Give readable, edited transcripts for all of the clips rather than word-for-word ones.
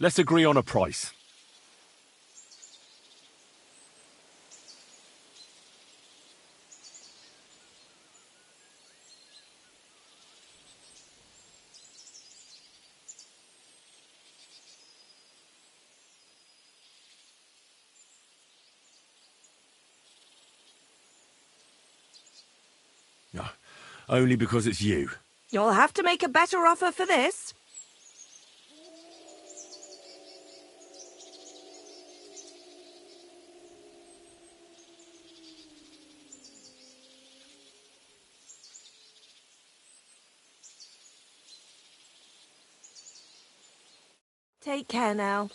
Let's agree on a price. No, only because it's you. You'll have to make a better offer for this. Take care now.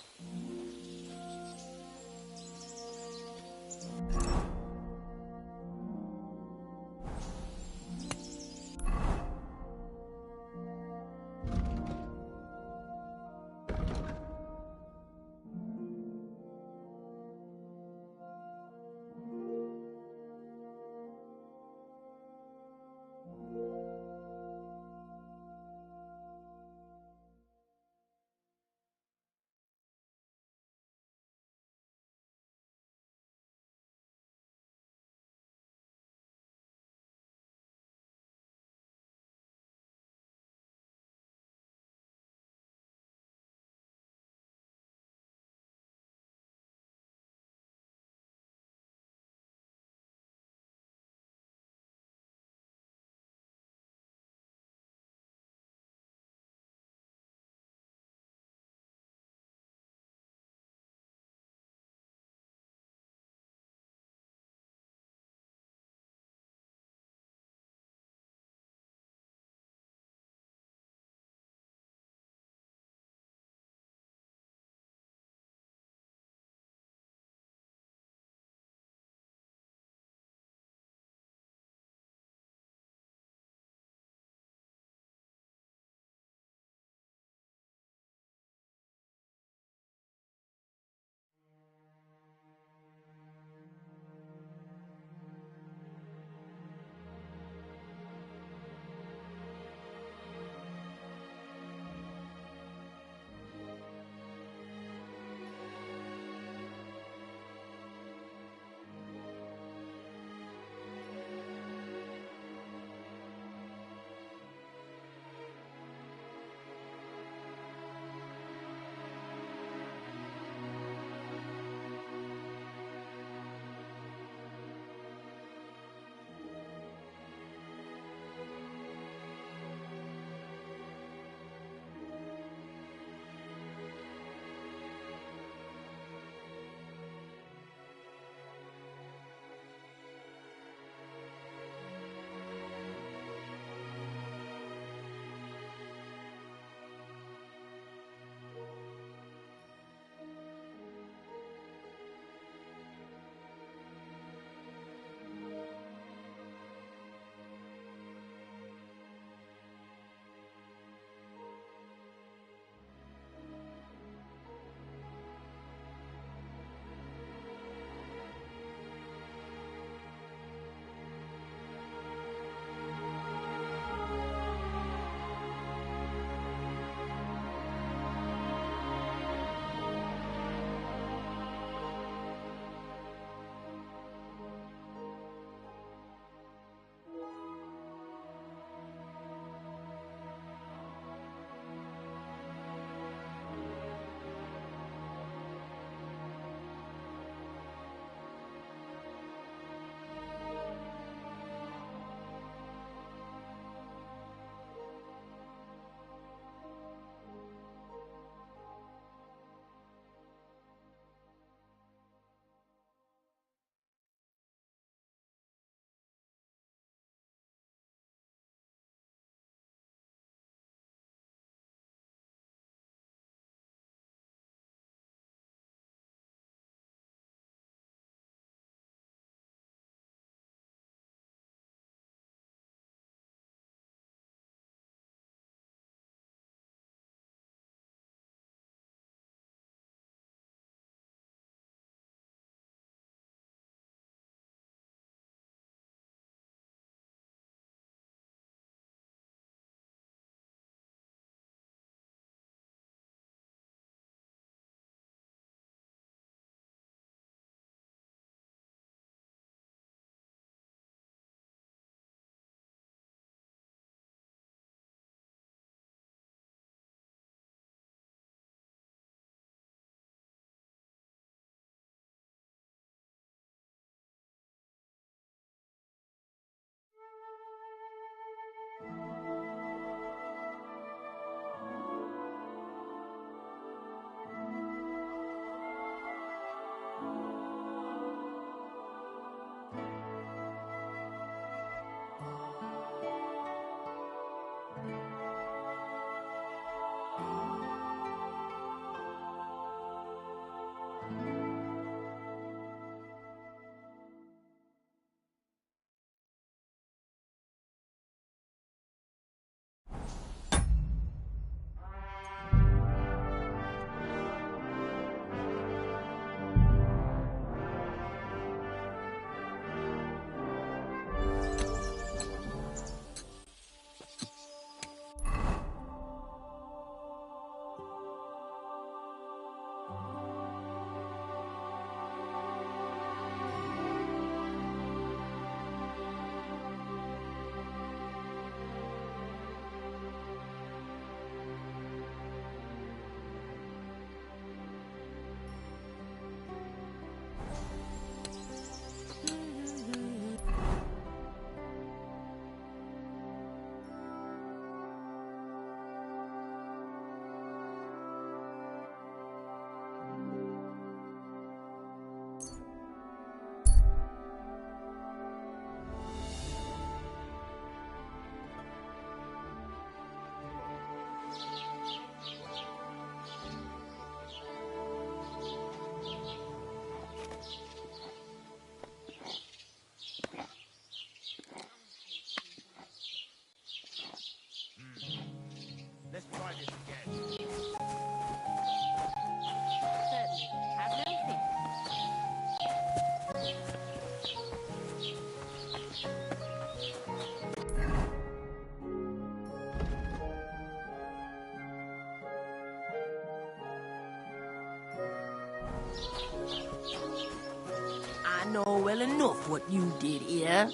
know well enough what you did here.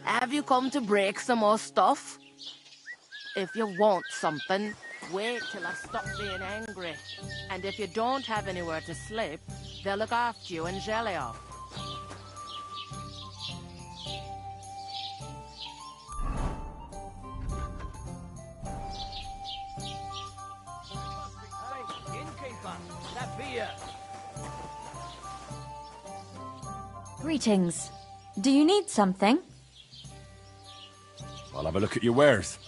Have you come to break some more stuff? If you want something, wait till I stop being angry. And if you don't have anywhere to sleep, they'll look after you in Gelio. Greetings. Do you need something? I'll have a look at your wares.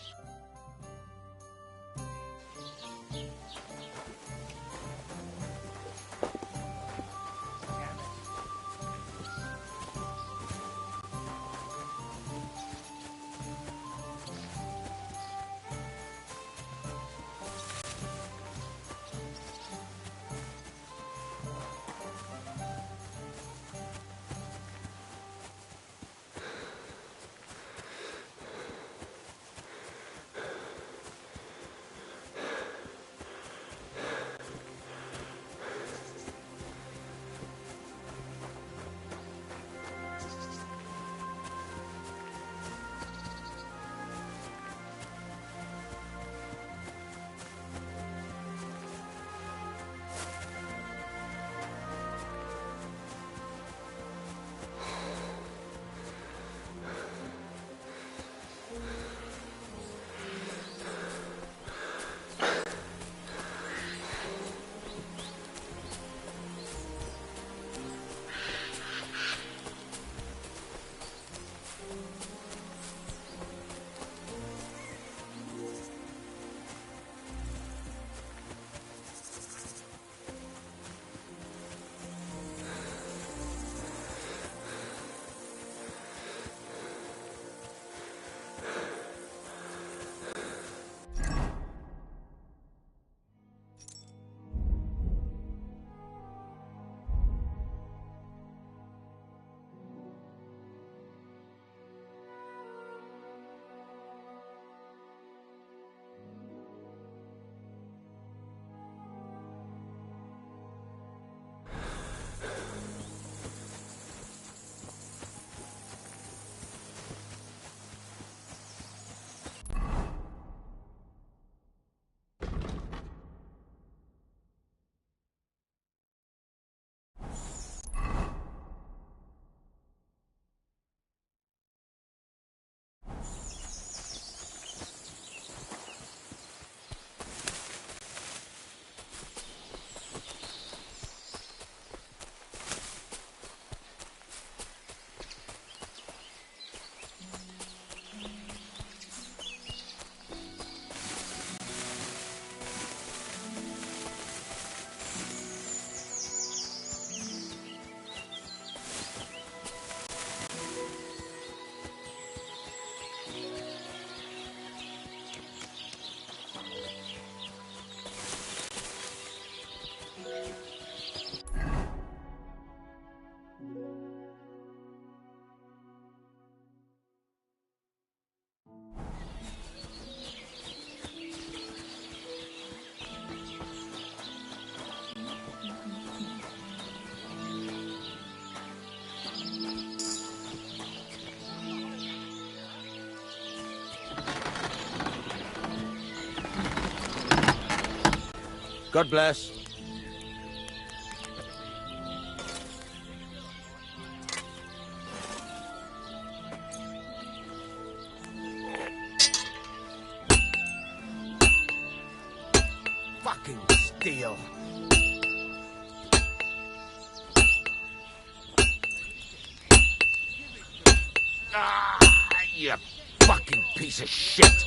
God bless. Fucking steel. Ah, you fucking piece of shit.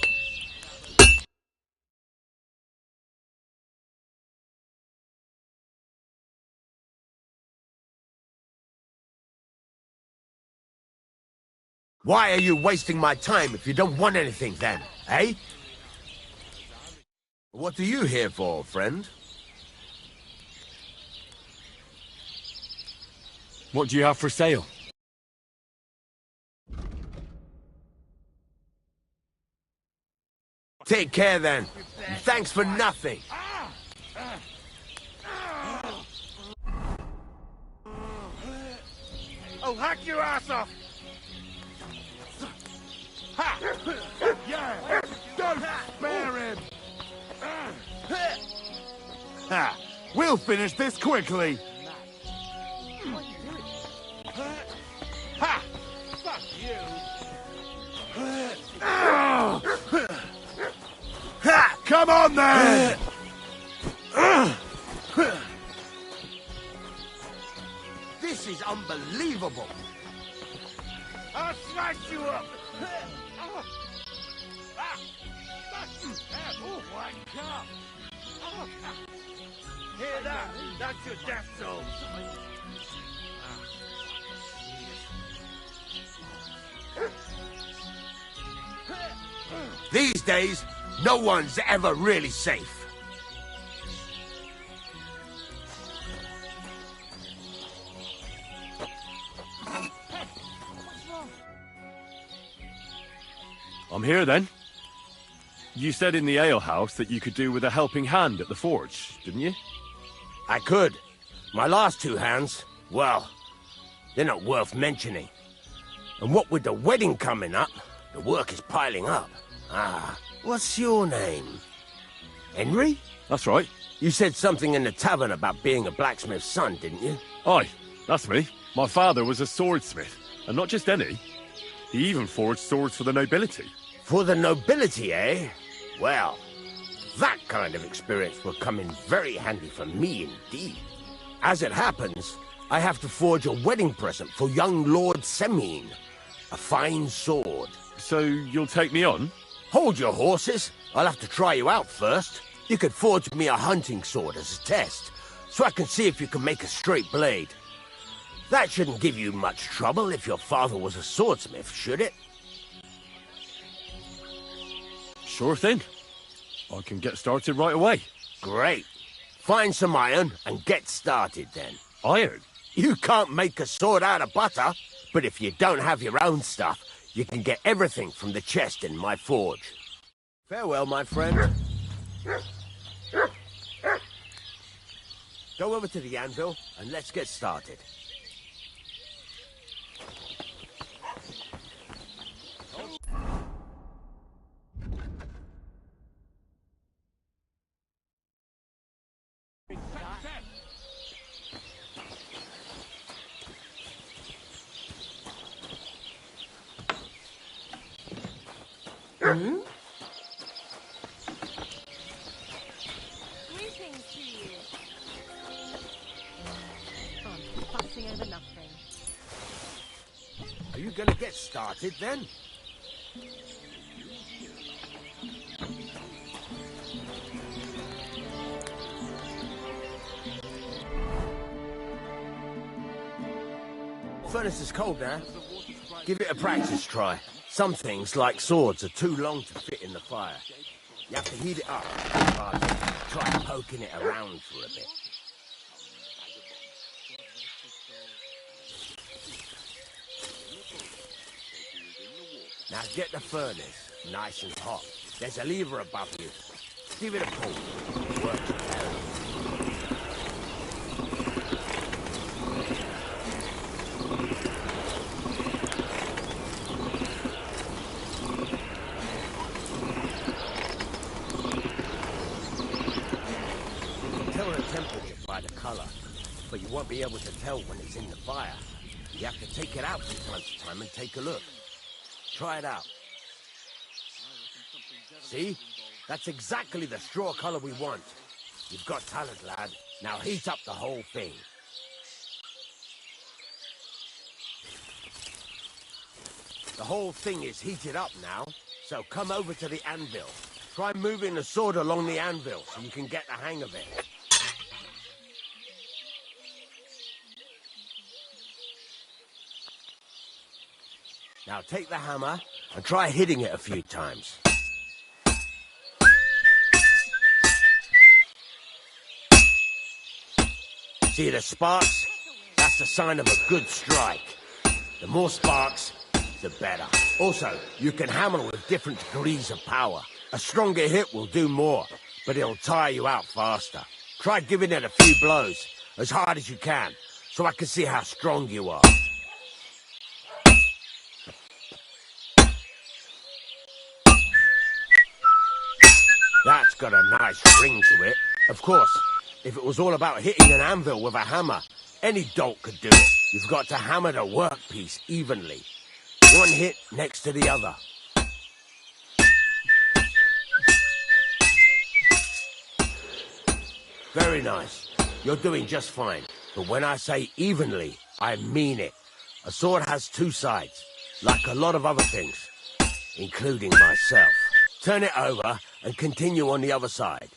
Why are you wasting my time if you don't want anything then, eh? What are you here for, friend? What do you have for sale? Take care then. Thanks for nothing. I'll hack your ass off! Ha! Yeah! Don't spare him! Ha! We'll finish this quickly! Ha! Fuck you! Ha! Come on then! This is unbelievable! I'll smash you up! Oh my God! Hear that? That's your death zone! These days, no one's ever really safe. I'm here then. You said in the alehouse that you could do with a helping hand at the forge, didn't you? I could. My last two hands, well, they're not worth mentioning. And what with the wedding coming up, the work is piling up. Ah, what's your name? Henry? That's right. You said something in the tavern about being a blacksmith's son, didn't you? Aye, that's me. My father was a swordsmith, and not just any. He even forged swords for the nobility. For the nobility, eh? Well, that kind of experience will come in very handy for me indeed. As it happens, I have to forge a wedding present for young Lord Semine. A fine sword. So you'll take me on? Hold your horses. I'll have to try you out first. You could forge me a hunting sword as a test, so I can see if you can make a straight blade. That shouldn't give you much trouble if your father was a swordsmith, should it? Sure thing. I can get started right away. Great. Find some iron and get started then. Iron? You can't make a sword out of butter, but if you don't have your own stuff, you can get everything from the chest in my forge. Farewell, my friend. Go over to the anvil and let's get started. Hmm? Greetings to you. I'm fussing over nothing. Are you gonna get started then? Furnace is cold now. Give it a practice try. Some things, like swords, are too long to fit in the fire. You have to heat it up. Try poking it around for a bit. Now get the furnace nice and hot. There's a lever above you. Give it a pull. Work it out. By the color, but you won't be able to tell when it's in the fire. You have to take it out from time to time and take a look. Try it out. See? That's exactly the straw color we want. You've got talent, lad. Now heat up the whole thing. The whole thing is heated up now, so come over to the anvil. Try moving the sword along the anvil so you can get the hang of it. Now take the hammer and try hitting it a few times. See the sparks? That's the sign of a good strike. The more sparks, the better. Also, you can hammer with different degrees of power. A stronger hit will do more, but it'll tire you out faster. Try giving it a few blows, as hard as you can, so I can see how strong you are. got a nice ring to it. Of course, if it was all about hitting an anvil with a hammer, any dolt could do it. You've got to hammer the workpiece evenly. One hit next to the other. Very nice. You're doing just fine. But when I say evenly, I mean it. A sword has two sides, like a lot of other things, including myself. Turn it over and continue on the other side.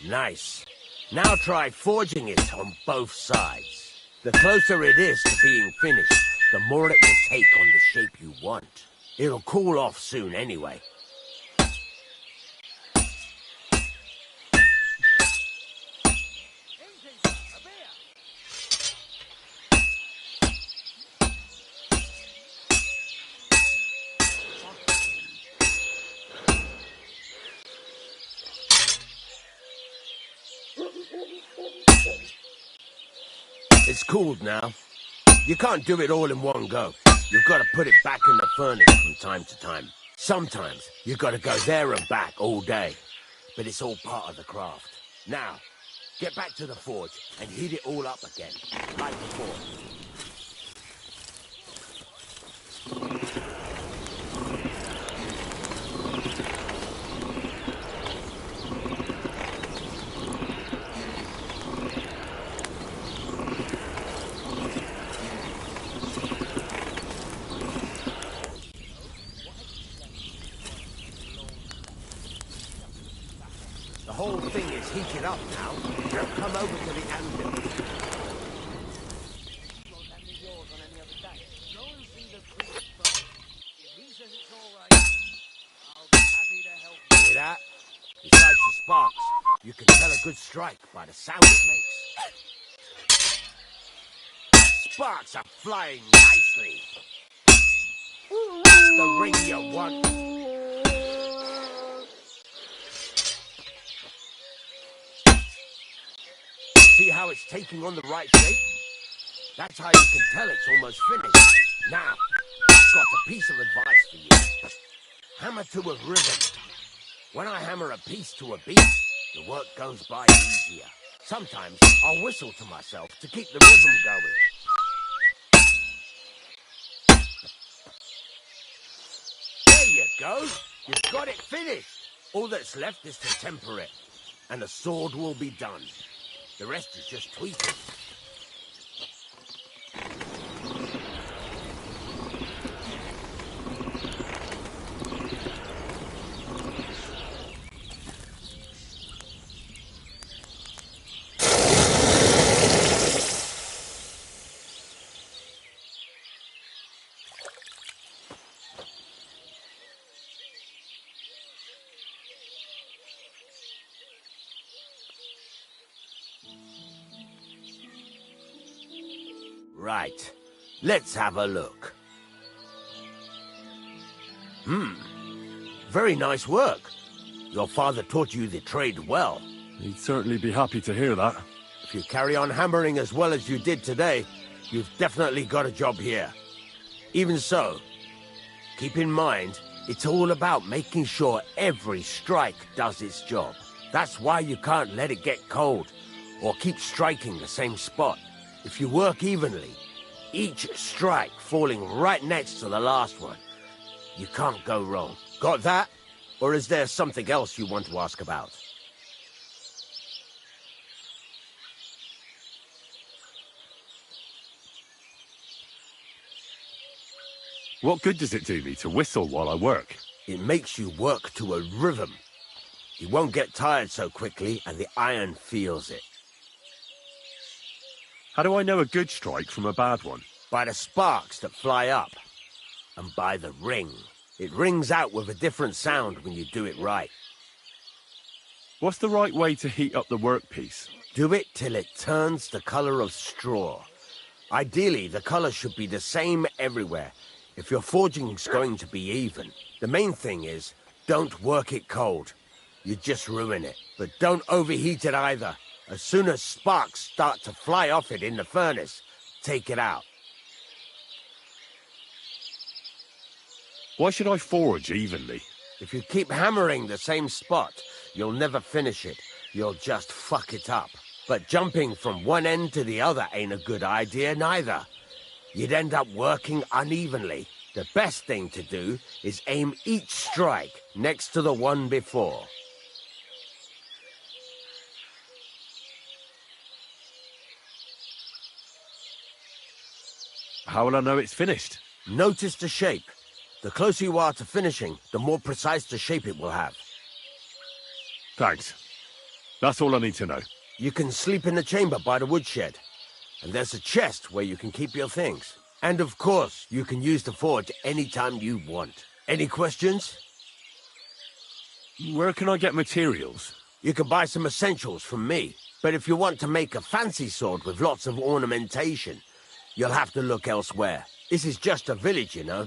Nice. Now try forging it on both sides. The closer it is to being finished, the more it will take on the shape you want. It'll cool off soon anyway. It's cooled now. You can't do it all in one go. You've got to put it back in the furnace from time to time. Sometimes you've got to go there and back all day. But it's all part of the craft. Now, get back to the forge and heat it all up again, like before. The whole thing is heated up now. Now come over to the anvil. Hear that? Besides the sparks, you can tell a good strike by the sound it makes. Sparks are flying nicely. That's the ring you want. See how it's taking on the right shape? That's how you can tell it's almost finished. Now, I've got a piece of advice for you. Hammer to a rhythm. When I hammer a piece to a beat, the work goes by easier. Sometimes I'll whistle to myself to keep the rhythm going. There you go. You've got it finished. All that's left is to temper it, and the sword will be done. The rest is just tweaking. Right. Let's have a look. Very nice work. Your father taught you the trade well. He'd certainly be happy to hear that. If you carry on hammering as well as you did today, you've definitely got a job here. Even so, keep in mind, it's all about making sure every strike does its job. That's why you can't let it get cold, or keep striking the same spot. If you work evenly, each strike falling right next to the last one, you can't go wrong. Got that? Or is there something else you want to ask about? What good does it do me to whistle while I work? It makes you work to a rhythm. You won't get tired so quickly, and the iron feels it. How do I know a good strike from a bad one? By the sparks that fly up, and by the ring. It rings out with a different sound when you do it right. What's the right way to heat up the workpiece? Do it till it turns the color of straw. Ideally, the color should be the same everywhere, if your forging's going to be even. The main thing is, don't work it cold. You just ruin it. But don't overheat it either. As soon as sparks start to fly off it in the furnace, take it out. Why should I forge evenly? If you keep hammering the same spot, you'll never finish it. You'll just fuck it up. But jumping from one end to the other ain't a good idea neither. You'd end up working unevenly. The best thing to do is aim each strike next to the one before. How will I know it's finished? Notice the shape. The closer you are to finishing, the more precise the shape it will have. Thanks. That's all I need to know. You can sleep in the chamber by the woodshed. And there's a chest where you can keep your things. And of course, you can use the forge anytime you want. Any questions? Where can I get materials? You can buy some essentials from me. But if you want to make a fancy sword with lots of ornamentation, you'll have to look elsewhere. This is just a village, you know.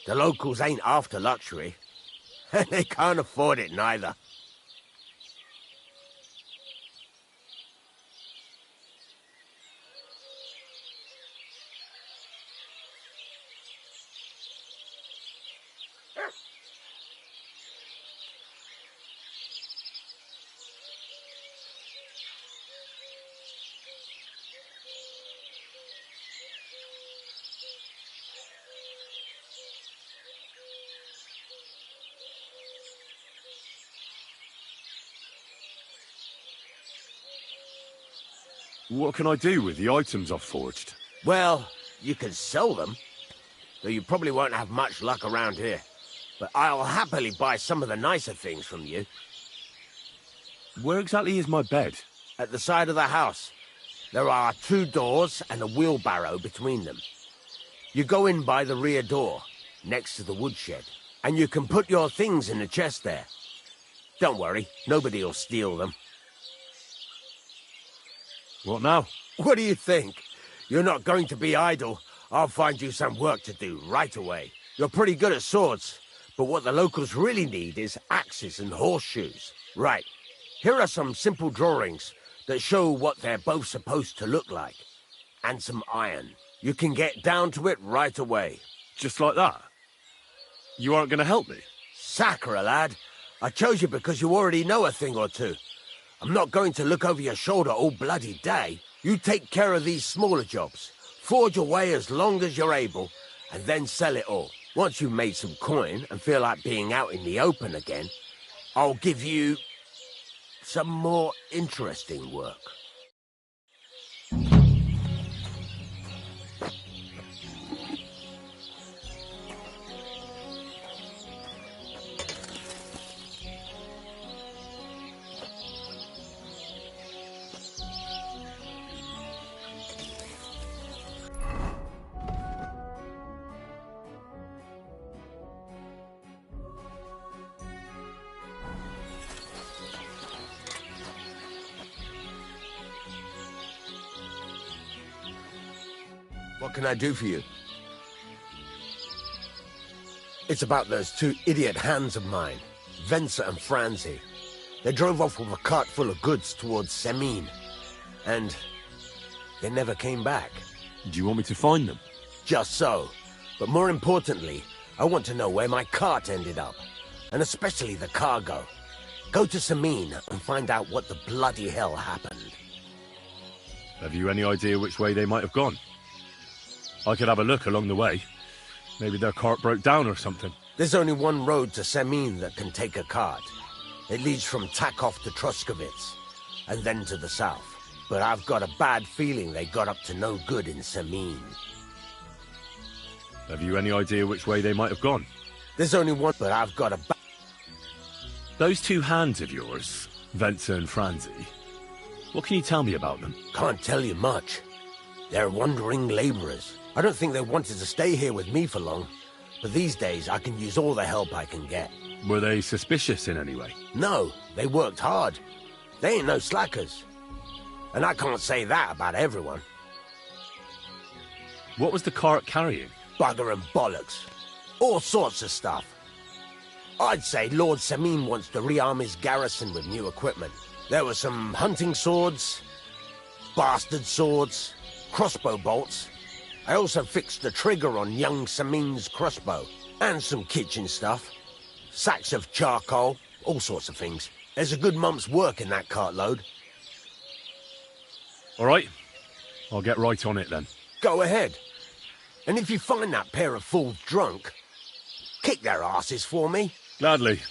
The locals ain't after luxury. And they can't afford it neither. What can I do with the items I've forged? Well, you can sell them. Though you probably won't have much luck around here. But I'll happily buy some of the nicer things from you. Where exactly is my bed? At the side of the house. There are 2 doors and a wheelbarrow between them. You go in by the rear door, next to the woodshed. And you can put your things in the chest there. Don't worry, nobody'll steal them. What now? What do you think? You're not going to be idle. I'll find you some work to do right away. You're pretty good at swords, but what the locals really need is axes and horseshoes. Right, here are some simple drawings that show what they're both supposed to look like. And some iron. You can get down to it right away. Just like that? You aren't going to help me? Sakura, lad. I chose you because you already know a thing or two. I'm not going to look over your shoulder all bloody day. You take care of these smaller jobs. Forge away as long as you're able, and then sell it all. Once you've made some coin and feel like being out in the open again, I'll give you some more interesting work. What can I do for you? It's about those 2 idiot hands of mine, Venser and Franzi. They drove off with a cart full of goods towards Semine, and they never came back. Do you want me to find them? Just so. But more importantly, I want to know where my cart ended up, and especially the cargo. Go to Semine and find out what the bloody hell happened. Have you any idea which way they might have gone? I could have a look along the way. Maybe their cart broke down or something. There's only one road to Semine that can take a cart. It leads from Takov to Troskovitz, and then to the south. But I've got a bad feeling they got up to no good in Semine. Have you any idea which way they might have gone? There's only one, but I've got a Those 2 hands of yours, Venser and Franzi, what can you tell me about them? Can't tell you much. They're wandering laborers. I don't think they wanted to stay here with me for long, but these days I can use all the help I can get. Were they suspicious in any way? No, they worked hard. They ain't no slackers. And I can't say that about everyone. What was the cart carrying? Bugger and bollocks. All sorts of stuff. I'd say Lord Semine wants to rearm his garrison with new equipment. There were some hunting swords, bastard swords, crossbow bolts. I also fixed the trigger on young Semine's crossbow. And some kitchen stuff. Sacks of charcoal, all sorts of things. There's a good month's work in that cartload. All right. I'll get right on it then. Go ahead. And if you find that pair of fools drunk, kick their asses for me. Gladly.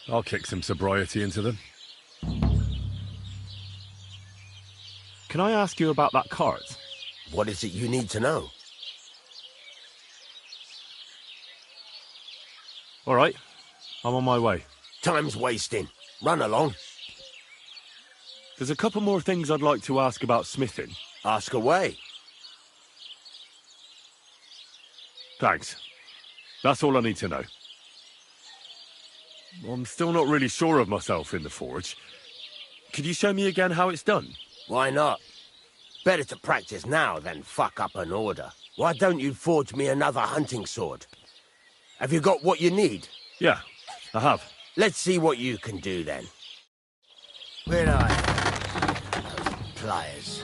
I'll kick some sobriety into them. Can I ask you about that cart? What is it you need to know? All right. I'm on my way. Time's wasting. Run along. There's a couple more things I'd like to ask about smithing. Ask away. Thanks. That's all I need to know. I'm still not really sure of myself in the forge. Could you show me again how it's done? Why not? Better to practice now than fuck up an order. Why don't you forge me another hunting sword? Have you got what you need? Yeah, I have. Let's see what you can do then. Where are you? Pliers.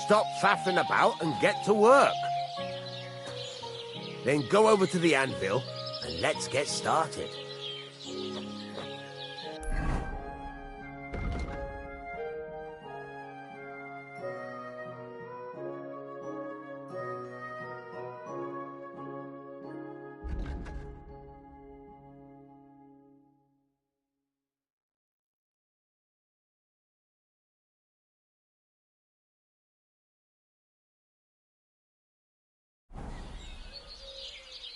Stop faffing about and get to work. Then go over to the anvil and let's get started.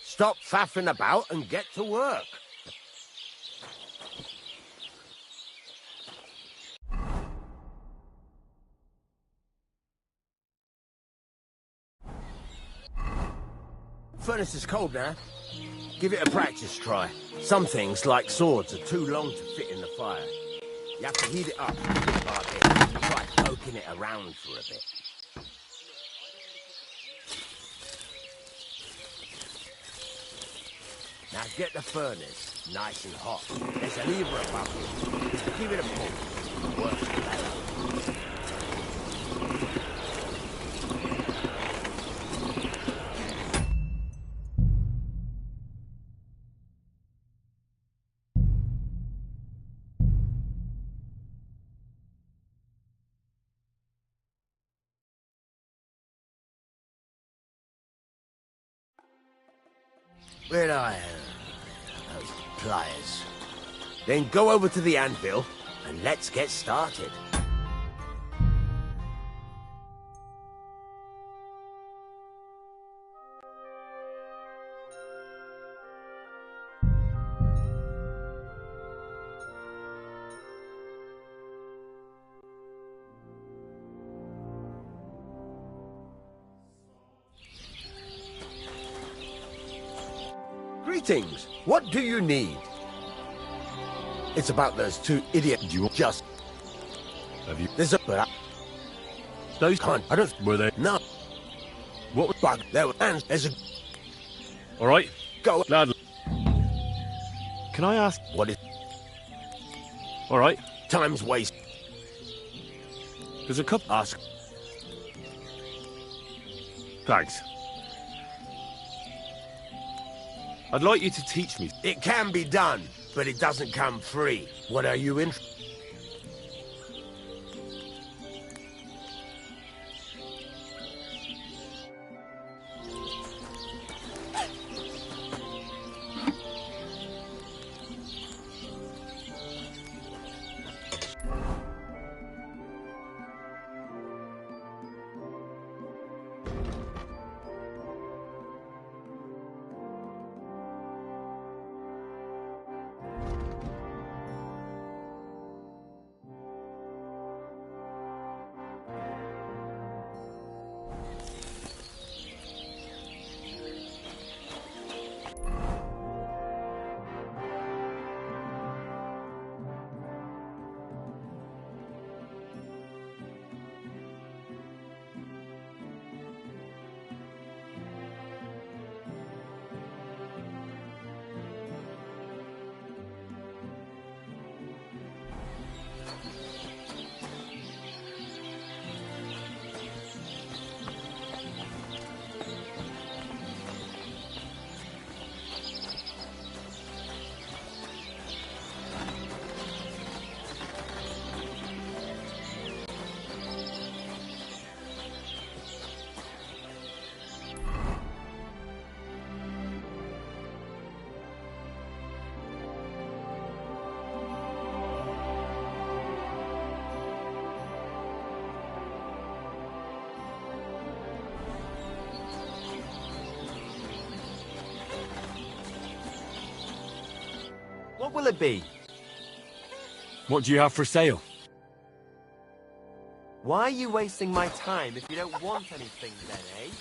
Stop faffing about and get to work. Furnace is cold now. Give it a practice try. Some things, like swords, are too long to fit in the fire. You have to heat it up like it. Try poking it around for a bit. Now get the furnace nice and hot. There's a lever above you. Give it a pull. Work the bellow. Where I am. Those pliers. Then go over to the anvil and let's get started. Greetings. What do you need? It's about those two idiots you just... Have you... There's a... But Those... can't... I don't... Were they... No. What... Bug. There were... And there's a... All right. Go... Gladly. Can I ask... What is... All right. Time's waste. There's a couple... Ask. Thanks. I'd like you to teach me. It can be done, but it doesn't come free. What are you in? will it be? What do you have for sale? Why are you wasting my time if you don't want anything then, eh?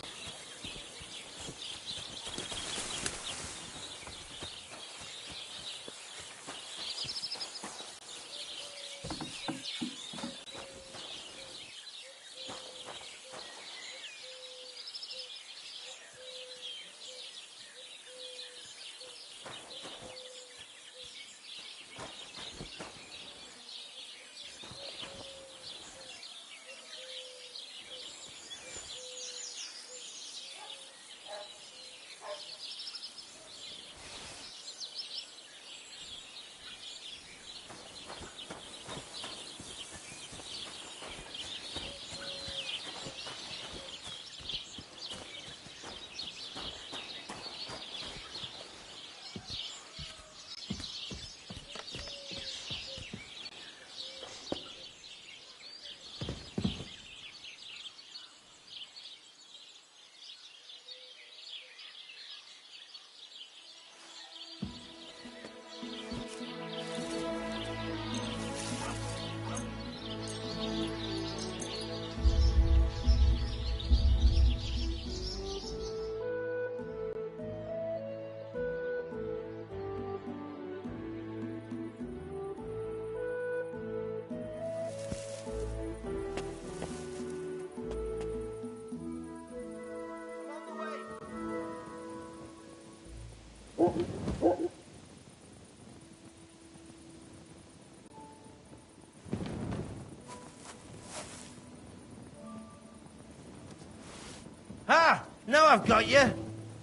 Ah! Now I've got you!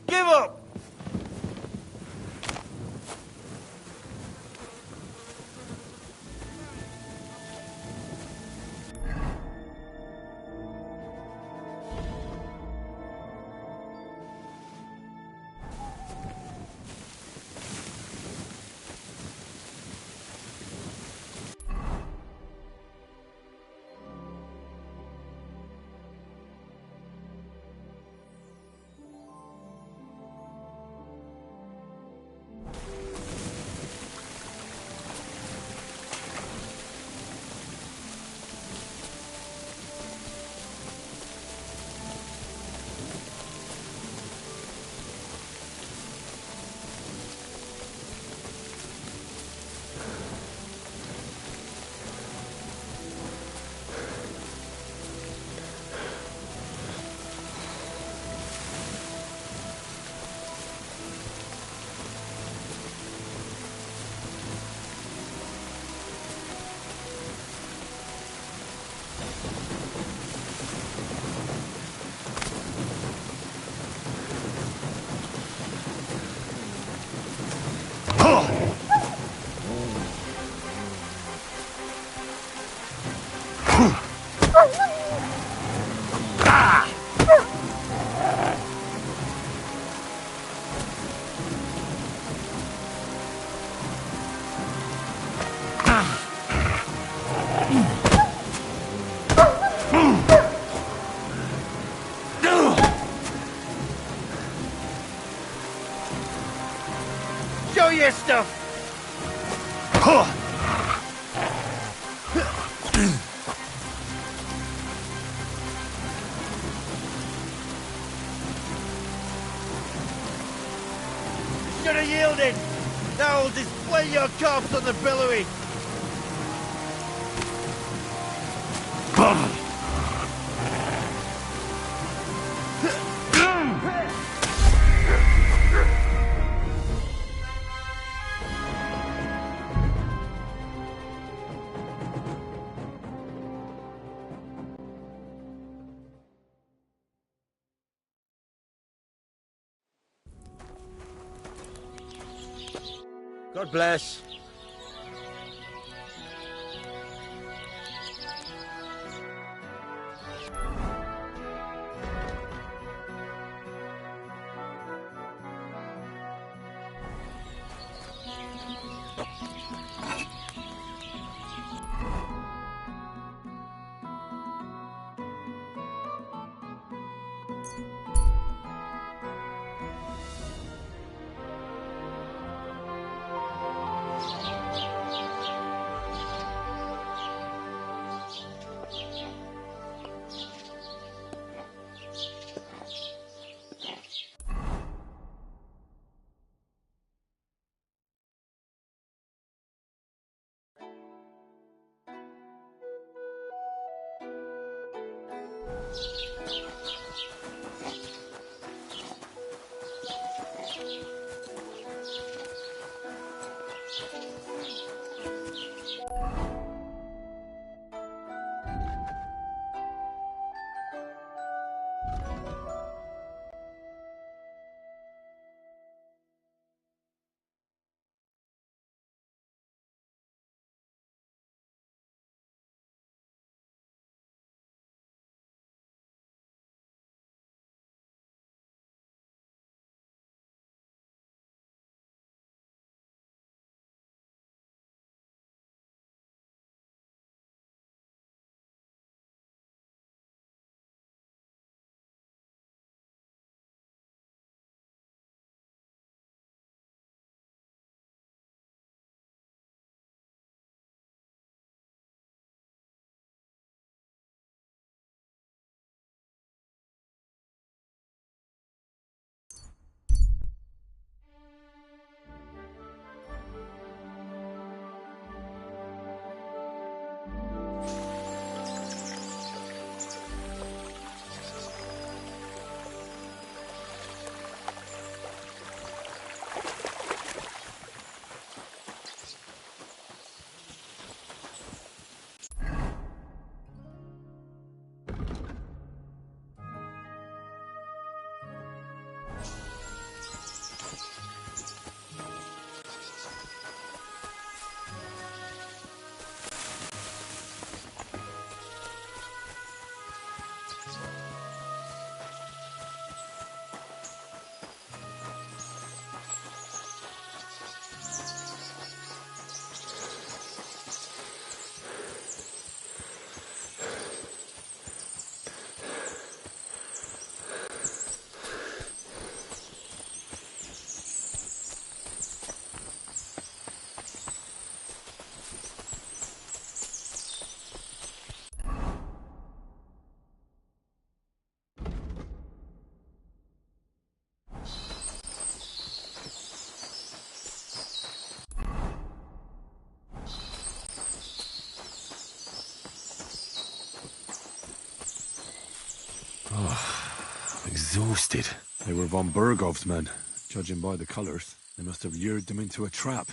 Give up! Show your stuff! Should have yielded! Now we'll display your corpse on the pillory! God bless. Exhausted. They were von Bergov's men. Judging by the colours, they must have lured them into a trap.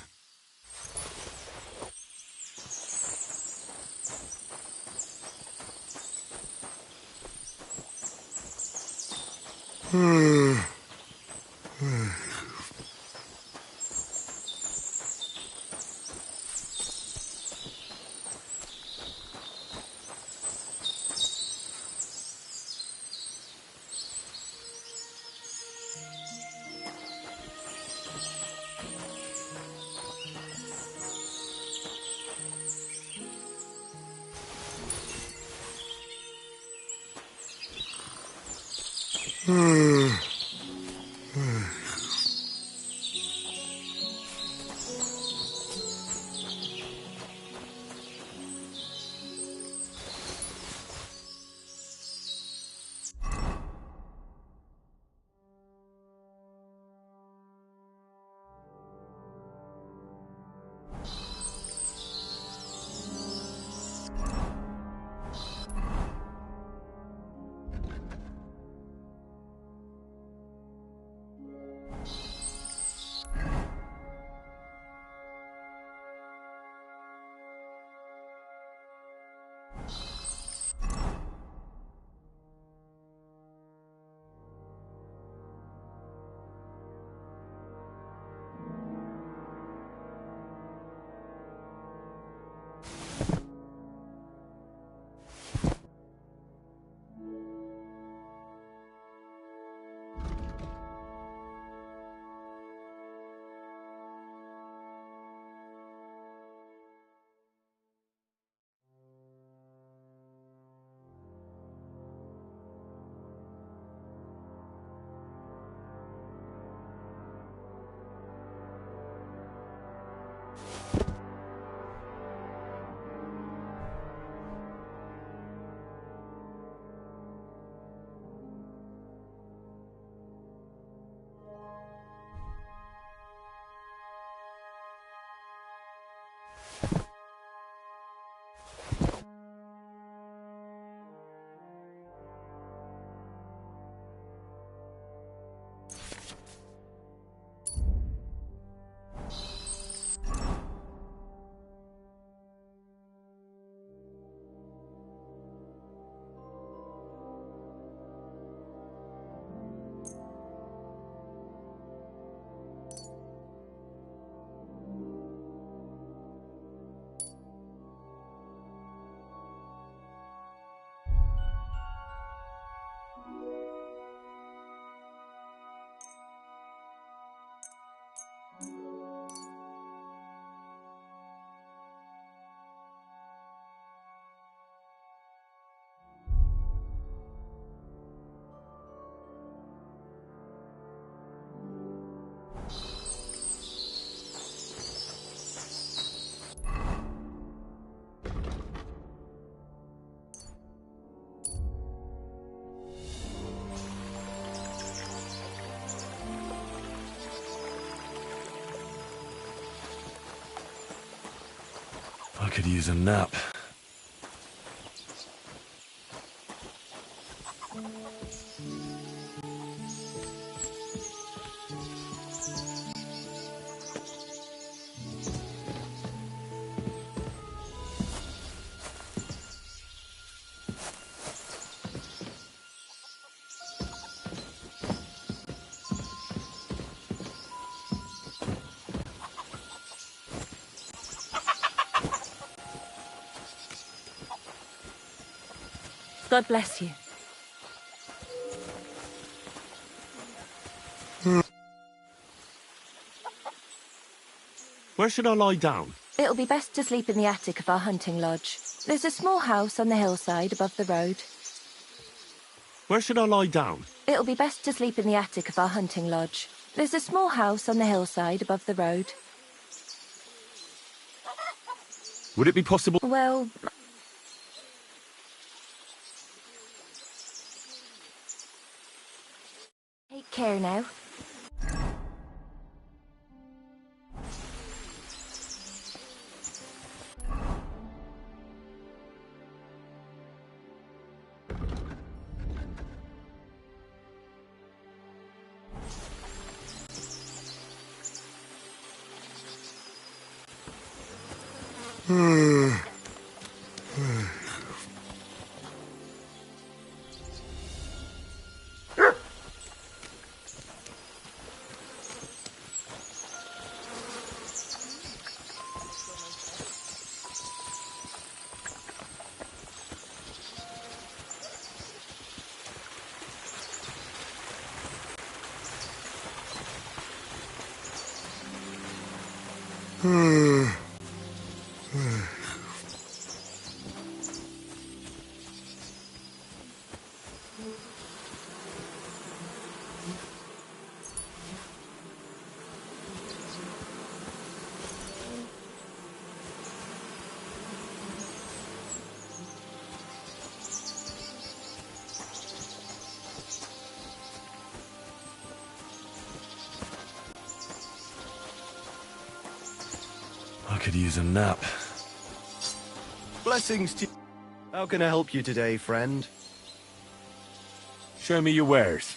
I could use a nap. God bless you. Where should I lie down? It'll be best to sleep in the attic of our hunting lodge. There's a small house on the hillside above the road. Where should I lie down? It'll be best to sleep in the attic of our hunting lodge. There's a small house on the hillside above the road. Would it be possible? Well, take care now. I could use a nap. Blessings to you. How can I help you today, friend? Show me your wares.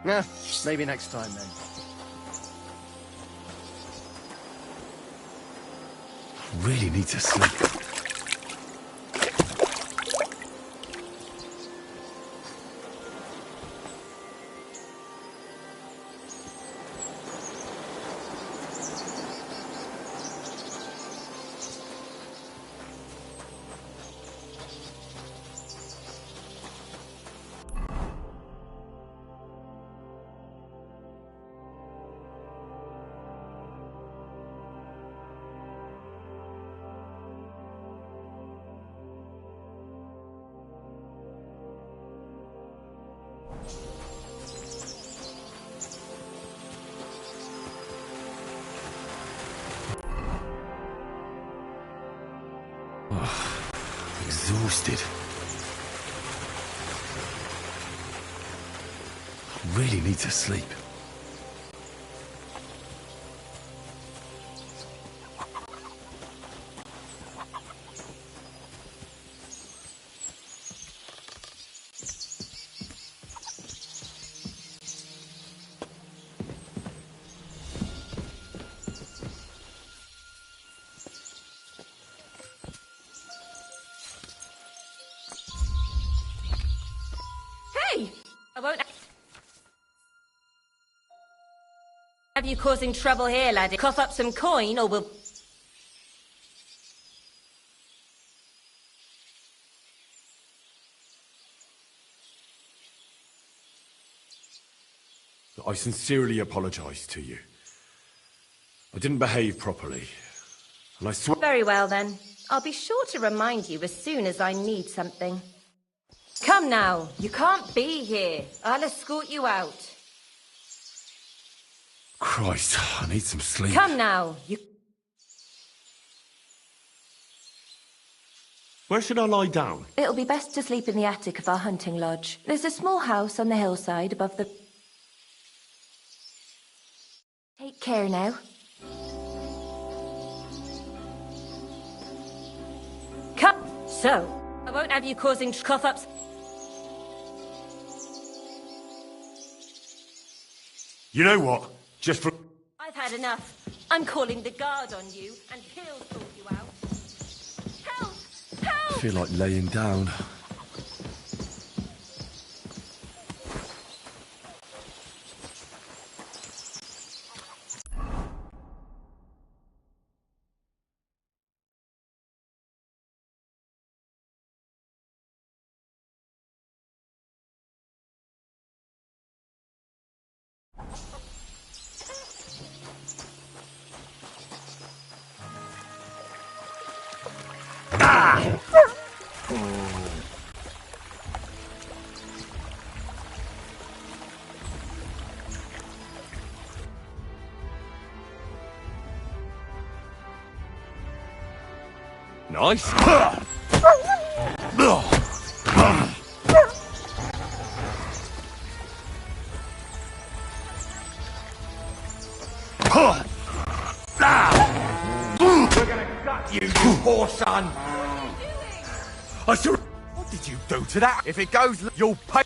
Yeah, maybe next time then. Really need to sleep. Exhausted. Really need to sleep. I won't have you causing trouble here, laddie. Cough up some coin or we'll... I sincerely apologize to you. I didn't behave properly, and I swear... Very well, then. I'll be sure to remind you as soon as I need something. Come now, you can't be here. I'll escort you out. Christ, I need some sleep. Come now, you... Where should I lie down? It'll be best to sleep in the attic of our hunting lodge. There's a small house on the hillside above the... Take care now. Cut! So, I won't have you causing cough-ups. You know what? Just for... I've had enough. I'm calling the guard on you, and he'll sort you out. Help! Help! I feel like laying down. Nice. We're gonna gut you, you poor son! I should... What did you do to that? If it goes, you'll pay...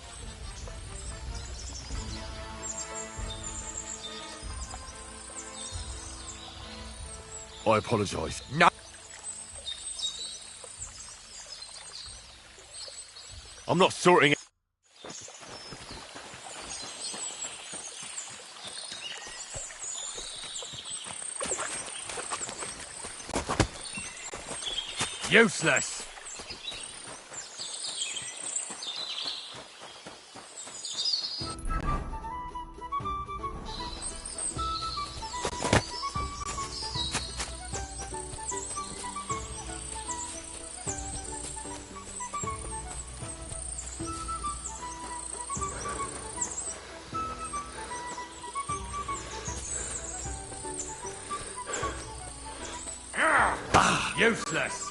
I apologise. No. I'm not sorting it. Useless! Useless!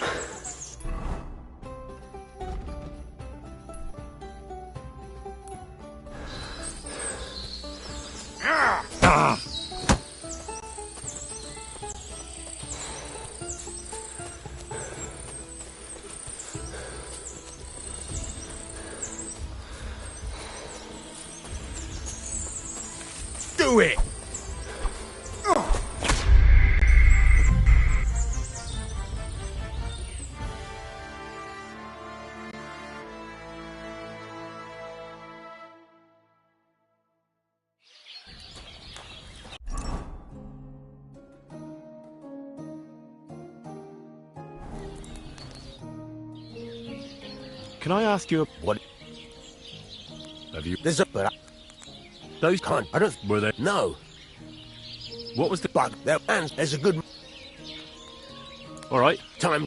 Do it! Can I ask you a... What? Have you... There's a... But Those can't. I don't... Were they... No. What was the... But there... And there's a good... All right. Time...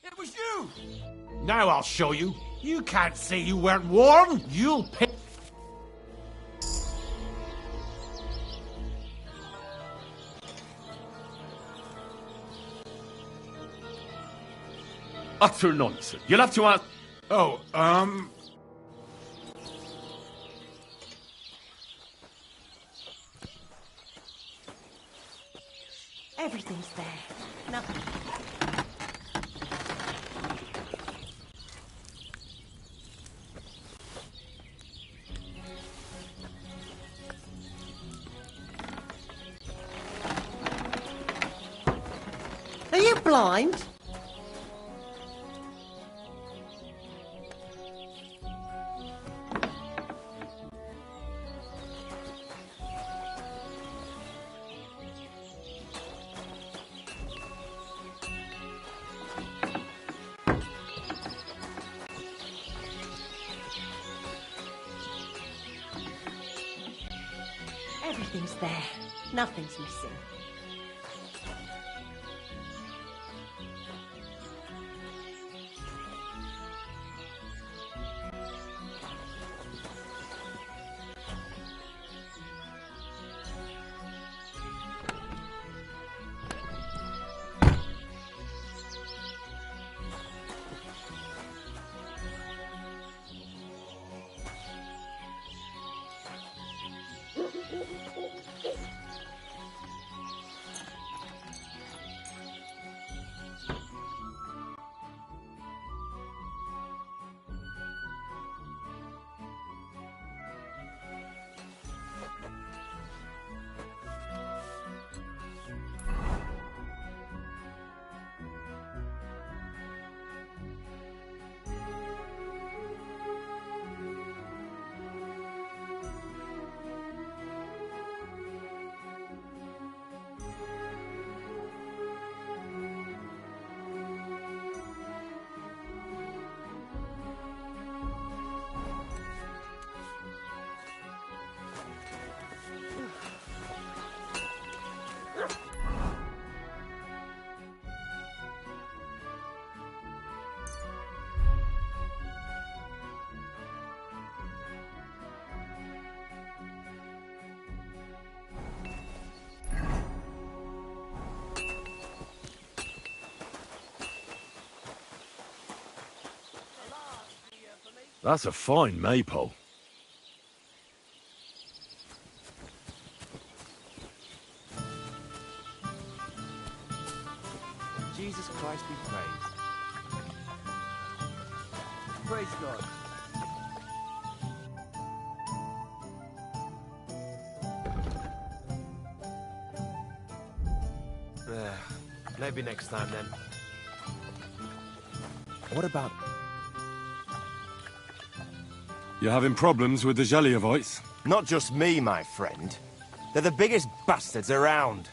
It was you! Now I'll show you. You can't say you weren't warned. You'll pay... Utter nonsense. You'll have to ask... Oh, Everything's there. Nothing. blind? Everything's there. Nothing's missing. That's a fine maypole. Jesus Christ be praised. Praise God. Maybe next time then. What about... You having problems with the Zheliovites? Not just me, my friend. They're the biggest bastards around.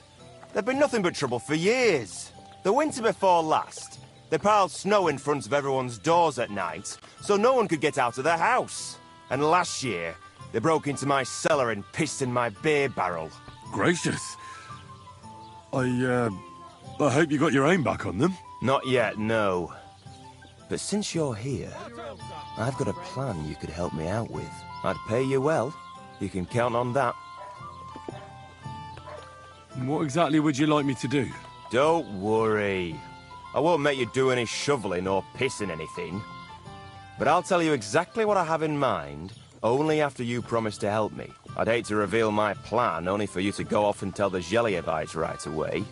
They've been nothing but trouble for years. The winter before last, they piled snow in front of everyone's doors at night, so no one could get out of their house. And last year, they broke into my cellar and pissed in my beer barrel. Gracious. I hope you got your aim back on them. Not yet, no. But since you're here, I've got a plan you could help me out with. I'd pay you well. You can count on that. What exactly would you like me to do? Don't worry. I won't make you do any shoveling or pissing anything. But I'll tell you exactly what I have in mind, only after you promise to help me. I'd hate to reveal my plan, only for you to go off and tell the Zheliovites right away.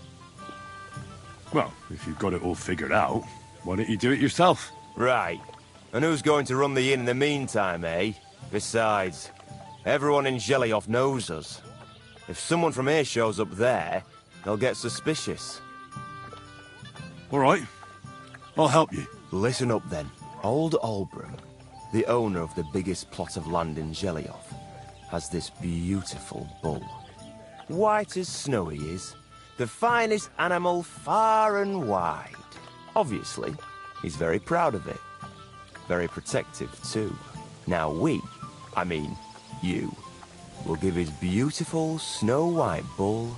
Well, if you've got it all figured out, why don't you do it yourself? Right. And who's going to run the inn in the meantime, eh? Besides, everyone in Zheliov knows us. If someone from here shows up there, they'll get suspicious. All right. I'll help you. Listen up then. Old Olbram, the owner of the biggest plot of land in Zheliov, has this beautiful bull. White as snow he is. The finest animal far and wide. Obviously, he's very proud of it. Very protective, too. Now I mean you, will give his beautiful snow-white bull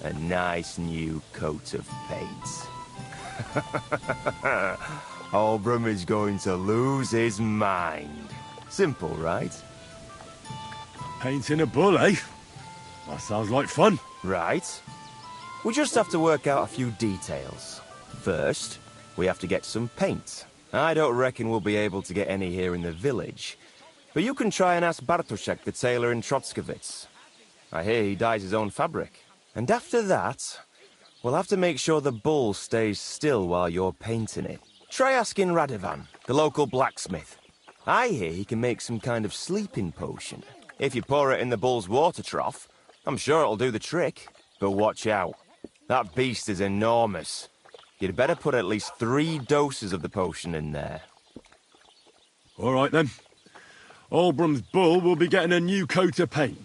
a nice new coat of paint. Olbram is going to lose his mind. Simple, right? Painting a bull, eh? That sounds like fun. Right. We just have to work out a few details. First, we have to get some paint. I don't reckon we'll be able to get any here in the village. But you can try and ask Bartoszek, the tailor in Trotskovitz. I hear he dyes his own fabric. And after that, we'll have to make sure the bull stays still while you're painting it. Try asking Radovan, the local blacksmith. I hear he can make some kind of sleeping potion. If you pour it in the bull's water trough, I'm sure it'll do the trick. But watch out. That beast is enormous. You'd better put at least 3 doses of the potion in there. All right, then. Olbram's bull will be getting a new coat of paint.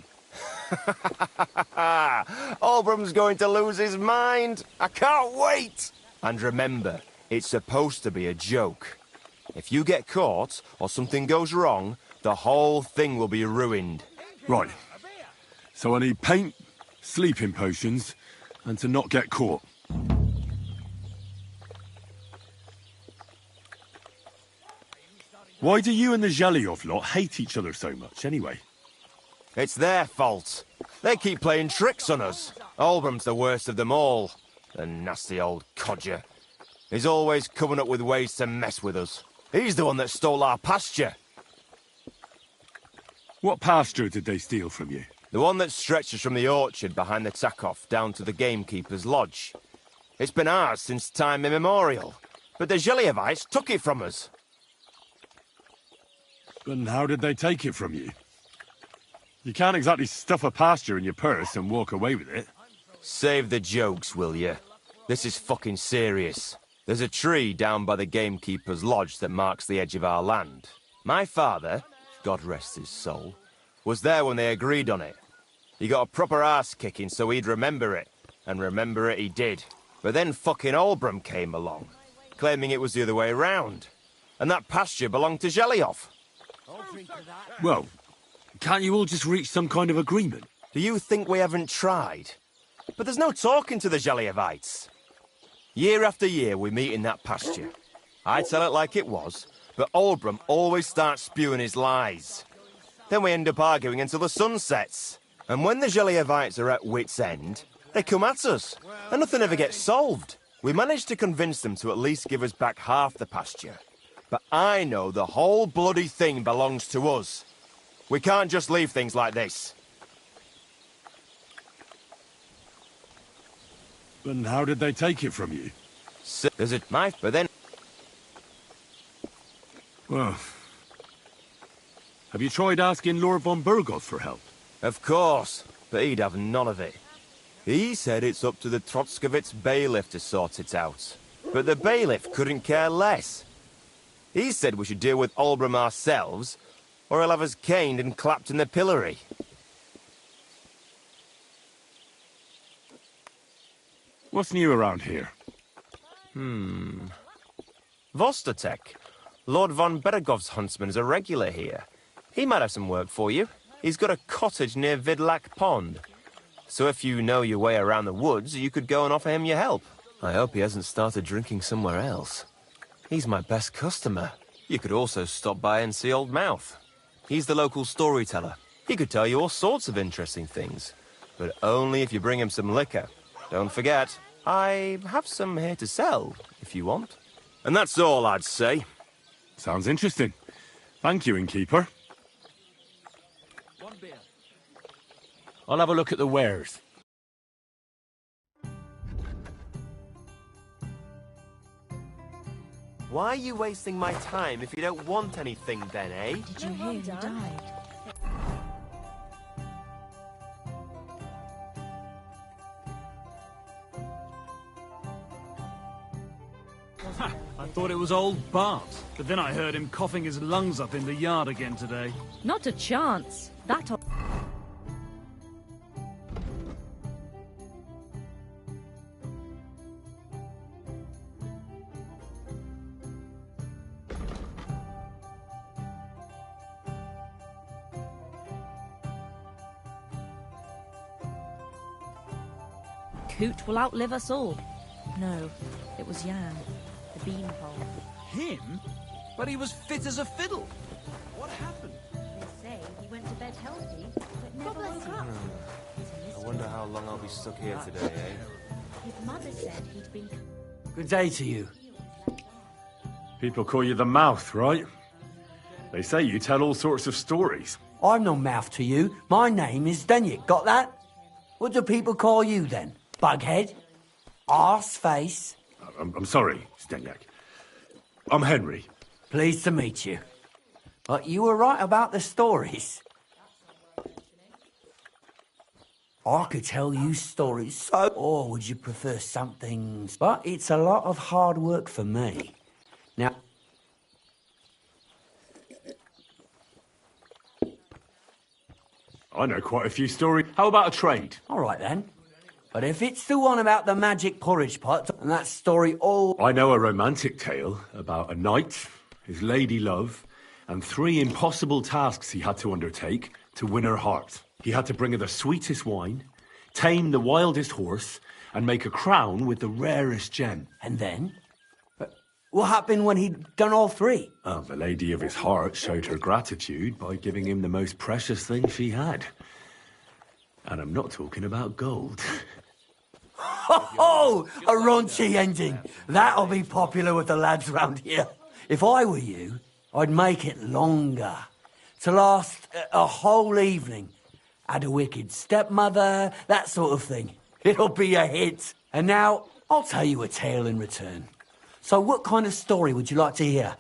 Olbram's going to lose his mind. I can't wait. And remember, it's supposed to be a joke. If you get caught or something goes wrong, the whole thing will be ruined. Right. So I need paint, sleeping potions, and to not get caught. Why do you and the Zhelyov lot hate each other so much, anyway? It's their fault. They keep playing tricks on us. Olbram's the worst of them all. The nasty old codger. He's always coming up with ways to mess with us. He's the one that stole our pasture. What pasture did they steal from you? The one that stretches from the orchard behind the Takov down to the gamekeeper's lodge. It's been ours since time immemorial, but the Zhelyevites took it from us. And how did they take it from you? You can't exactly stuff a pasture in your purse and walk away with it. Save the jokes, will you? This is fucking serious. There's a tree down by the gamekeeper's lodge that marks the edge of our land. My father, God rest his soul, was there when they agreed on it. He got a proper arse-kicking so he'd remember it. And remember it he did. But then fucking Olbram came along, claiming it was the other way round. And that pasture belonged to Zhelyov. Well, can't you all just reach some kind of agreement? Do you think we haven't tried? But there's no talking to the Zhelyevites. Year after year we meet in that pasture. I tell it like it was, but Olbram always starts spewing his lies. Then we end up arguing until the sun sets. And when the Zhelyevites are at wit's end, they come at us, and nothing ever gets solved. We managed to convince them to at least give us back half the pasture. But I know the whole bloody thing belongs to us. We can't just leave things like this. And how did they take it from you? There's a knife, but then... Well... Have you tried asking Lord von Burgos for help? Of course, but he'd have none of it. He said it's up to the Trotskovitz bailiff to sort it out. But the bailiff couldn't care less. He said we should deal with Olbram ourselves, or he'll have us caned and clapped in the pillory. What's new around here? Vostotek. Lord von Beregov's huntsman's a regular here. He might have some work for you. He's got a cottage near Vidlak Pond. So if you know your way around the woods, you could go and offer him your help. I hope he hasn't started drinking somewhere else. He's my best customer. You could also stop by and see Old Mouth. He's the local storyteller. He could tell you all sorts of interesting things. But only if you bring him some liquor. Don't forget, I have some here to sell, if you want. And that's all I'd say. Sounds interesting. Thank you, innkeeper. I'll have a look at the wares. Why are you wasting my time if you don't want anything then, eh? Did you hear he died? I thought it was old Bart, but then I heard him coughing his lungs up in the yard again today. Not a chance. That... Coot will outlive us all. No, it was Jan, the beanpole. Him? But he was fit as a fiddle. What happened? They say he went to bed healthy, but never woke up. I wonder how long I'll be stuck here today, eh? His mother said he'd been... Good day to you. People call you the Mouth, right? They say you tell all sorts of stories. I'm no mouth to you. My name is Denyek. Got that? What do people call you then? Bughead? Arseface? I'm sorry, Stenyak. I'm Henry. Pleased to meet you. But you were right about the stories. I could tell you stories so... Or would you prefer something... But it's a lot of hard work for me. Now... I know quite a few stories. How about a trade? All right, then. But if it's the one about the magic porridge pot, and that story all... I know a romantic tale about a knight, his lady love, and 3 impossible tasks he had to undertake to win her heart. He had to bring her the sweetest wine, tame the wildest horse, and make a crown with the rarest gem. And then? What happened when he'd done all 3? Well, the lady of his heart showed her gratitude by giving him the most precious thing she had. And I'm not talking about gold. Oh, a raunchy ending. That'll be popular with the lads round here. If I were you, I'd make it longer. To last a whole evening. Add a wicked stepmother, that sort of thing. It'll be a hit. And now, I'll tell you a tale in return. So what kind of story would you like to hear?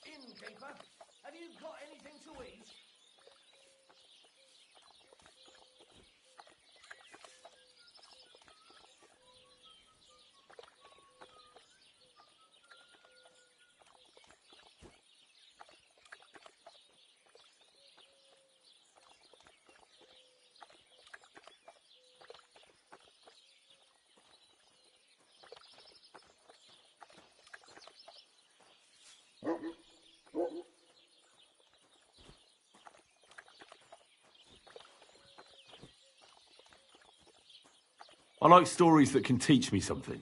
Innkeeper, have you got anything to eat? I like stories that can teach me something.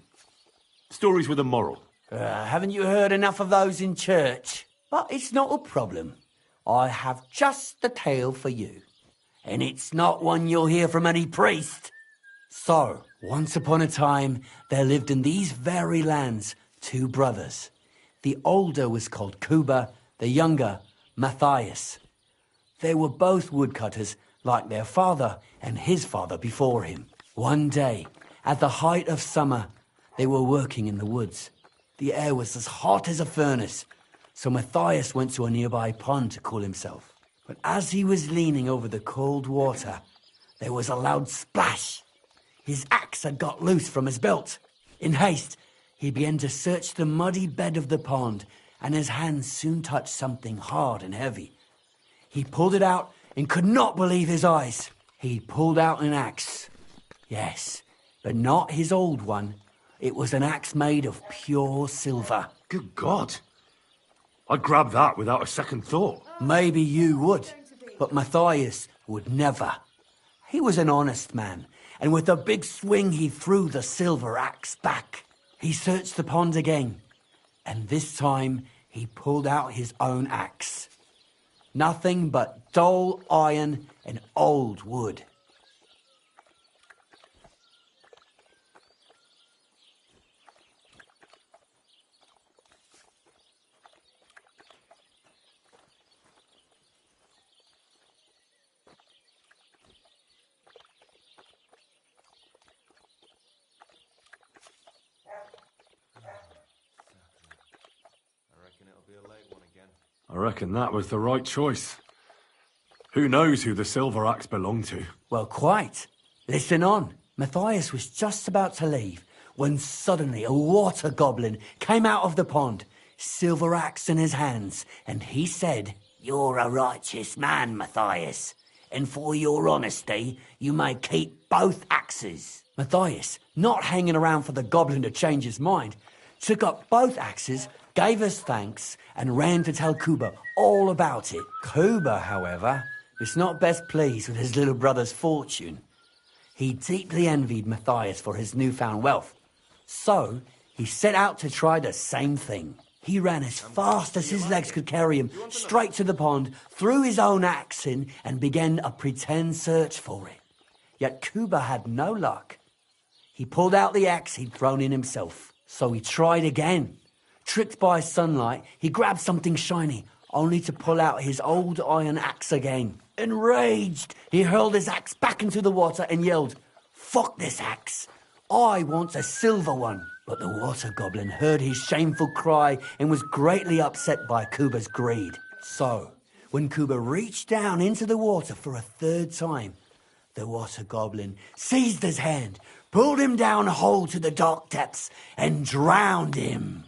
Stories with a moral. Haven't you heard enough of those in church? But it's not a problem. I have just the tale for you. And it's not one you'll hear from any priest. So, once upon a time, there lived in these very lands 2 brothers. The older was called Cuba, the younger, Matthias. They were both woodcutters, like their father and his father before him. One day, at the height of summer, they were working in the woods. The air was as hot as a furnace, so Matthias went to a nearby pond to cool himself. But as he was leaning over the cold water, there was a loud splash. His axe had got loose from his belt. In haste, he began to search the muddy bed of the pond, and his hands soon touched something hard and heavy. He pulled it out and could not believe his eyes. He pulled out an axe. Yes, but not his old one. It was an axe made of pure silver. Good God. I'd grab that without a second thought. Maybe you would, but Matthias would never. He was an honest man, and with a big swing he threw the silver axe back. He searched the pond again, and this time he pulled out his own axe. Nothing but dull iron and old wood. I reckon that was the right choice. Who knows who the silver axe belonged to? Well, quite. Listen on. Matthias was just about to leave when suddenly a water goblin came out of the pond, silver axe in his hands, and he said, "You're a righteous man, Matthias, and for your honesty, you may keep both axes. Matthias, not hanging around for the goblin to change his mind, took up both axes, gave us thanks, and ran to tell Kuba all about it. Kuba, however, was not best pleased with his little brother's fortune. He deeply envied Matthias for his newfound wealth, so he set out to try the same thing. He ran as fast as his legs could carry him, straight to the pond, threw his own axe in, and began a pretend search for it. Yet Kuba had no luck. He pulled out the axe he'd thrown in himself, so he tried again. Tricked by sunlight, he grabbed something shiny, only to pull out his old iron axe again. Enraged, he hurled his axe back into the water and yelled, "Fuck this axe! I want a silver one." But the water goblin heard his shameful cry and was greatly upset by Kuba's greed. So, when Kuba reached down into the water for a third time, the water goblin seized his hand, pulled him down whole to the dark depths, and drowned him.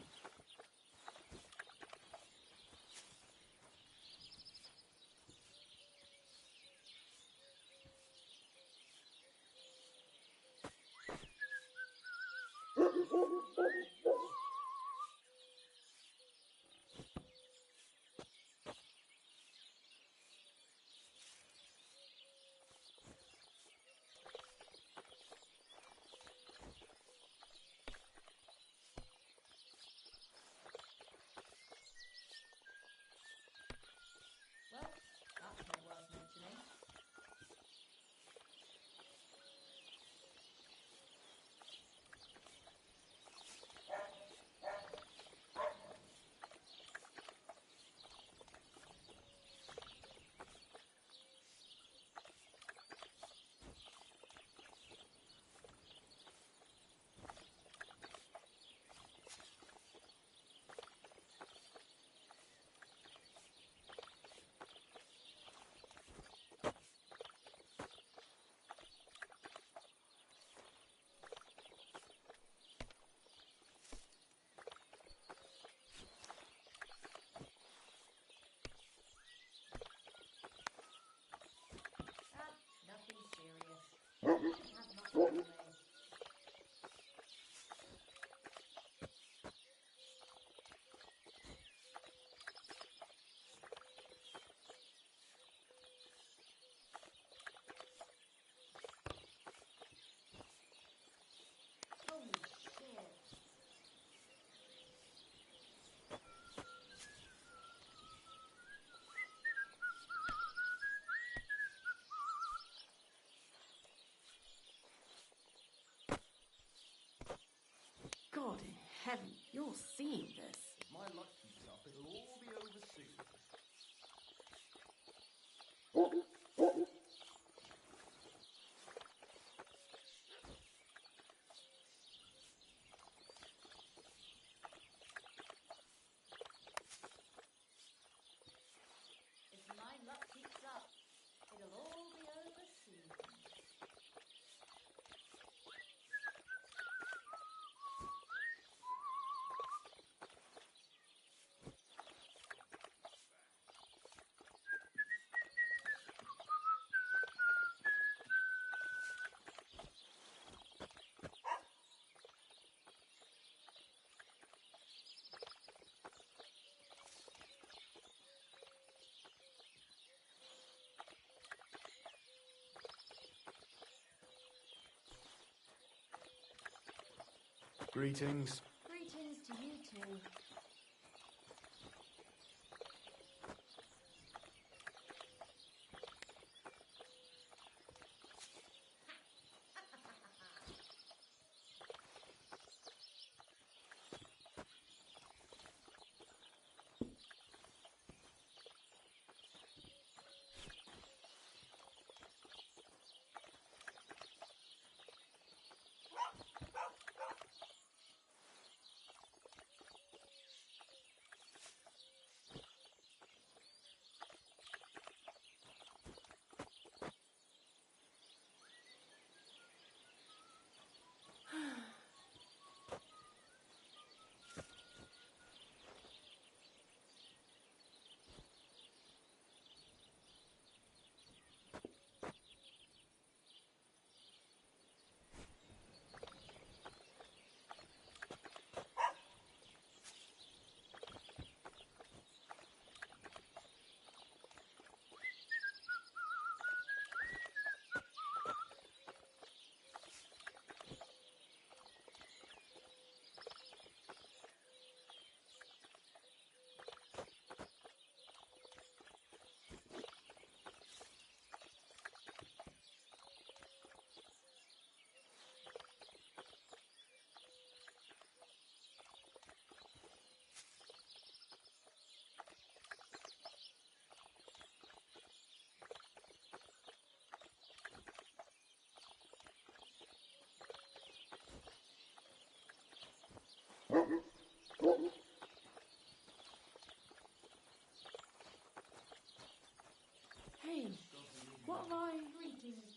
God in heaven, you're seeing this. If my luck keeps up, it'll all be over soon. If my luck keeps up, it'll all be over soon. Greetings. Greetings to you too.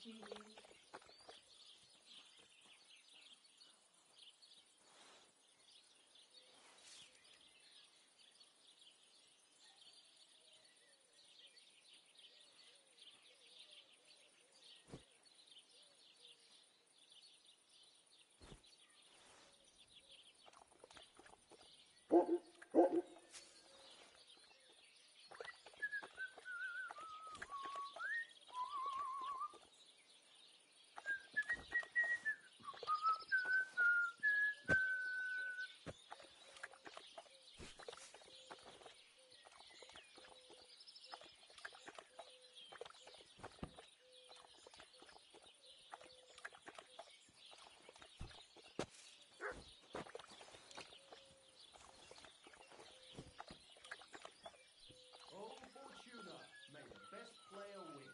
to you. Oh, Fortuna, may the best player win.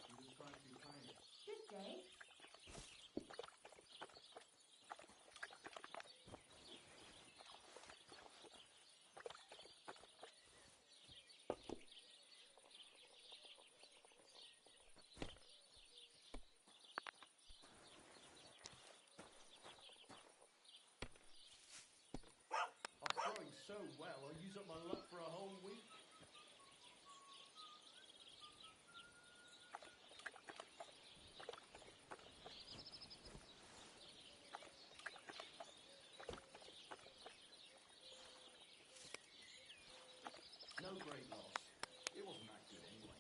He was trying to be kind. Good day. I'm throwing so well, I'll use up my luck for a whole week. No great loss. It wasn't that good anyway.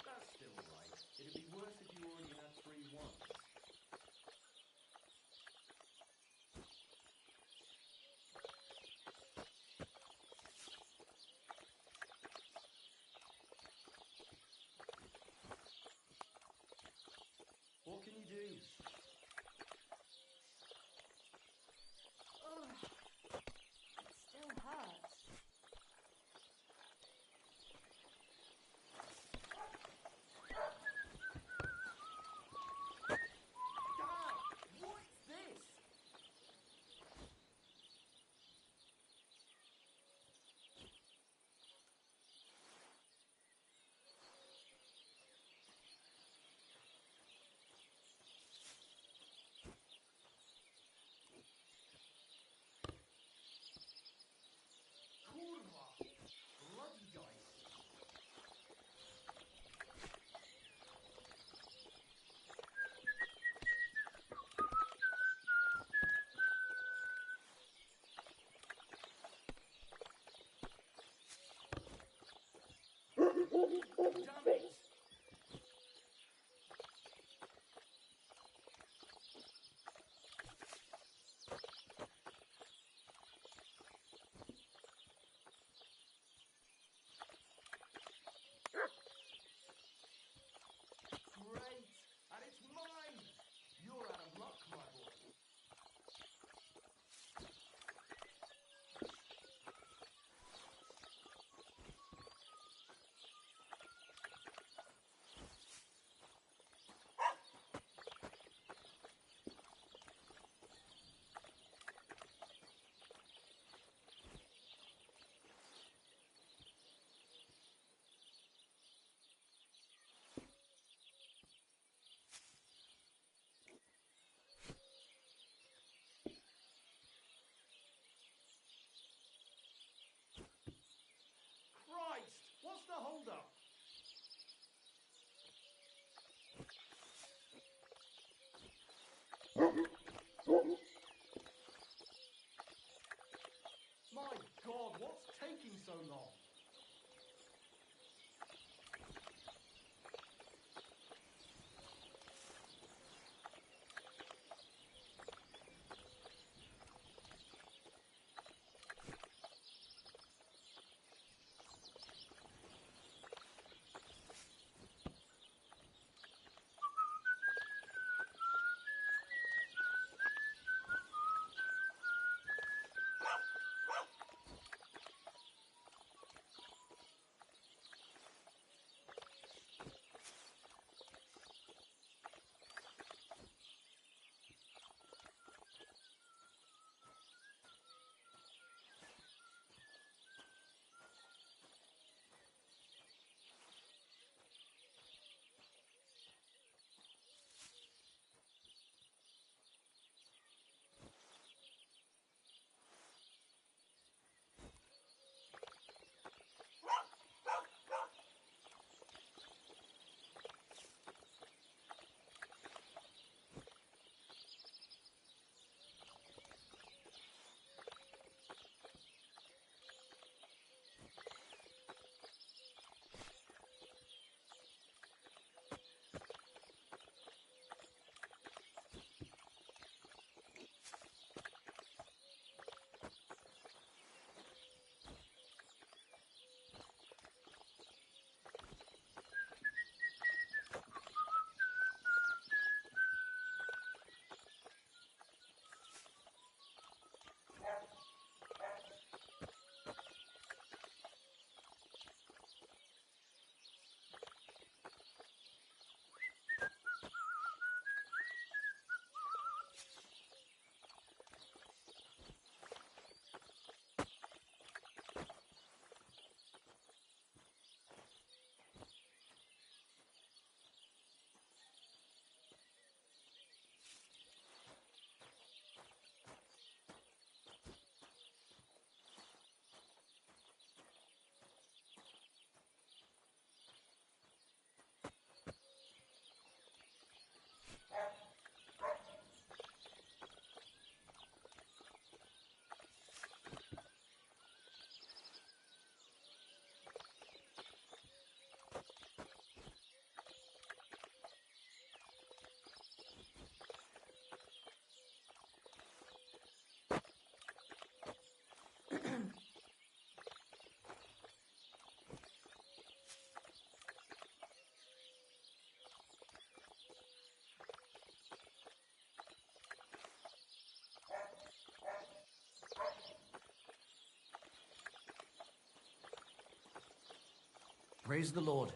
That's still right. It'd be worse if you already had 3 ones. What can you do? Ugh. It still hurts. Dad! What's this? Praise the Lord.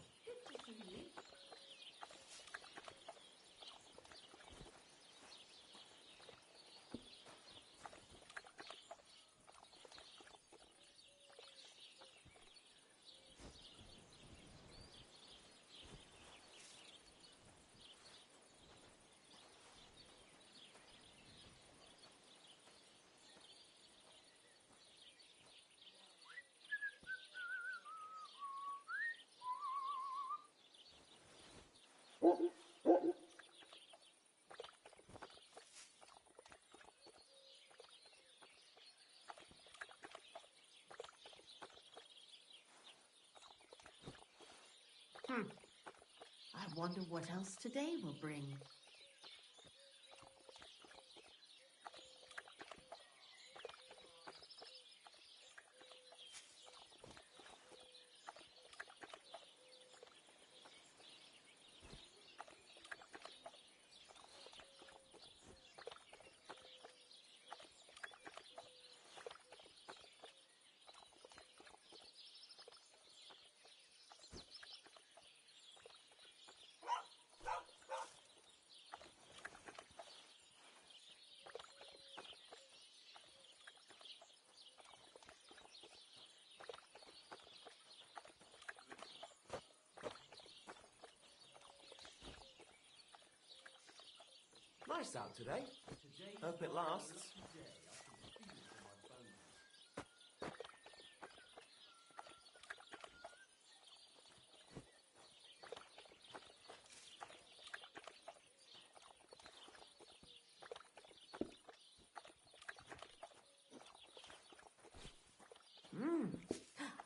I wonder what else today will bring. Nice out today. Hope it lasts.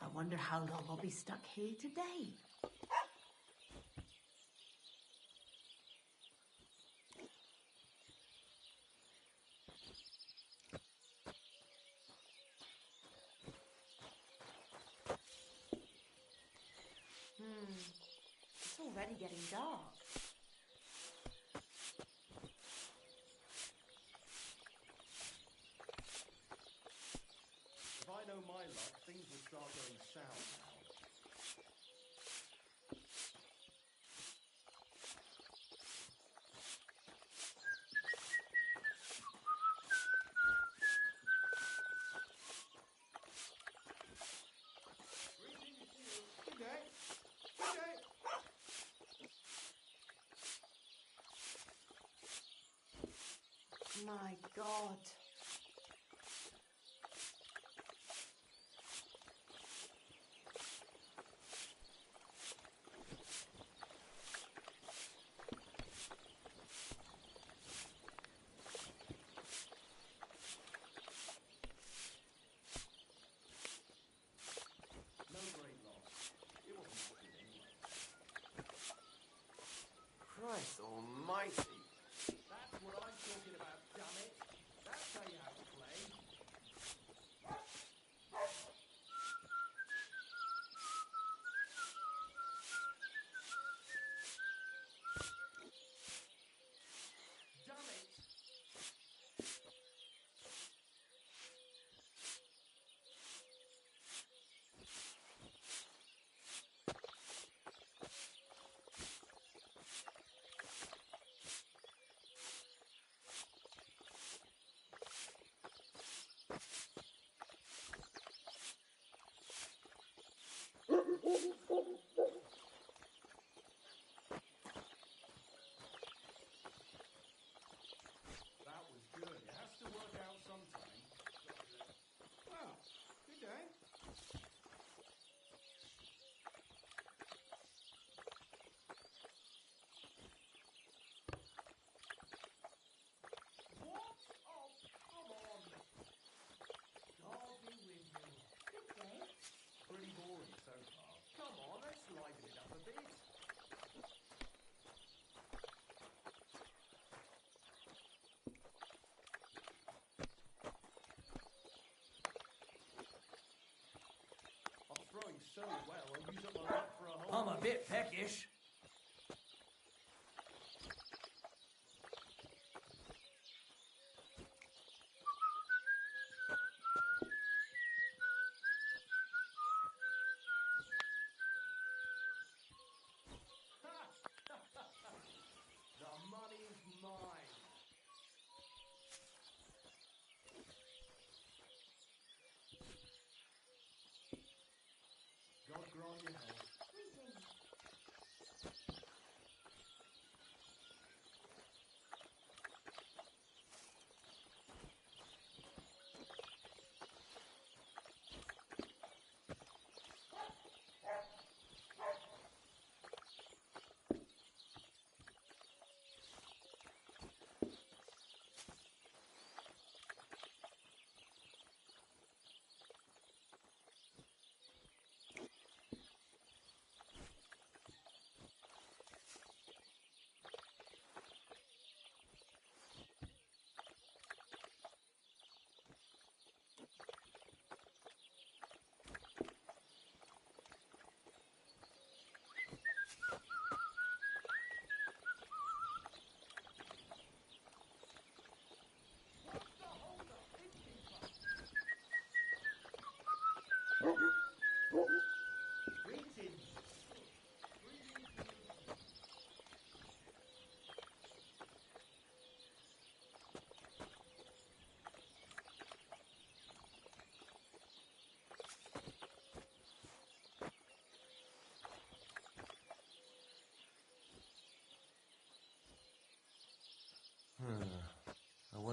I wonder how long I'll be stuck here today. It's already getting dark. If I know my luck, things will start going south now. Good day. Good day. My God. No great loss. It wasn't much anyway. Christ almighty. That's what I'm talking about, damn it. That's how you have to play. Damn it. That was good. It has to work out sometime. Well, good day. What? Oh, come on. God be with you. Good day. Pretty boring so far. Come on, let's liven it up a bit. I'm throwing so well, I'll use up my luck for a whole I'm a week. bit peckish.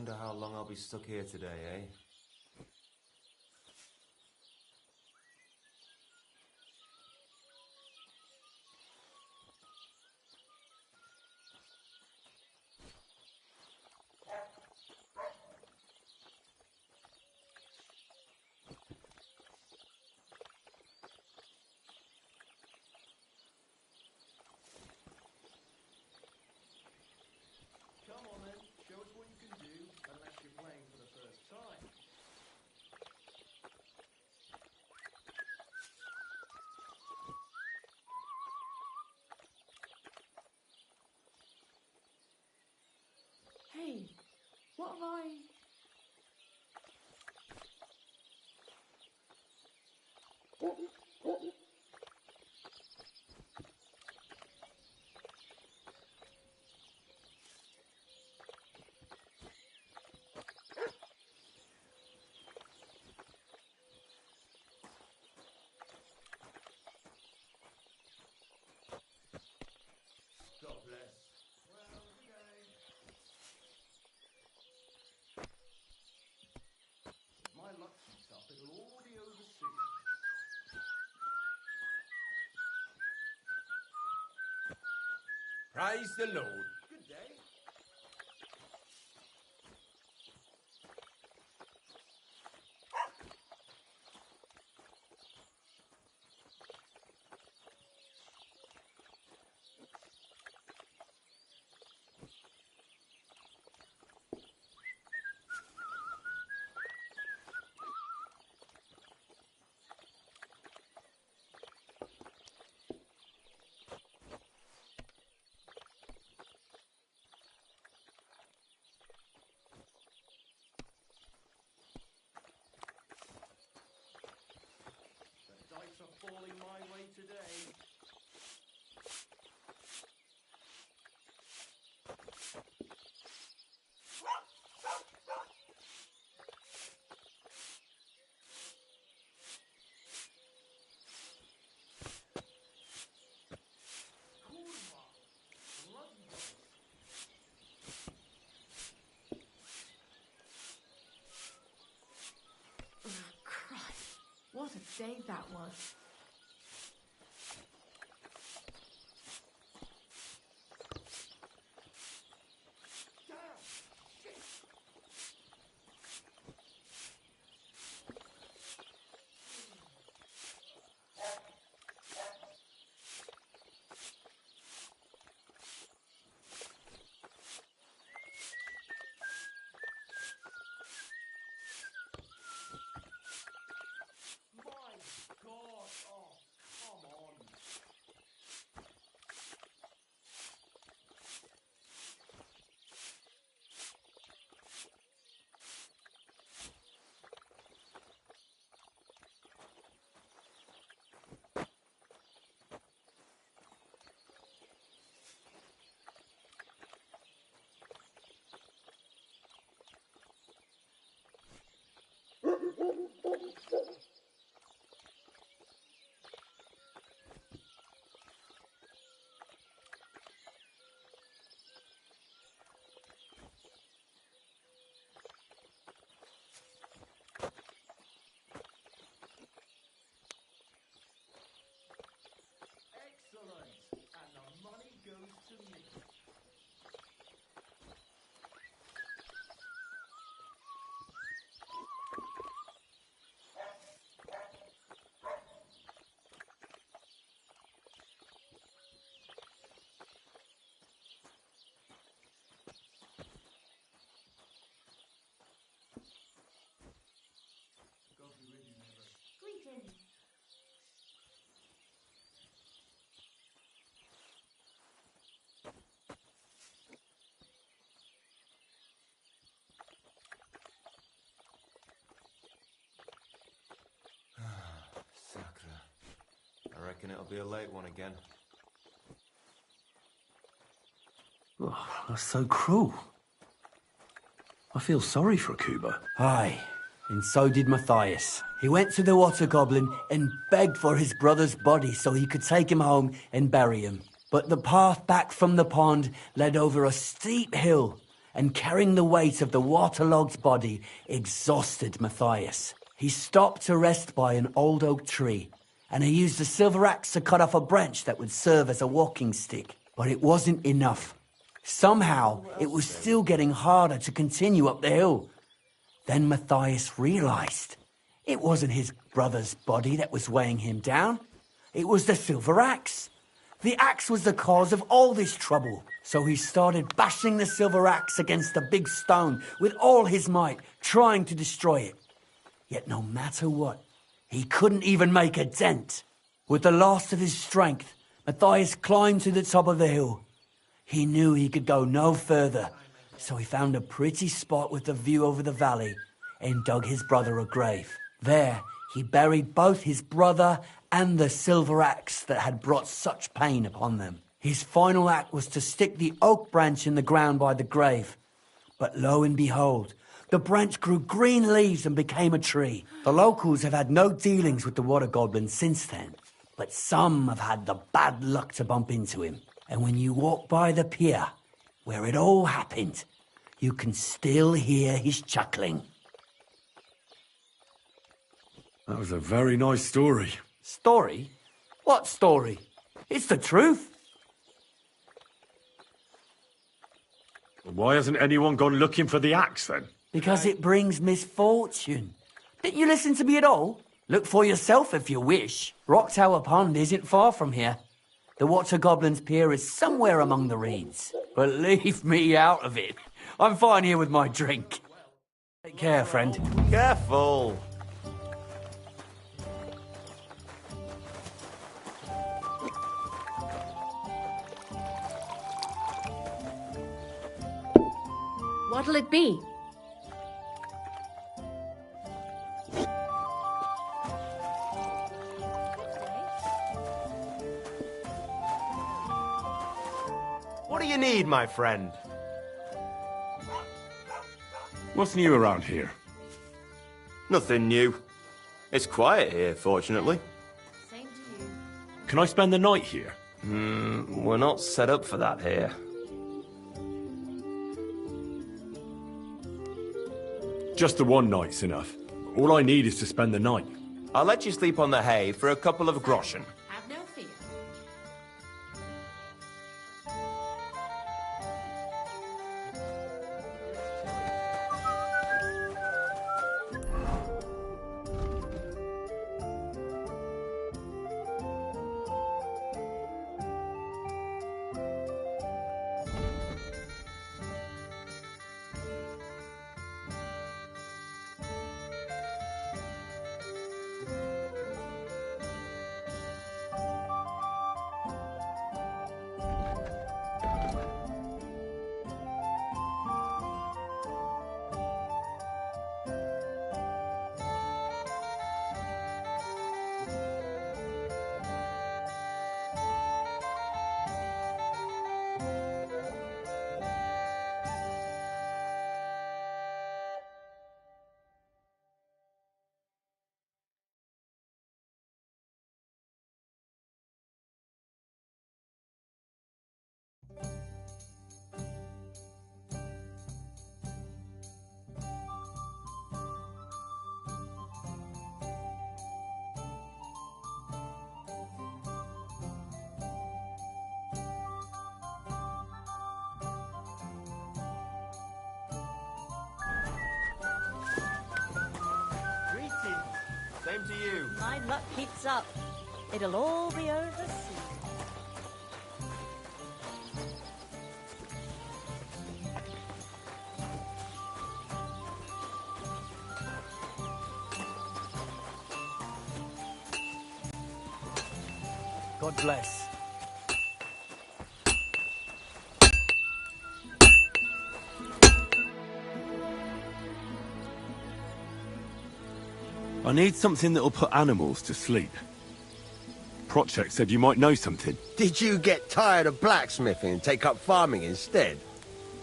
Wonder how long I'll be stuck here today, eh? Come on then, show us what you can do, unless you're playing for the first time. Hey, what have I... God bless. Well, okay. If my luck keeps up, it'll all be over soon. Praise the Lord. Good day. The dice are falling my way today. Kurwa! Bloody dice. Oh, Christ, what a day that was. Damn! Shit! My God! Oh, come on! Excellent! And the money goes to me. God be with you, neighbor. Greetings. Sacre. I reckon it'll be a late one again. Oh, that's so cruel. I feel sorry for Kuba. Aye, and so did Matthias. He went to the Water Goblin and begged for his brother's body so he could take him home and bury him. But the path back from the pond led over a steep hill, and carrying the weight of the waterlogged body exhausted Matthias. He stopped to rest by an old oak tree, and he used a silver axe to cut off a branch that would serve as a walking stick. But it wasn't enough. Somehow, it was still getting harder to continue up the hill. Then Matthias realized it wasn't his brother's body that was weighing him down. It was the silver axe. The axe was the cause of all this trouble. So he started bashing the silver axe against the big stone with all his might, trying to destroy it. Yet no matter what, he couldn't even make a dent. With the last of his strength, Matthias climbed to the top of the hill. He knew he could go no further, so he found a pretty spot with a view over the valley and dug his brother a grave. There, he buried both his brother and the silver axe that had brought such pain upon them. His final act was to stick the oak branch in the ground by the grave. But lo and behold, the branch grew green leaves and became a tree. The locals have had no dealings with the water goblin since then, but some have had the bad luck to bump into him. And when you walk by the pier, where it all happened, you can still hear his chuckling. That was a very nice story. Story? What story? It's the truth. Why hasn't anyone gone looking for the axe, then? Because it brings misfortune. Didn't you listen to me at all? Look for yourself if you wish. Rock Tower Pond isn't far from here. The Water Goblin's Pier is somewhere among the reeds. But leave me out of it. I'm fine here with my drink. Take care, friend. Careful. What'll it be? What do you need, my friend? What's new around here? Nothing new. It's quiet here, fortunately. Same to you. Can I spend the night here? We're not set up for that here. Just the one night's enough. All I need is to spend the night. I'll let you sleep on the hay for a couple of groschen. Have no fear. Same to you. My luck keeps up. It'll all be over soon. God bless. I need something that'll put animals to sleep. Prochek said you might know something. Did you get tired of blacksmithing and take up farming instead?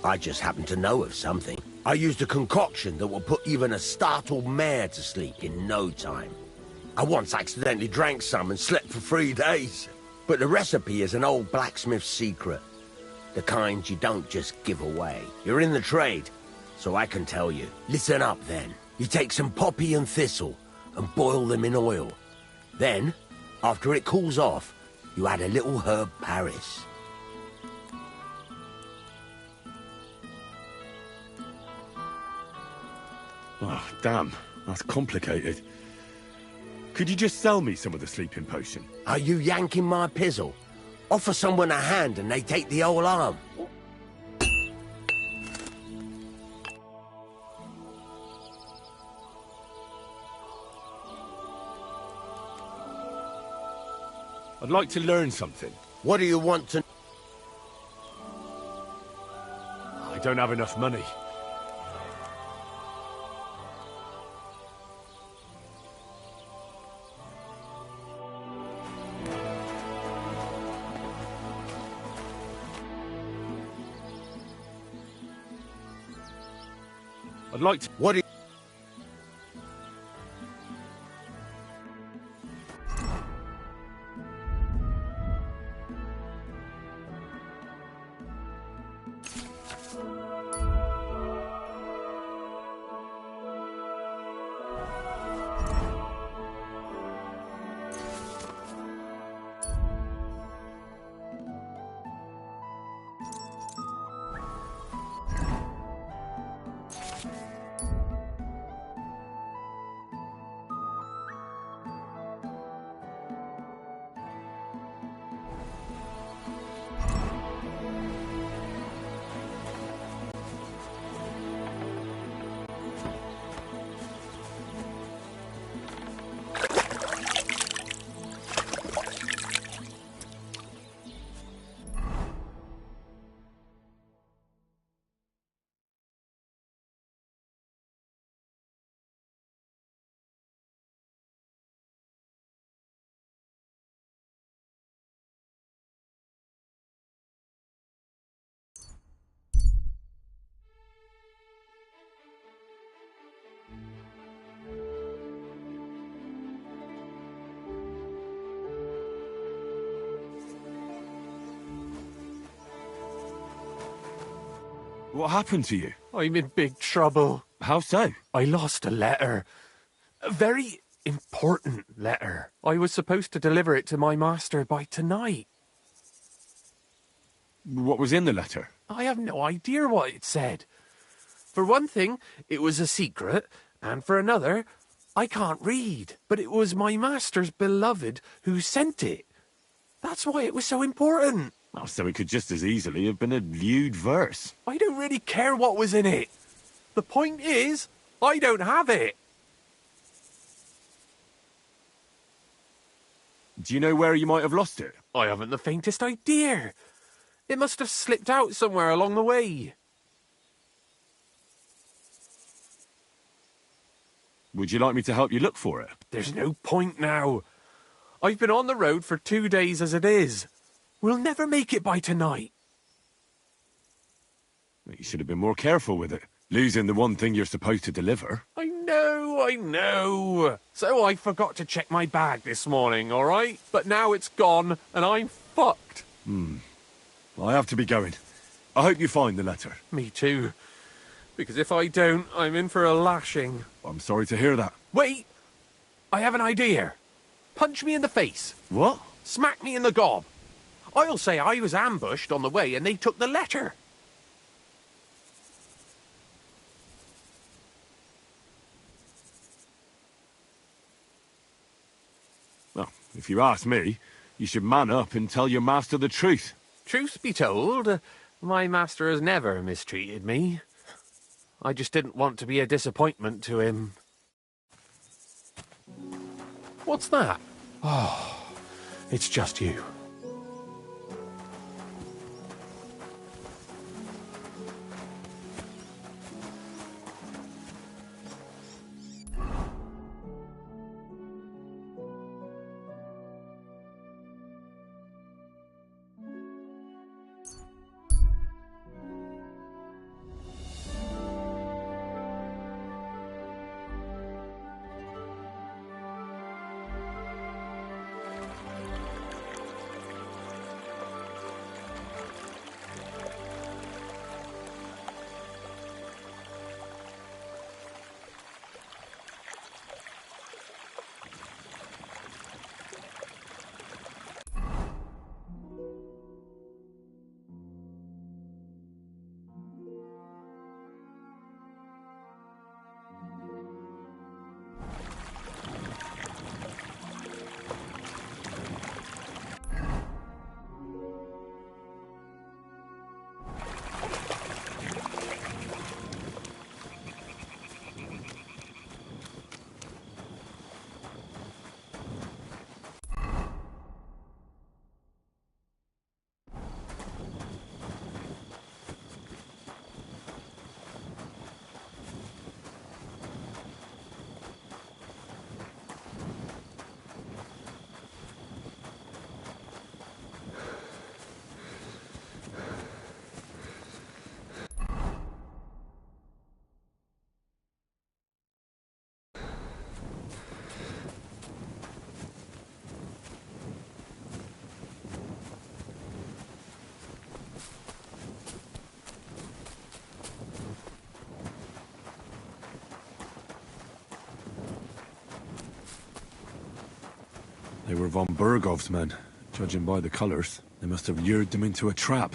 I just happen to know of something. I used a concoction that will put even a startled mare to sleep in no time. I once accidentally drank some and slept for 3 days. But the recipe is an old blacksmith's secret. The kind you don't just give away. You're in the trade, so I can tell you. Listen up, then. You take some poppy and thistle and boil them in oil. Then, after it cools off, you add a little herb Paris. Oh, damn. That's complicated. Could you just sell me some of the sleeping potion? Are you yanking my pizzle? Offer someone a hand and they take the whole arm. I'd like to learn something. What do you want to... I don't have enough money. I'd like to... What do you... What happened to you? I'm in big trouble. How so? I lost a letter. A very important letter. I was supposed to deliver it to my master by tonight. What was in the letter? I have no idea what it said. For one thing, it was a secret, and for another, I can't read. But it was my master's beloved who sent it. That's why it was so important. Oh, so it could just as easily have been a lewd verse. I don't really care what was in it. The point is, I don't have it. Do you know where you might have lost it? I haven't the faintest idea. It must have slipped out somewhere along the way. Would you like me to help you look for it? There's no point now. I've been on the road for 2 days as it is. We'll never make it by tonight. You should have been more careful with it. Losing the one thing you're supposed to deliver. I know. So I forgot to check my bag this morning, all right? But now it's gone, and I'm fucked. I have to be going. I hope you find the letter. Me too. Because if I don't, I'm in for a lashing. I'm sorry to hear that. Wait! I have an idea. Punch me in the face. What? Smack me in the gob. I'll say I was ambushed on the way and they took the letter. Well, if you ask me, you should man up and tell your master the truth. Truth be told, my master has never mistreated me. I just didn't want to be a disappointment to him. What's that? Oh, it's just you. They were von Bergov's men. Judging by the colors, they must have lured them into a trap.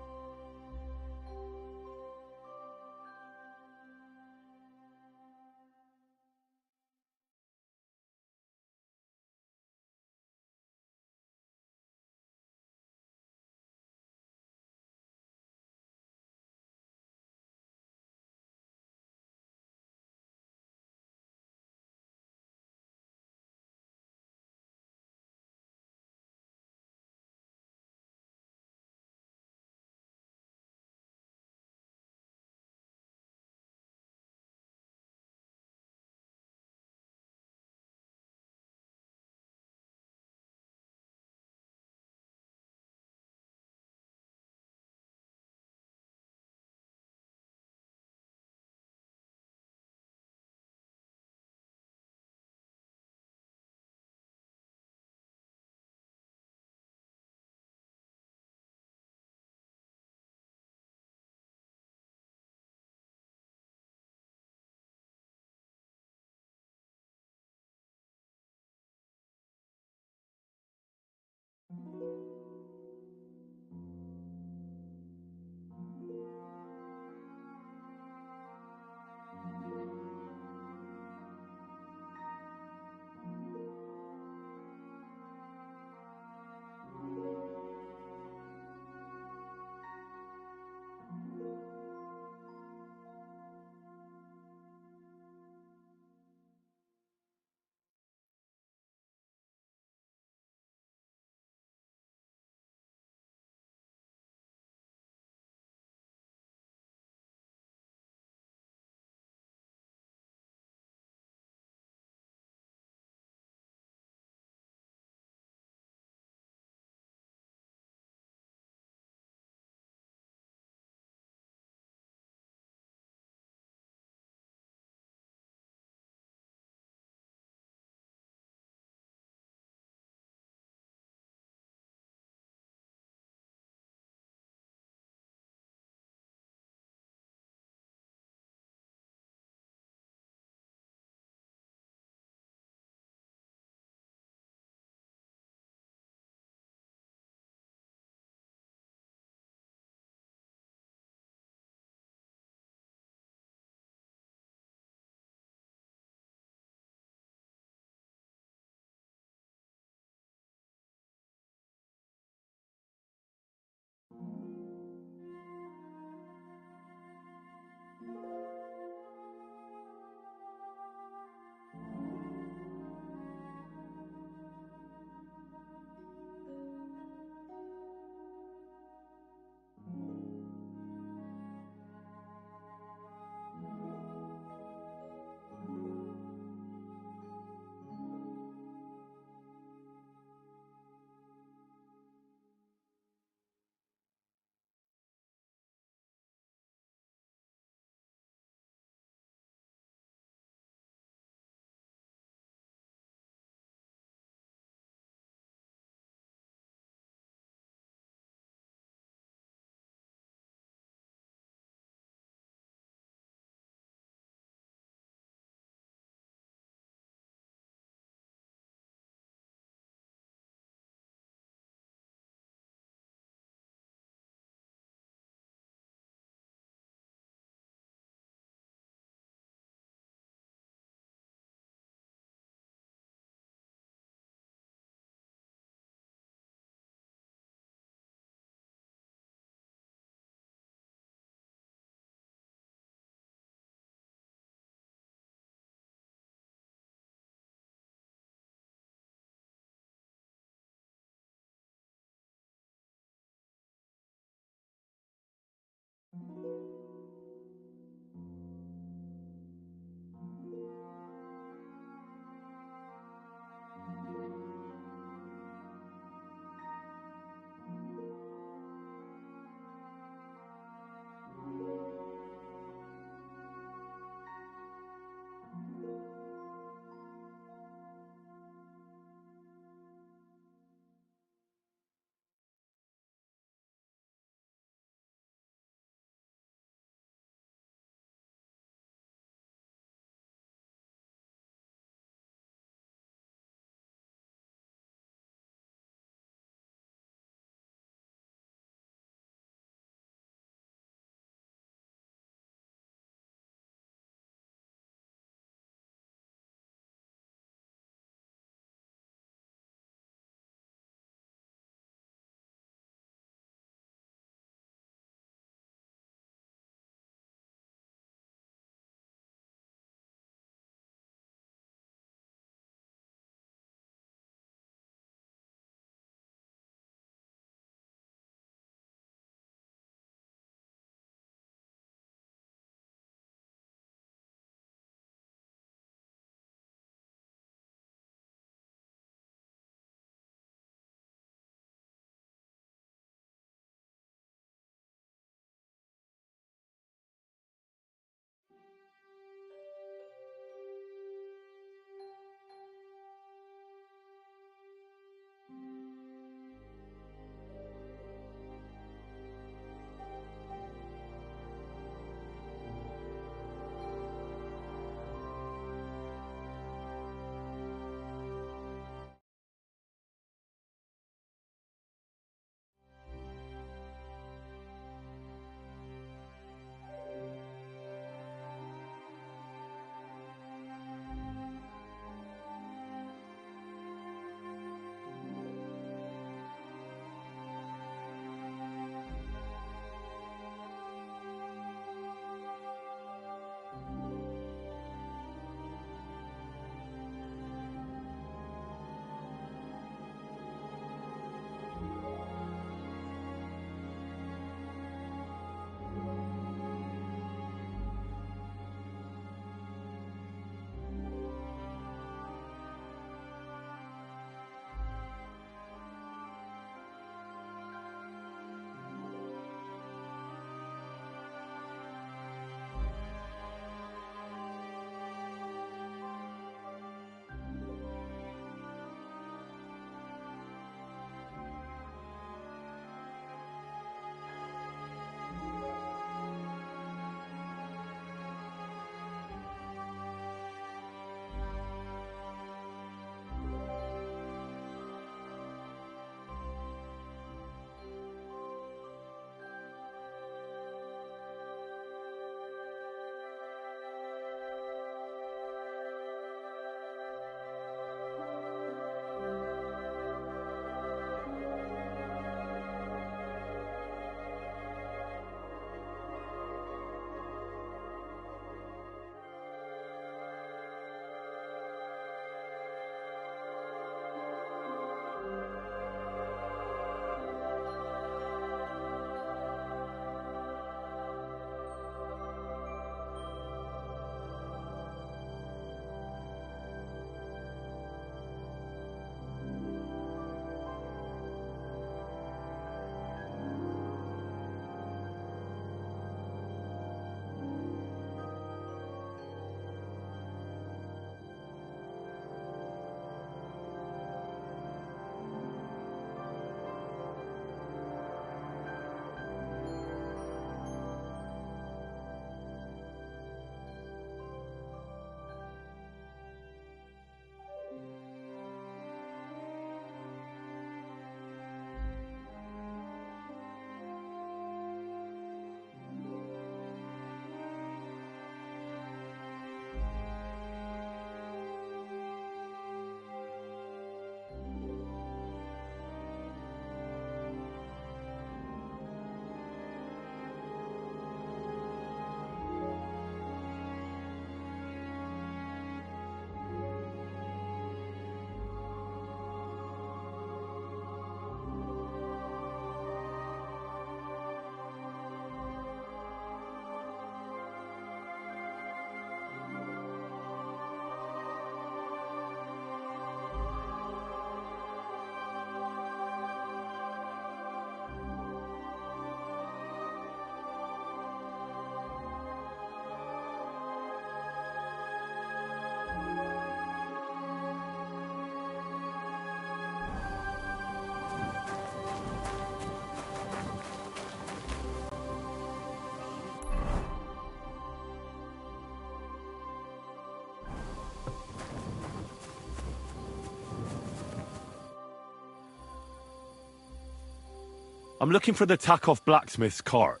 I'm looking for the Takeoff blacksmith's cart.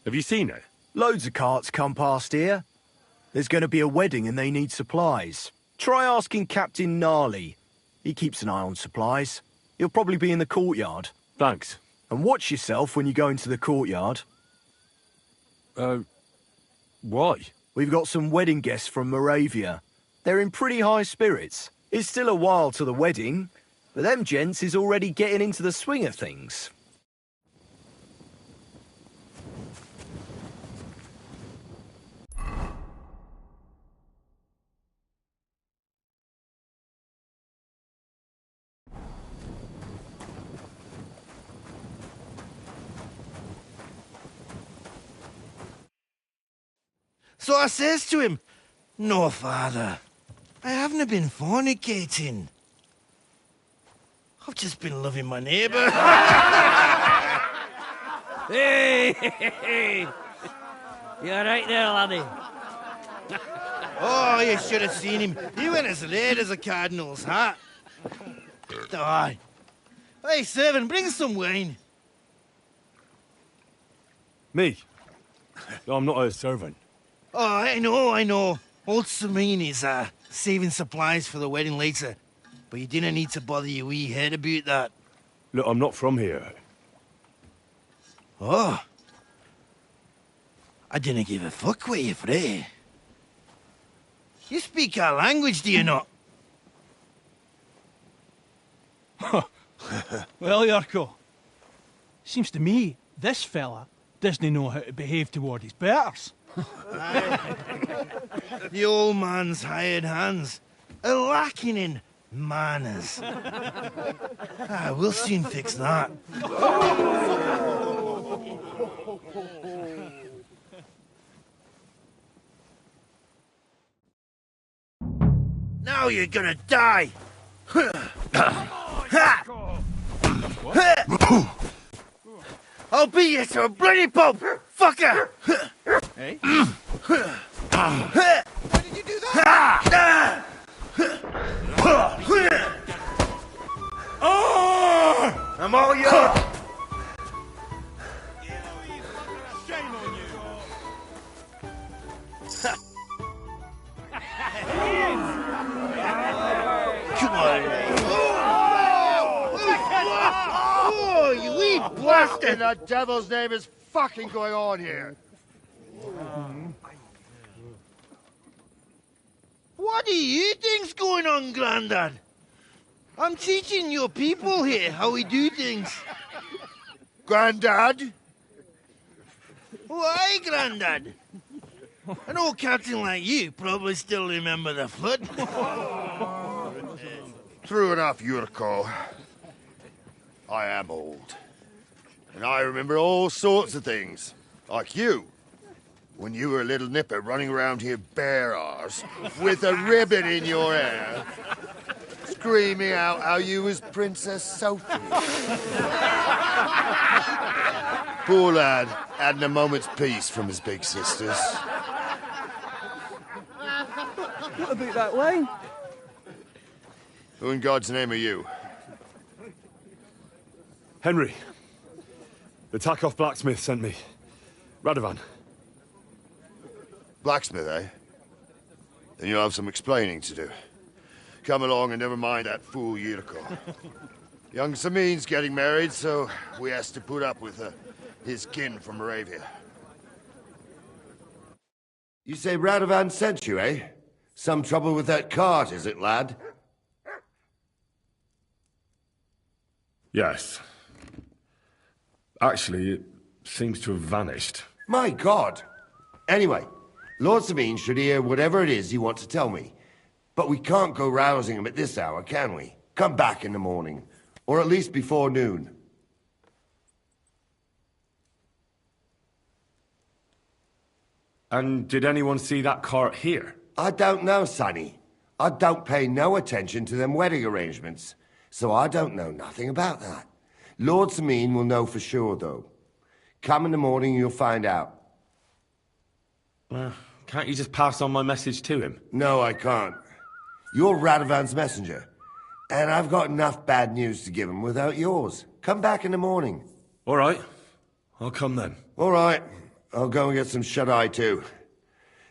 Have you seen it? Loads of carts come past here. There's going to be a wedding and they need supplies. Try asking Captain Gnarly. He keeps an eye on supplies. He'll probably be in the courtyard. Thanks. And watch yourself when you go into the courtyard. Why? We've got some wedding guests from Moravia. They're in pretty high spirits. It's still a while to the wedding, but them gents is already getting into the swing of things. So I says to him, "No, father, I haven't been fornicating. I've just been loving my neighbour." Hey! You alright there, laddie? Oh, you should have seen him. He went as red as a cardinal's hat. Aye. Hey, servant, bring some wine. Me? I'm not a servant. Oh, I know. Old Samine is saving supplies for the wedding later. But you didn't need to bother your wee head about that. Look, I'm not from here. Oh. I didn't give a fuck what you frae. You speak our language, do you not? Well, Yurko, seems to me this fella doesn't know how to behave toward his betters. The old man's hired hands are lacking in manners. We'll soon fix that. Now you're gonna die! I'll beat you to a bloody pulp, fucker! Hey? Why did you do that? I'm all yours! Shame on you! Come on, Oh, you wee blasted! What in the devil's name is fucking going on here? What do you think's going on, Grandad? I'm teaching your people here how we do things. Grandad? Why, Grandad? An old captain like you probably still remember the flood. True enough, Yurko. I am old. And I remember all sorts of things. Like you. When you were a little nipper running around here bare arse, with a ribbon in your hair, screaming out how you was Princess Sophie. Poor lad, hadn't a moment's peace from his big sisters. What about that wine? Who in God's name are you? Henry. The Takeoff blacksmith sent me. Radovan. Blacksmith, eh? Then you'll have some explaining to do. Come along and never mind that fool Yurko. Young Samin's getting married, so we has to put up with his kin from Moravia. You say Radovan sent you, eh? Some trouble with that cart, is it, lad? Yes. Actually, it seems to have vanished. My God! Anyway, Lord Sabine should hear whatever it is you want to tell me. But we can't go rousing him at this hour, can we? Come back in the morning. Or at least before noon. And did anyone see that cart here? I don't know, Sonny. I don't pay no attention to them wedding arrangements. So I don't know nothing about that. Lord Samine will know for sure, though. Come in the morning, you'll find out. Can't you just pass on my message to him? No, I can't. You're Radovan's messenger. And I've got enough bad news to give him without yours. Come back in the morning. All right. I'll come then. All right. I'll go and get some shut-eye too.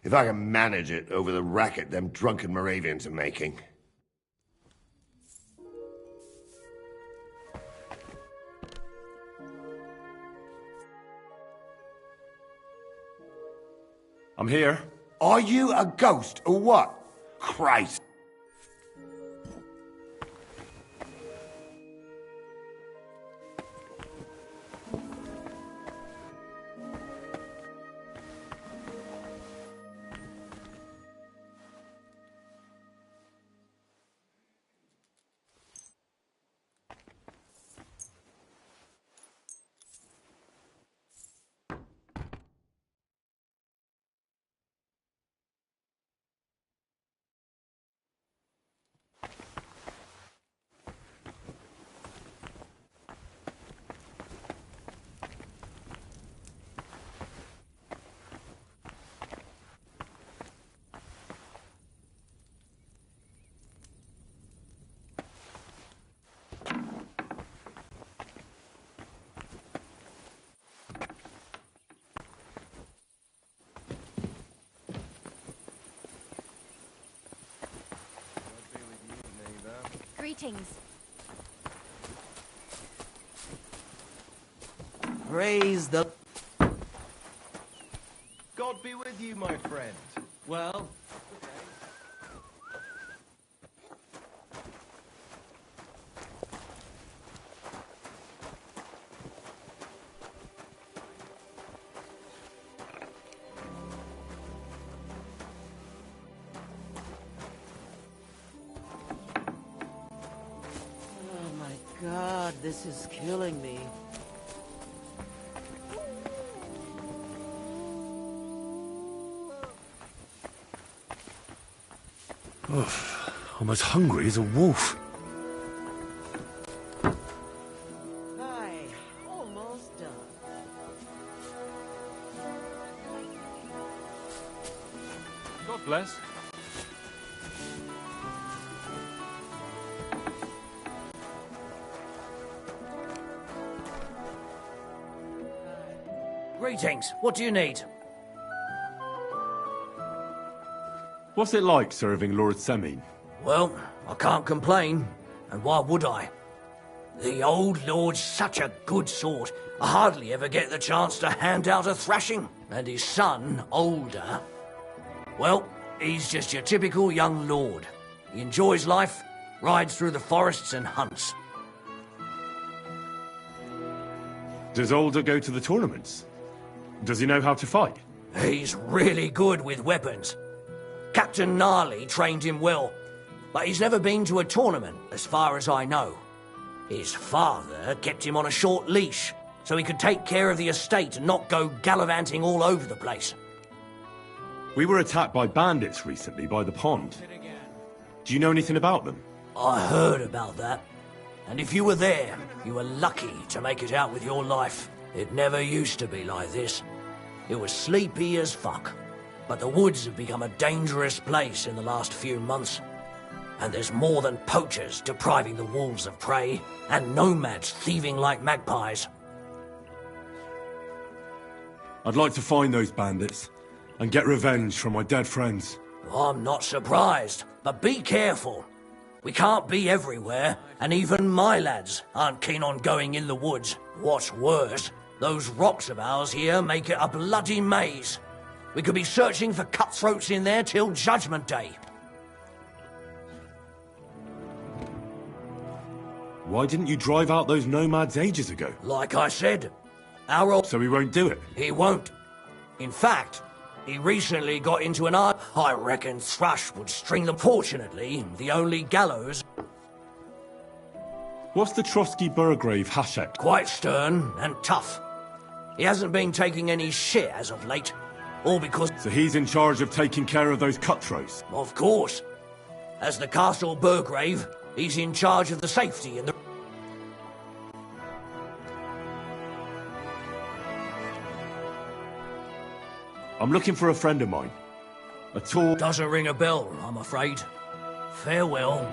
If I can manage it over the racket them drunken Moravians are making. I'm here. Are you a ghost or what? Christ. Greetings. Praise the... God be with you, my friend. Well... God, this is killing me. I'm as hungry as a wolf. Hi, almost done. God bless. Greetings. What do you need? What's it like serving Lord Semin? Well, I can't complain. And why would I? The old lord's such a good sort. I hardly ever get the chance to hand out a thrashing. And his son, older... Well, he's just your typical young lord. He enjoys life, rides through the forests and hunts. Does Older go to the tournaments? Does he know how to fight? He's really good with weapons. Captain Gnarly trained him well, but he's never been to a tournament, as far as I know. His father kept him on a short leash, so he could take care of the estate and not go gallivanting all over the place. We were attacked by bandits recently by the pond. Do you know anything about them? I heard about that. And if you were there, you were lucky to make it out with your life. It never used to be like this. It was sleepy as fuck. But the woods have become a dangerous place in the last few months. And there's more than poachers depriving the wolves of prey, and nomads thieving like magpies. I'd like to find those bandits, and get revenge from my dead friends. I'm not surprised, but be careful. We can't be everywhere, and even my lads aren't keen on going in the woods. What's worse, those rocks of ours here make it a bloody maze. We could be searching for cutthroats in there till Judgment Day. Why didn't you drive out those nomads ages ago? Like I said, our old... So he won't do it? He won't. In fact, he recently got into an art. I reckon Thrush would string them. Fortunately, the only gallows... What's the Trotsky Burgrave Hashek? Quite stern and tough. He hasn't been taking any shit as of late. All because... So he's in charge of taking care of those cutthroats? Of course. As the Castle Burgrave, he's in charge of the safety and the... I'm looking for a friend of mine. A tall... Doesn't ring a bell, I'm afraid. Farewell.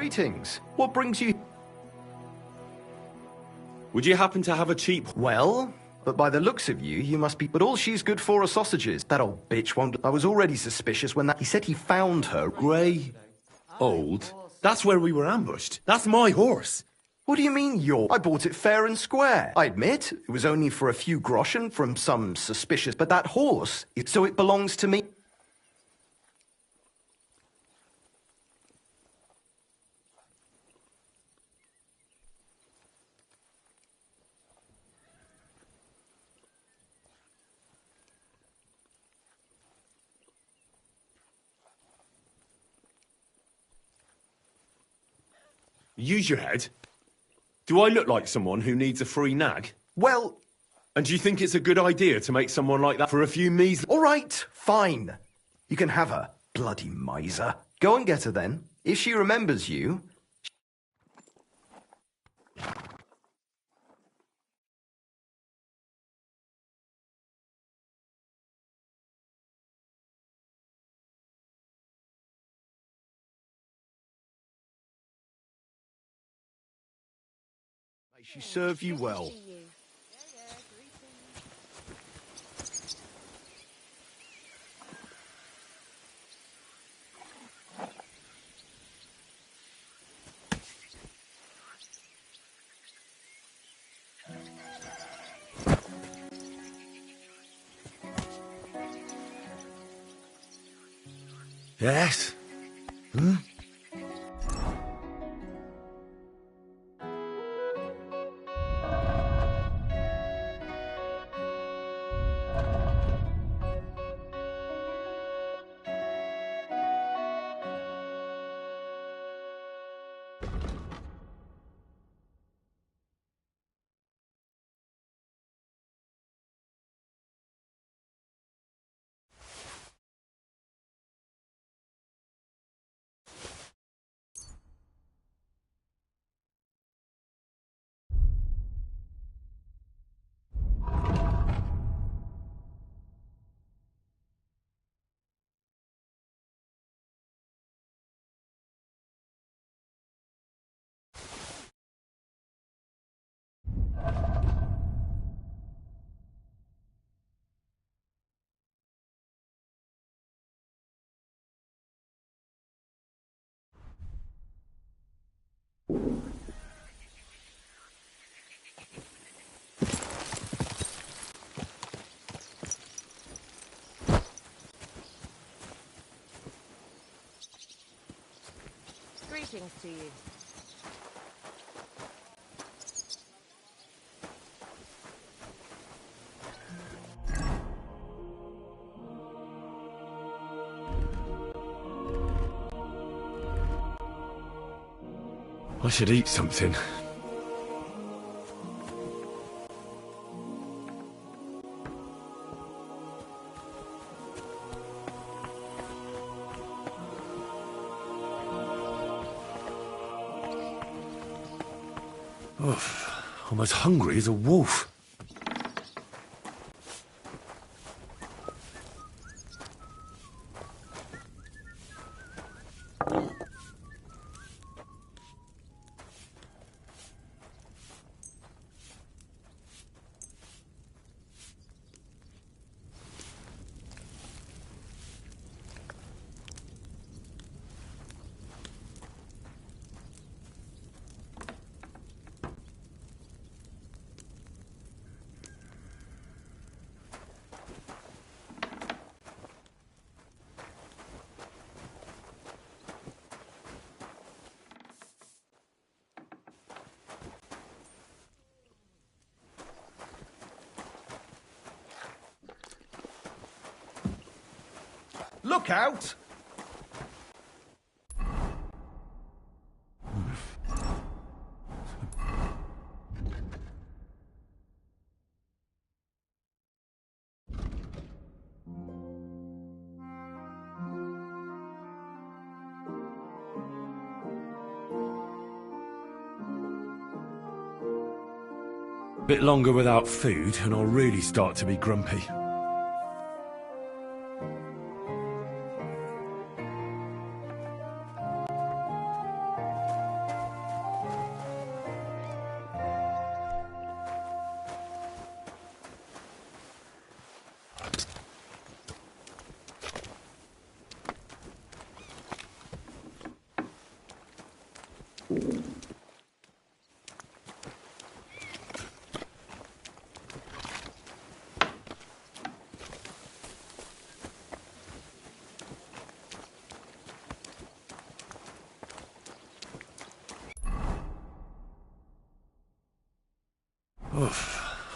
Greetings. What brings you... Would you happen to have a cheap... Well, but by the looks of you, you must be... But all she's good for are sausages. That old bitch won't... I was already suspicious when that... He said he found her. Grey. Old. That's where we were ambushed. That's my horse. What do you mean your? I bought it fair and square. I admit, it was only for a few groschen from some suspicious... But that horse, so it belongs to me. Use your head. Do I look like someone who needs a free nag? Well... And do you think it's a good idea to make someone like that for a few measly... All right, fine. You can have her, bloody miser. Go and get her then. If she remembers you... May she serve you well. Yes? Greetings to you. I should eat something. I'm as hungry as a wolf. Look out! Bit longer without food and I'll really start to be grumpy.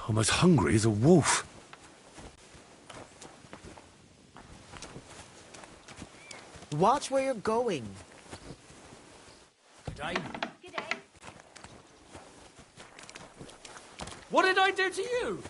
I'm as hungry as a wolf. Watch where you're going. G'day. What did I do to you?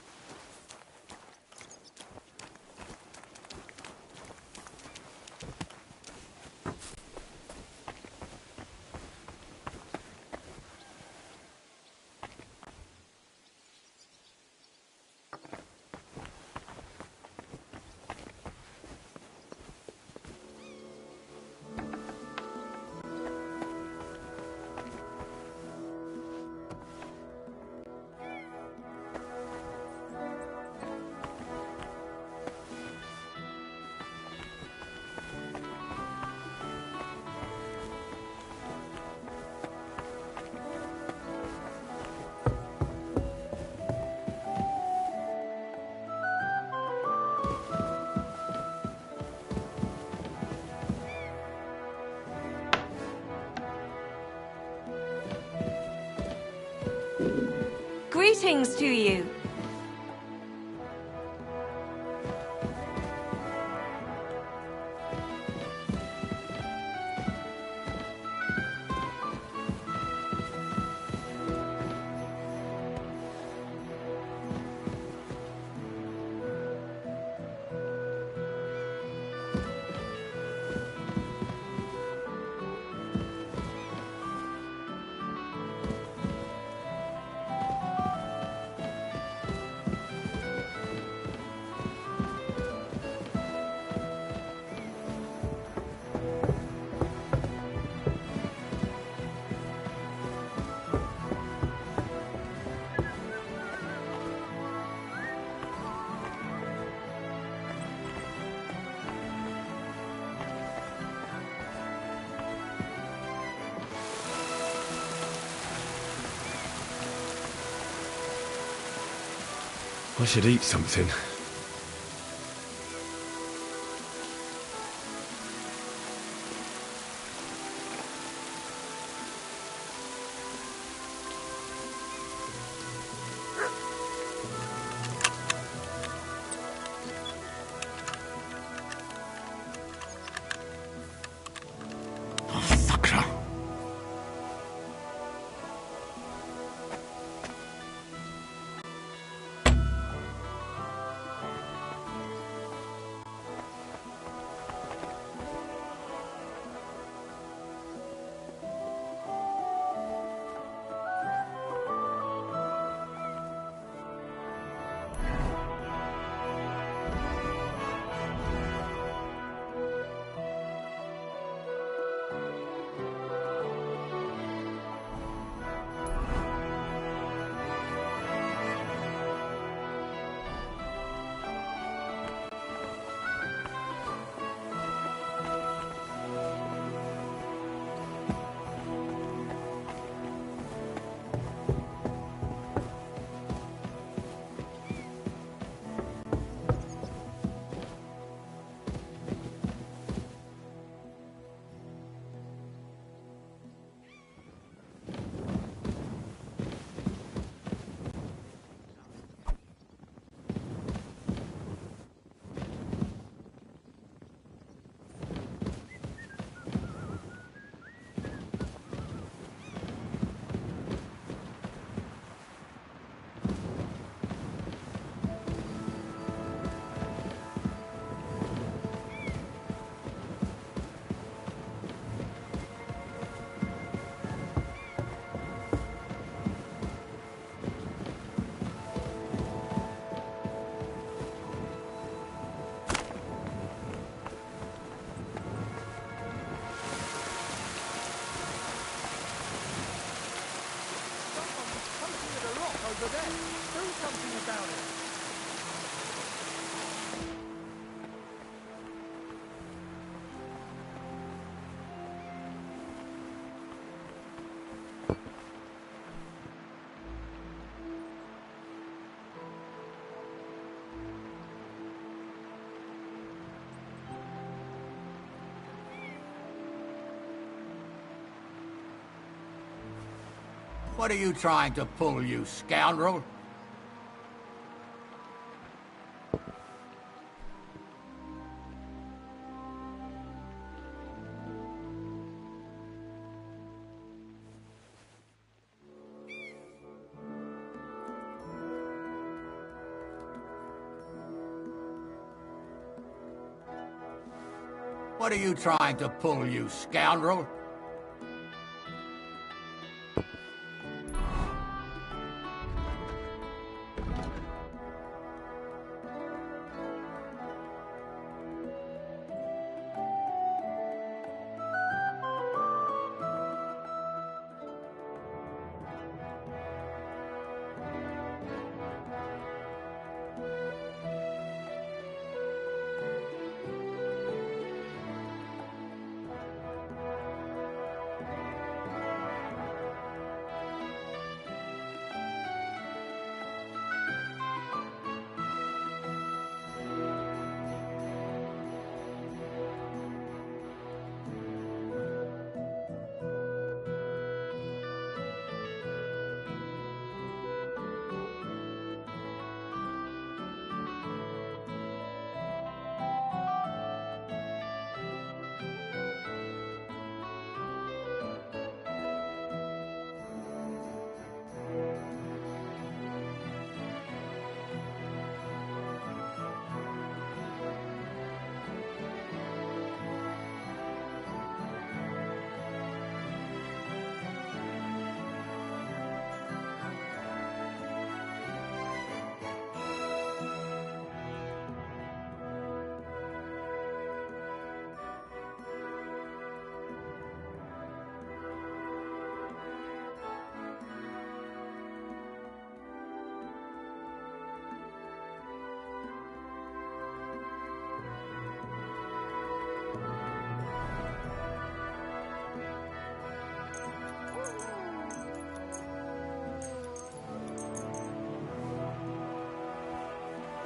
Greetings to you. I should eat something. over there. Do something about it. What are you trying to pull, you scoundrel? What are you trying to pull, you scoundrel?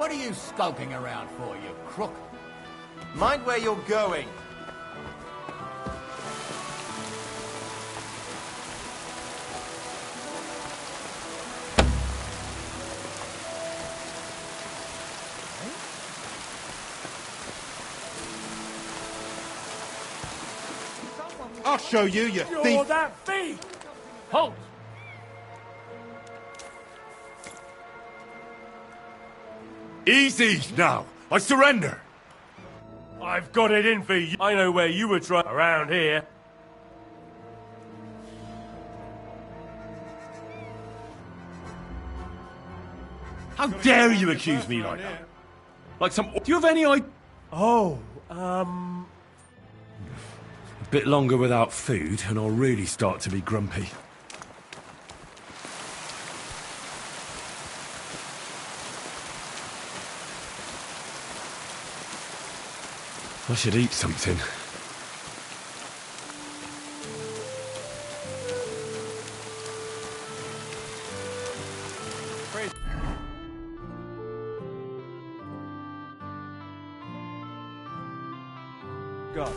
What are you skulking around for, you crook? Mind where you're going. I'll show you, you You're thief! that thief! Halt! Easy now. I surrender. I've got it in for you. I know where you were trying around here. How dare you accuse me like that? Like some... Do you have any idea? Oh, A bit longer without food and I'll really start to be grumpy. I should eat something. God.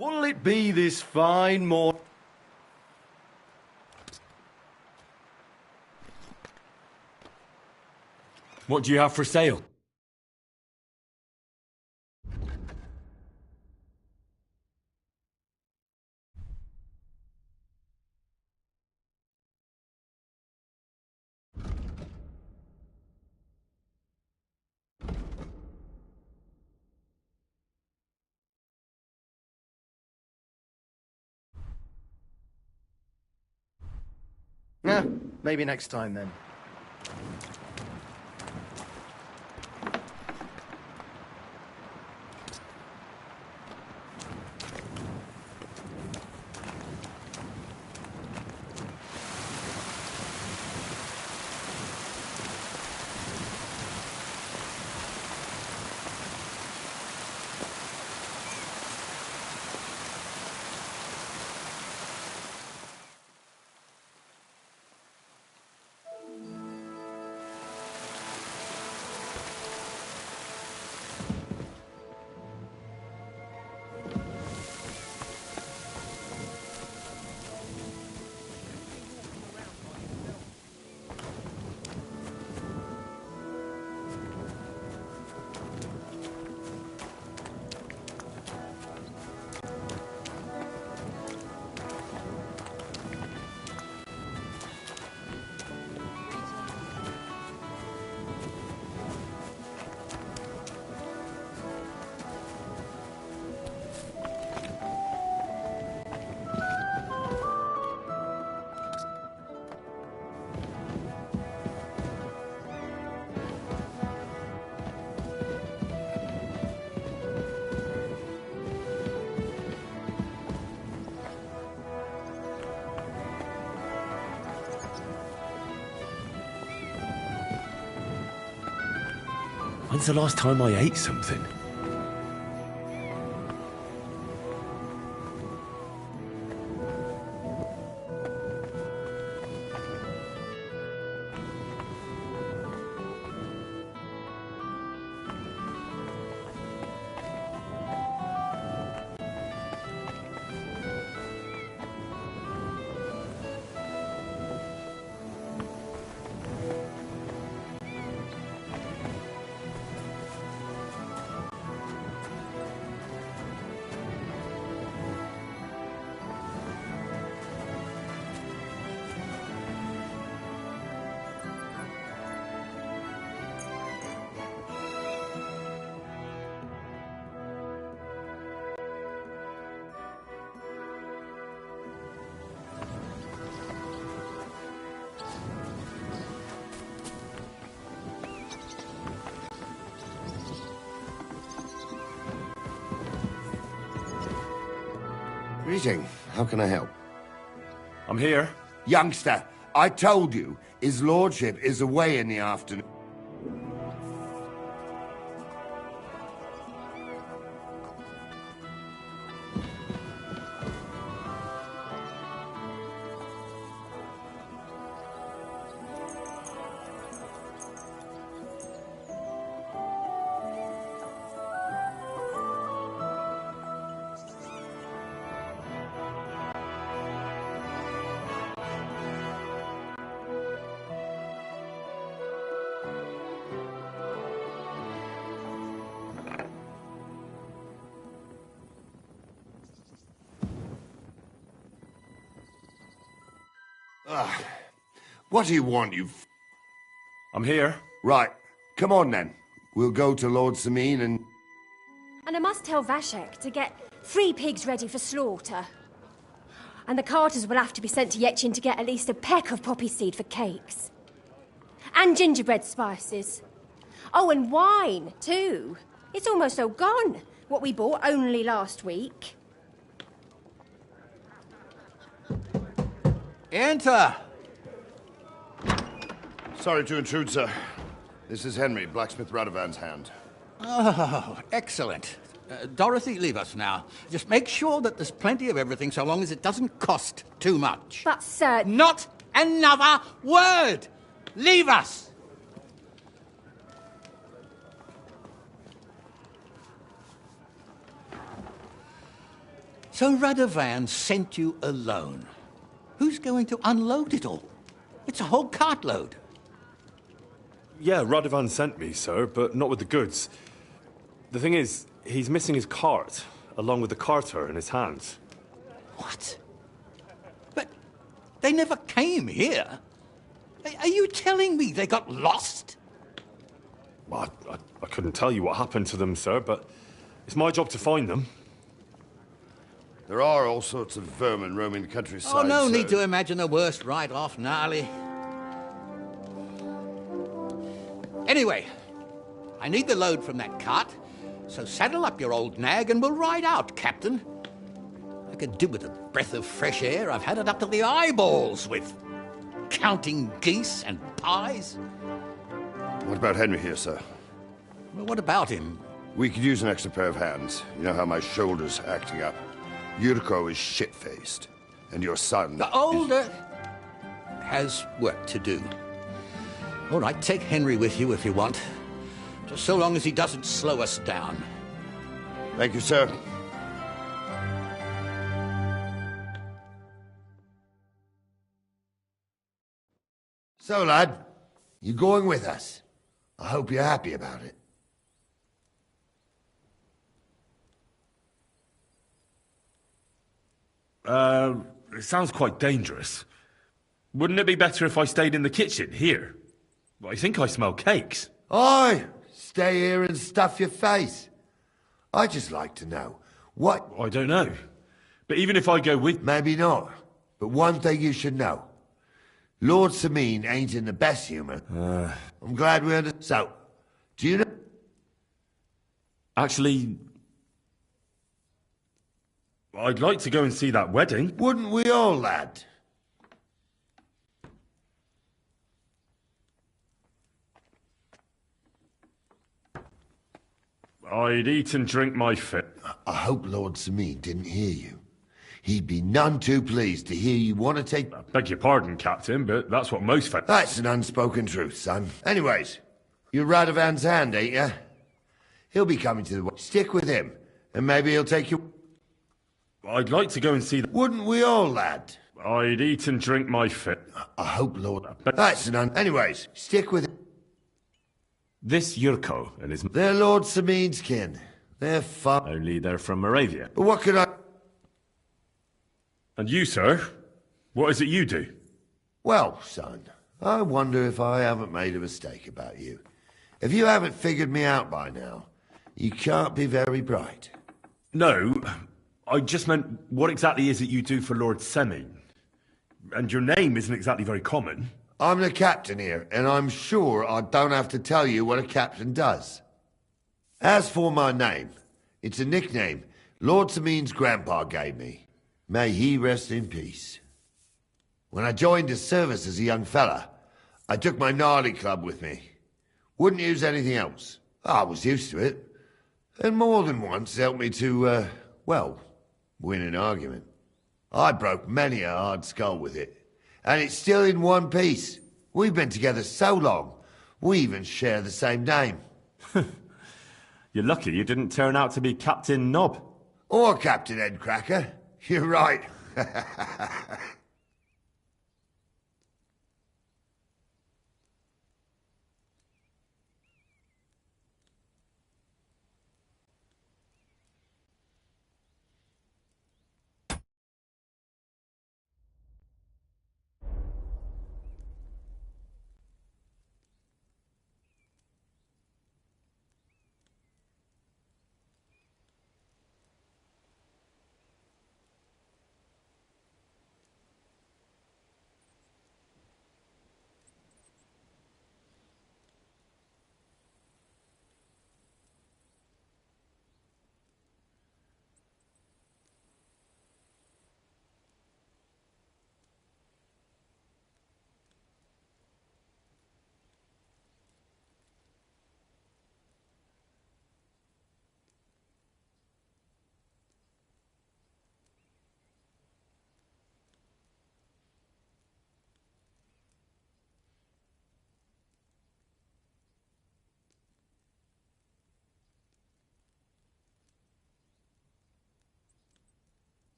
What'll it be this fine morning? What do you have for sale? Yeah, maybe next time then. When's the last time I ate something? Greeting. How can I help? I'm here. Youngster, I told you, his lordship is away in the afternoon. What do you want, I'm here. Right. Come on, then. We'll go to Lord Sameen and... And I must tell Vashek to get 3 pigs ready for slaughter. And the carters will have to be sent to Yetchin to get at least a peck of poppy seed for cakes. And gingerbread spices. Oh, and wine, too. It's almost all gone, what we bought only last week. Enter! Sorry to intrude, sir. This is Henry, blacksmith Radovan's hand. Oh, excellent. Dorothy, leave us now. Just make sure that there's plenty of everything so long as it doesn't cost too much. But, sir... Not another word! Leave us! So Radovan sent you alone. Who's going to unload it all? It's a whole cartload. Yeah, Radovan sent me, sir, but not with the goods. The thing is, he's missing his cart, along with the carter in his hands. What? But they never came here. Are you telling me they got lost? Well, I couldn't tell you what happened to them, sir, but it's my job to find them. There are all sorts of vermin roaming the countryside. Oh, no need to imagine the worst right off, Gnarly. Anyway, I need the load from that cart, so saddle up your old nag and we'll ride out, Captain. I could do with a breath of fresh air. I've had it up to the eyeballs with counting geese and pies. What about Henry here, sir? Well, what about him? We could use an extra pair of hands. You know how my shoulder's acting up. Yurko is shit-faced, and your son... The older has work to do. All right, take Henry with you if you want. Just so long as he doesn't slow us down. Thank you, sir. So, lad, you going with us? I hope you're happy about it. It sounds quite dangerous. Wouldn't it be better if I stayed in the kitchen, here? I think I smell cakes. Aye, stay here and stuff your face. I'd just like to know, what... I don't know. But even if I go with... Maybe not. But one thing you should know. Lord Sameen ain't in the best humour. I'm glad we understand. So, do you know... Actually... I'd like to go and see that wedding. Wouldn't we all, lad? I'd eat and drink my fill. I hope Lord Sameen didn't hear you. He'd be none too pleased to hear you want to take... I beg your pardon, Captain, but that's what most fellas... That's an unspoken truth, son. Anyways, you're Radovan's hand, ain't you? He'll be coming to the... Stick with him, and maybe he'll take you... I'd like to go and see... Wouldn't we all, lad? I'd eat and drink my fill. I hope, Lord... That's an Anyways, stick with him. This Yurko and his... They're Lord Sameen's kin. They're far... Only they're from Moravia. But what could I... And you, sir? What is it you do? Well, son, I wonder if I haven't made a mistake about you. If you haven't figured me out by now, you can't be very bright. No, I just meant, what exactly is it you do for Lord Sameen? And your name isn't exactly very common. I'm the captain here, and I'm sure I don't have to tell you what a captain does. As for my name, it's a nickname Lord Sameen's grandpa gave me. May he rest in peace. When I joined his service as a young fella, I took my gnarly club with me. Wouldn't use anything else. I was used to it. And more than once helped me to, well, win an argument. I broke many a hard skull with it. And it's still in one piece. We've been together so long, we even share the same name. You're lucky you didn't turn out to be Captain Knob. Or Captain Headcracker. You're right.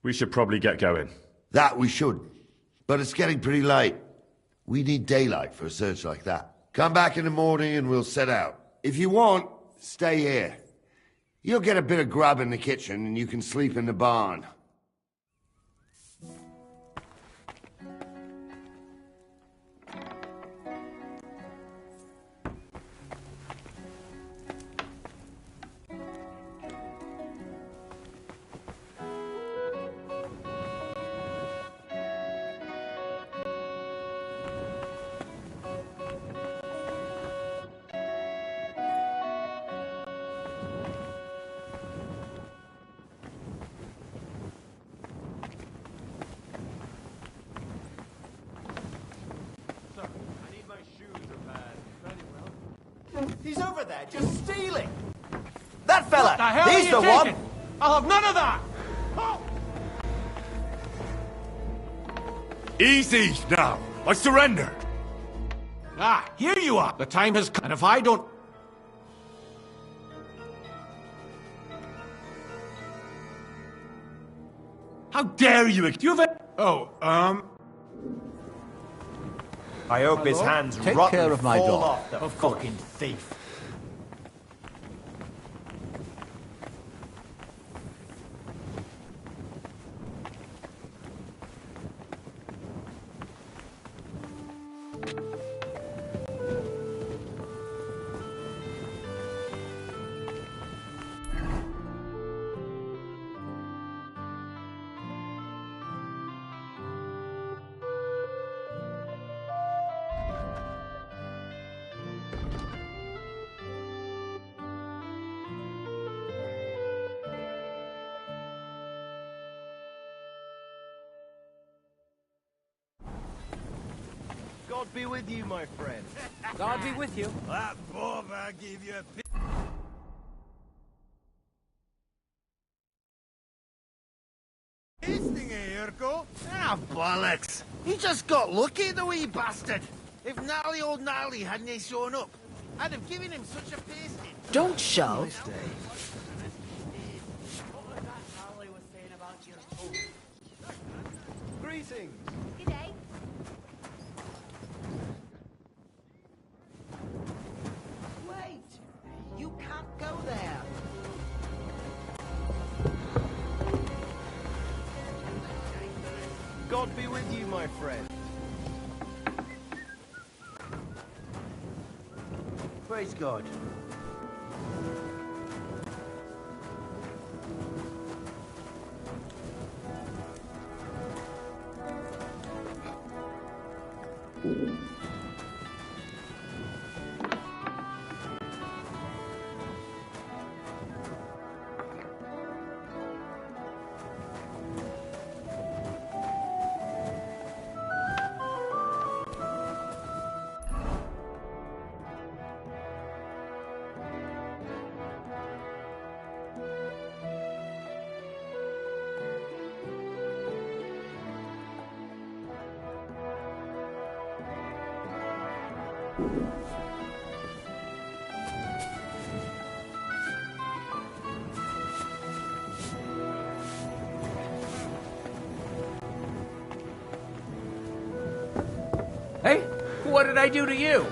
We should probably get going. That we should. But it's getting pretty late. We need daylight for a search like that. Come back in the morning and we'll set out. If you want, stay here. You'll get a bit of grub in the kitchen and you can sleep in the barn. He's over there, just stealing. That fella, What the hell he's are the you one. taking? I'll have none of that. Easy now. I surrender. Ah, here you are. The time has come, and if I don't... How dare you accuse it? I hope his hands Take rotten care of my fall dog. off the Of course. fucking thief. God be with you, my friend. God be with you. That Borva gave you a Tasting Urko? Ah, bollocks. He just got lucky, the wee bastard. If gnarly old Gnarly hadn't shown up, I'd have given him such a pasting. Don't shout. Nice day. Greetings. G'day. Wait! You can't go there. God be with you, my friend. Praise God. Hey, what did I do to you?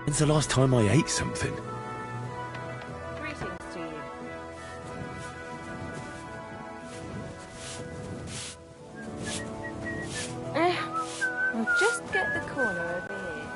When's the last time I ate something? Greetings to you. I'll just get the corner over here.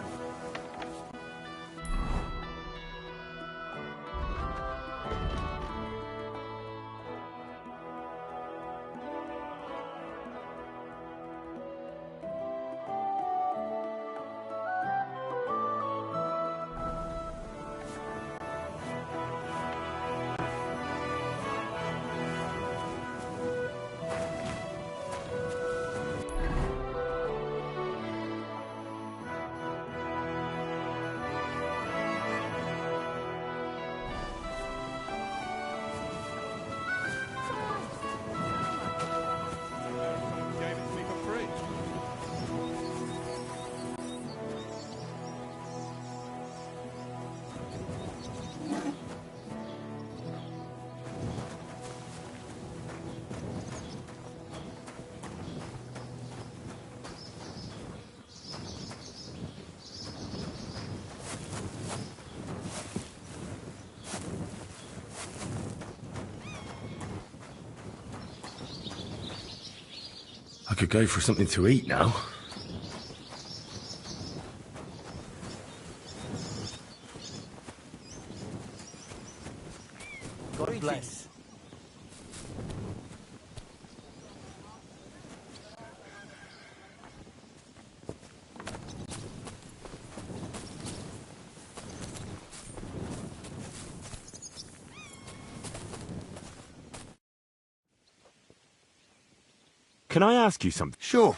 could go for something to eat now. God bless. Can I ask you something? Sure.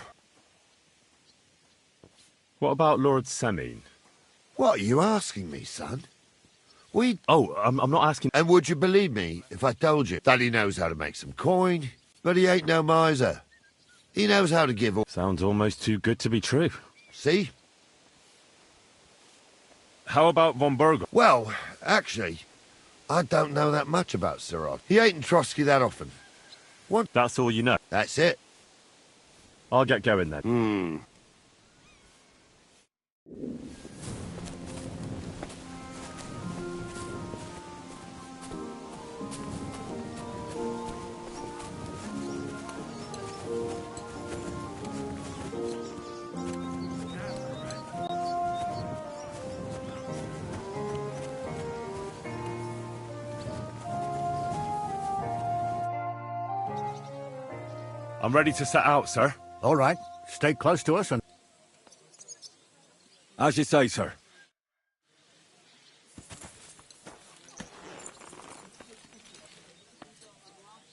What about Lord Semine? What are you asking me, son? Oh, I'm not asking... And would you believe me if I told you that he knows how to make some coin, but he ain't no miser. He knows how to give... Sounds almost too good to be true. See? How about von Burgel? Well, actually, I don't know that much about Sirod. He ain't in Trotsky that often. What? That's all you know? That's it. I'll get going then. I'm ready to set out, sir. All right. Stay close to us and... As you say, sir.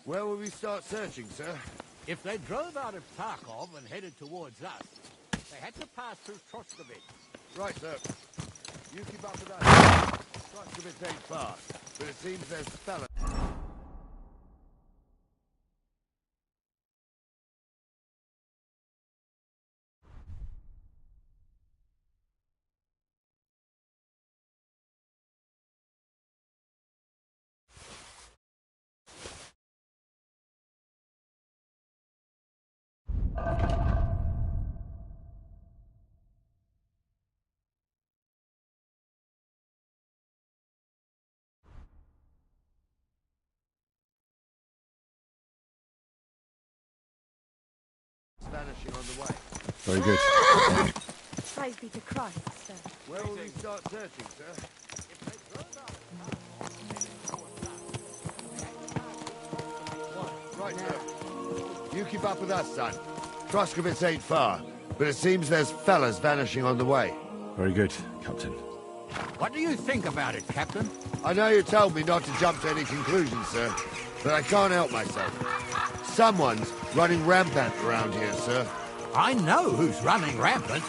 Where will we start searching, sir? If they drove out of Tarkov and headed towards us, they had to pass through Trotskovich. Right, sir. You keep up with that. Trotskovich ain't far, but it seems there's fellas... vanishing on the way. Very good. Praise be to Christ, sir. Where will we start searching, sir? Right, sir. You keep up with us, son. Trotskovich ain't far, but it seems there's fellas vanishing on the way. Very good, Captain. What do you think about it, Captain? I know you told me not to jump to any conclusions, sir, but I can't help myself. Someone's running rampant around here, sir. I know who's running rampant.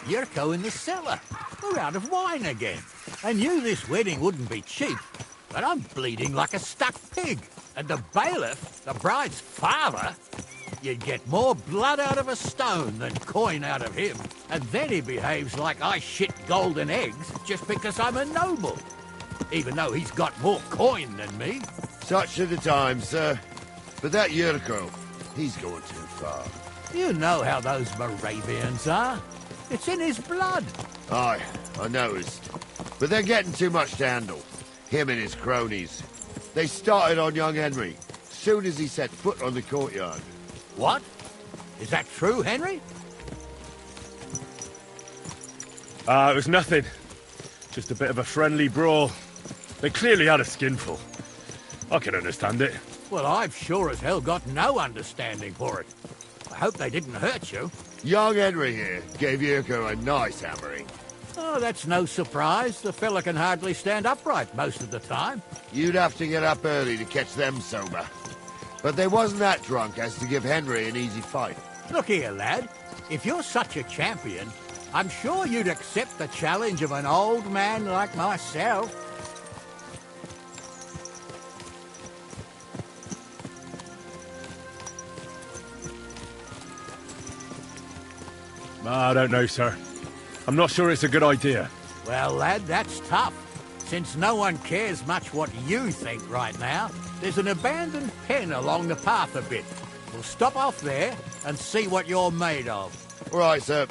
Yurko in the cellar. We're out of wine again. I knew this wedding wouldn't be cheap, but I'm bleeding like a stuck pig. And the bailiff, the bride's father, you'd get more blood out of a stone than coin out of him. And then he behaves like I shit golden eggs just because I'm a noble. Even though he's got more coin than me. Such are the times, sir. But that Yurko, he's going too far. You know how those Moravians are. It's in his blood. Aye, I noticed. But they're getting too much to handle. Him and his cronies. They started on young Henry, soon as he set foot on the courtyard. What? Is that true, Henry? It was nothing. Just a bit of a friendly brawl. They clearly had a skinful. I can understand it. Well, I've sure as hell got no understanding for it. I hope they didn't hurt you. Young Henry here gave Yurko a nice hammering. Oh, that's no surprise. The fella can hardly stand upright most of the time. You'd have to get up early to catch them sober. But they wasn't that drunk as to give Henry an easy fight. Look here, lad. If you're such a champion, I'm sure you'd accept the challenge of an old man like myself. I don't know, sir. I'm not sure it's a good idea. Well, lad, that's tough. Since no one cares much what you think right now, there's an abandoned pen along the path a bit. We'll stop off there and see what you're made of. All right, sir.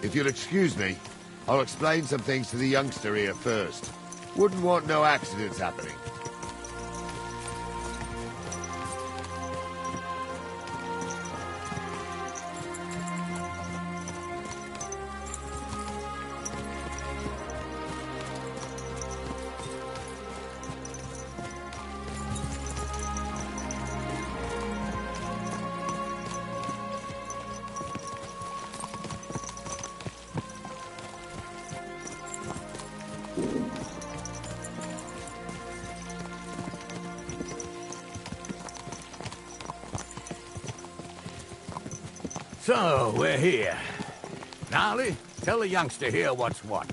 If you'll excuse me, I'll explain some things to the youngster here first. Wouldn't want no accidents happening. So, we're here. Gnarly, tell the youngster here what's what.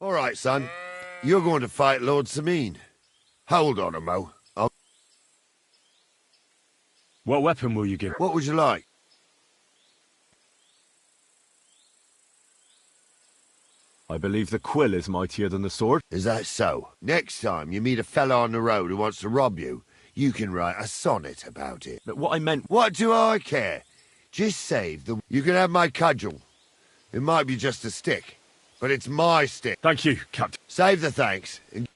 All right, son. You're going to fight Lord Sameen. Hold on a mo. What weapon will you give? What would you like? I believe the quill is mightier than the sword. Is that so? Next time you meet a fella on the road who wants to rob you, you can write a sonnet about it. But what I meant... What do I care? Just save the... You can have my cudgel. It might be just a stick, but it's my stick. Thank you, Captain. Save the thanks. And...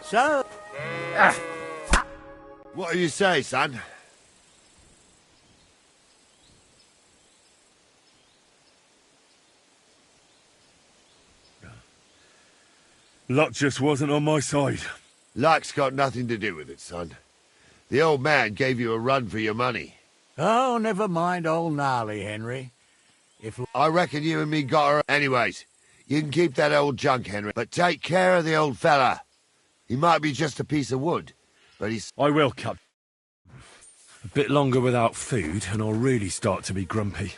So... What do you say, son? Luck just wasn't on my side. Luck's got nothing to do with it, son. The old man gave you a run for your money. Oh, never mind old Gnarly, Henry. I reckon you and me got her... Anyways, you can keep that old junk, Henry, but take care of the old fella. He might be just a piece of wood, but he's... I will, Captain. A bit longer without food, and I'll really start to be grumpy.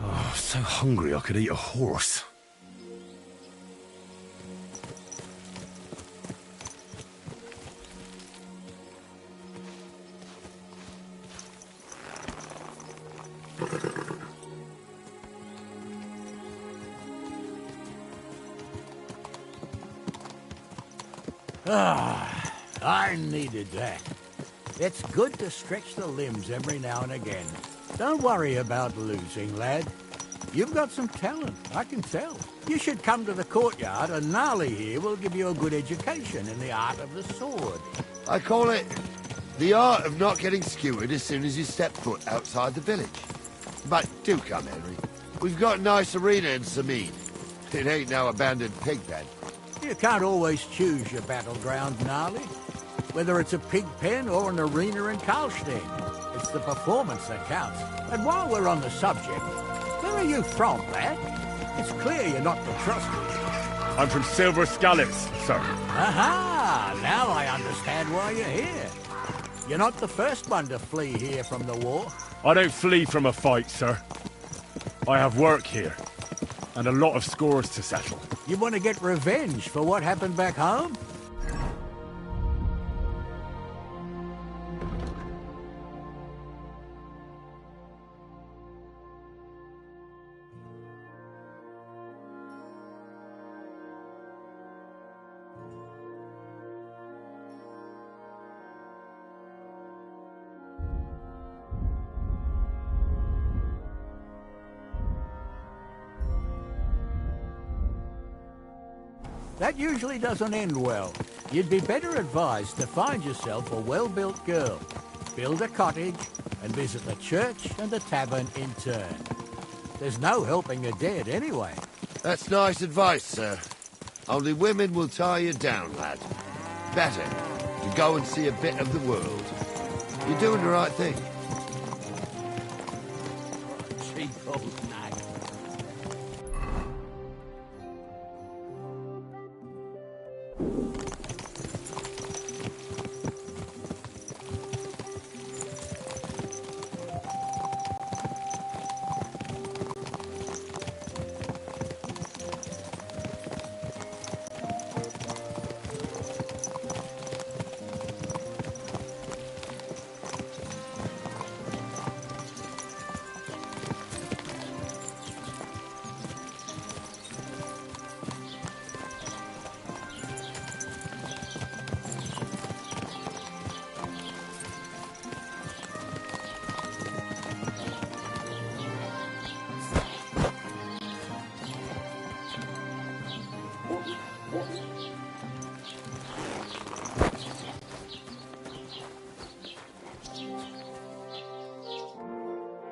Oh, so hungry I could eat a horse. Ah, I needed that. It's good to stretch the limbs every now and again. Don't worry about losing, lad. You've got some talent, I can tell. You should come to the courtyard, and Gnarly here will give you a good education in the art of the sword. I call it the art of not getting skewered as soon as you step foot outside the village. But do come, Henry. We've got a nice arena in Sameen. It ain't no abandoned pig pen. You can't always choose your battleground, Gnarly. whether it's a pig pen or an arena in Karlstein. It's the performance that counts. And while we're on the subject, where are you from, lad? It's clear you're not the trusted. I'm from Silver Scallops, sir. Aha! Now I understand why you're here. You're not the first one to flee here from the war. I don't flee from a fight, sir. I have work here, and a lot of scores to settle. You want to get revenge for what happened back home? That usually doesn't end well. You'd be better advised to find yourself a well-built girl, build a cottage, and visit the church and the tavern in turn. There's no helping the dead anyway. That's nice advice, sir. Only women will tie you down, lad. Better to go and see a bit of the world. You're doing the right thing. Cheap old nag.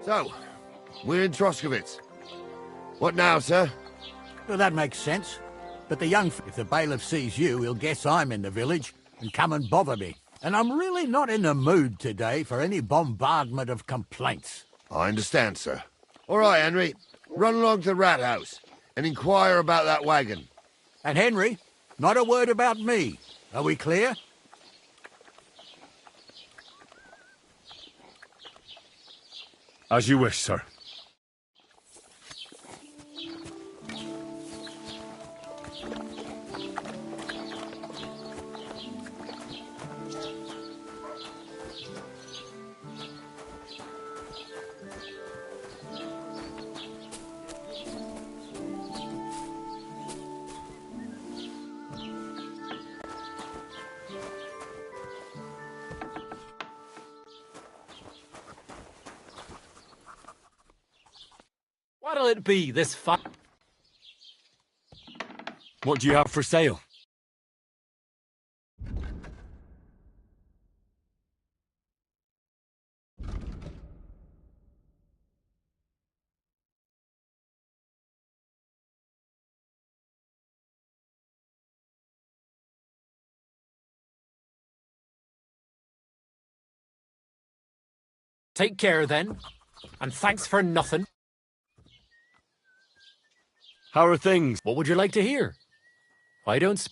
So, we're in Troskovitz. What now, sir? Well, that makes sense. But the if the bailiff sees you, he'll guess I'm in the village and come and bother me. And I'm really not in the mood today for any bombardment of complaints. I understand, sir. All right, Henry. Run along to the rat house and inquire about that wagon. And Henry, not a word about me. Are we clear? As you wish, sir. What'll it be, this What do you have for sale? Take care, then. And thanks for nothing. How are things? What would you like to hear? I don't...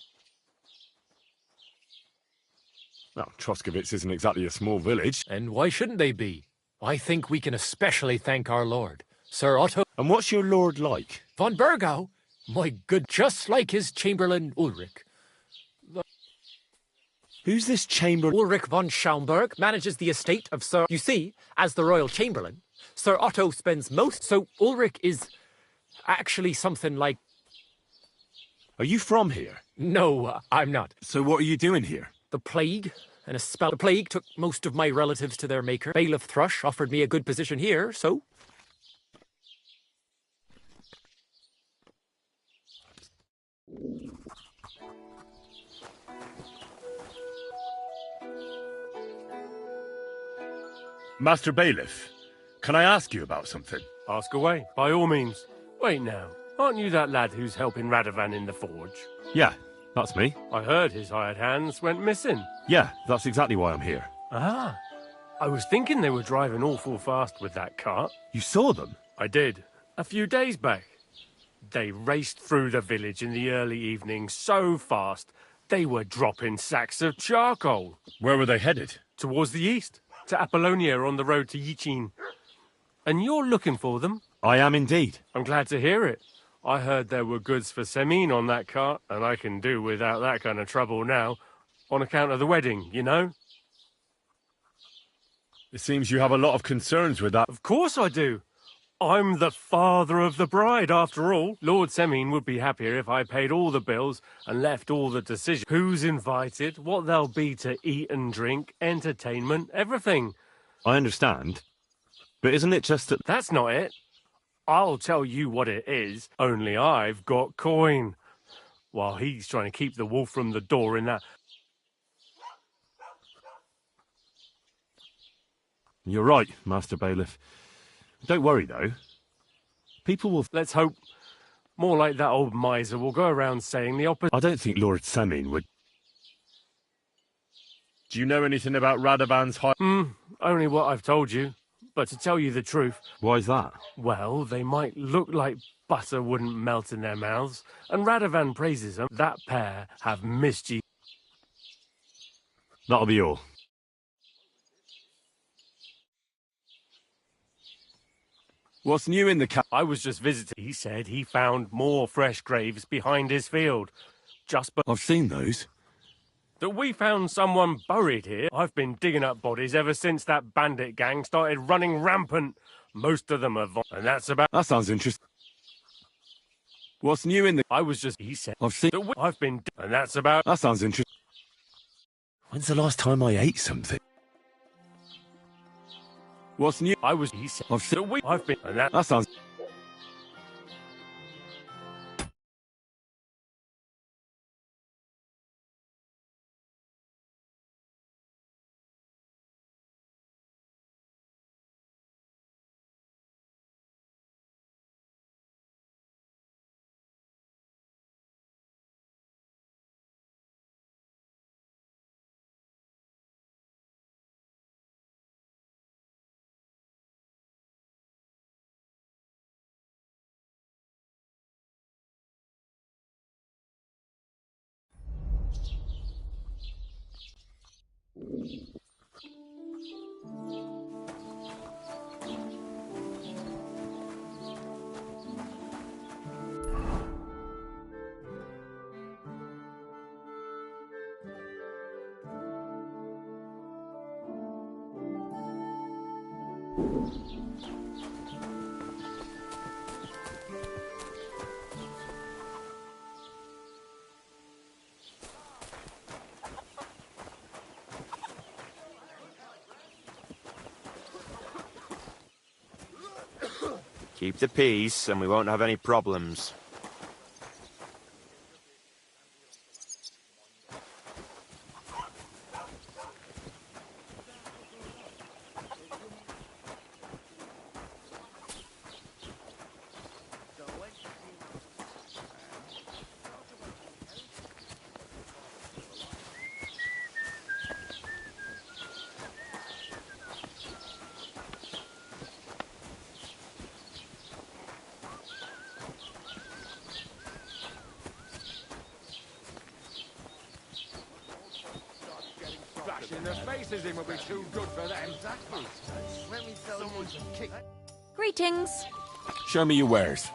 Well, Troskovitz isn't exactly a small village. And why shouldn't they be? I think we can especially thank our lord, Sir Otto... And what's your lord like? Von Burgau? My good, just like his chamberlain Ulrich. Who's this chamberlain? Ulrich von Schaumburg manages the estate of Sir... You see, as the royal chamberlain, Sir Otto spends most... So Ulrich is... actually something like... Are you from here? No, I'm not. So what are you doing here? The plague and a spell. The plague took most of my relatives to their maker. Bailiff Thrush offered me a good position here, so... Master Bailiff, can I ask you about something? Ask away, by all means. Wait now, aren't you that lad who's helping Radovan in the forge? Yeah, That's me. I heard his hired hands went missing. Yeah, that's exactly why I'm here. Ah. I was thinking they were driving awful fast with that cart. You saw them? I did. A few days back. They raced through the village in the early evening so fast, they were dropping sacks of charcoal. Where were they headed? Towards the east, to Apollonia on the road to Yichin. And you're looking for them? I am indeed. I'm glad to hear it. I heard there were goods for Semin on that cart, and I can do without that kind of trouble now, on account of the wedding, you know? It seems you have a lot of concerns with that. Of course I do. I'm the father of the bride, after all. Lord Semin would be happier if I paid all the bills and left all the decisions. Who's invited, what there'll be to eat and drink, entertainment, everything. I understand. But isn't it just that... That's not it. I'll tell you what it is, only I've got coin. While he's trying to keep the wolf from the door in that... You're right, Master Bailiff. Don't worry, though. People will... Let's hope. More like that old miser will go around saying the opposite. I don't think Lord Semin would... Do you know anything about Radovan's high... Only what I've told you. But to tell you the truth... Why's that? Well, they might look like butter wouldn't melt in their mouths, and Radovan praises them. That pair have mischief. That'll be all. What's new in the I was just visiting. He said he found more fresh graves behind his field. I've seen those. That we found someone buried here. I've been digging up bodies ever since that bandit gang started running rampant. Most of them are and that's about... That sounds interesting. What's new in the... He said... I've seen... I've been... And that's about... That sounds interesting. When's the last time I ate something? What's new? He said... I've been... And that sounds... Keep the peace, and we won't have any problems. Greetings. Show me your wares.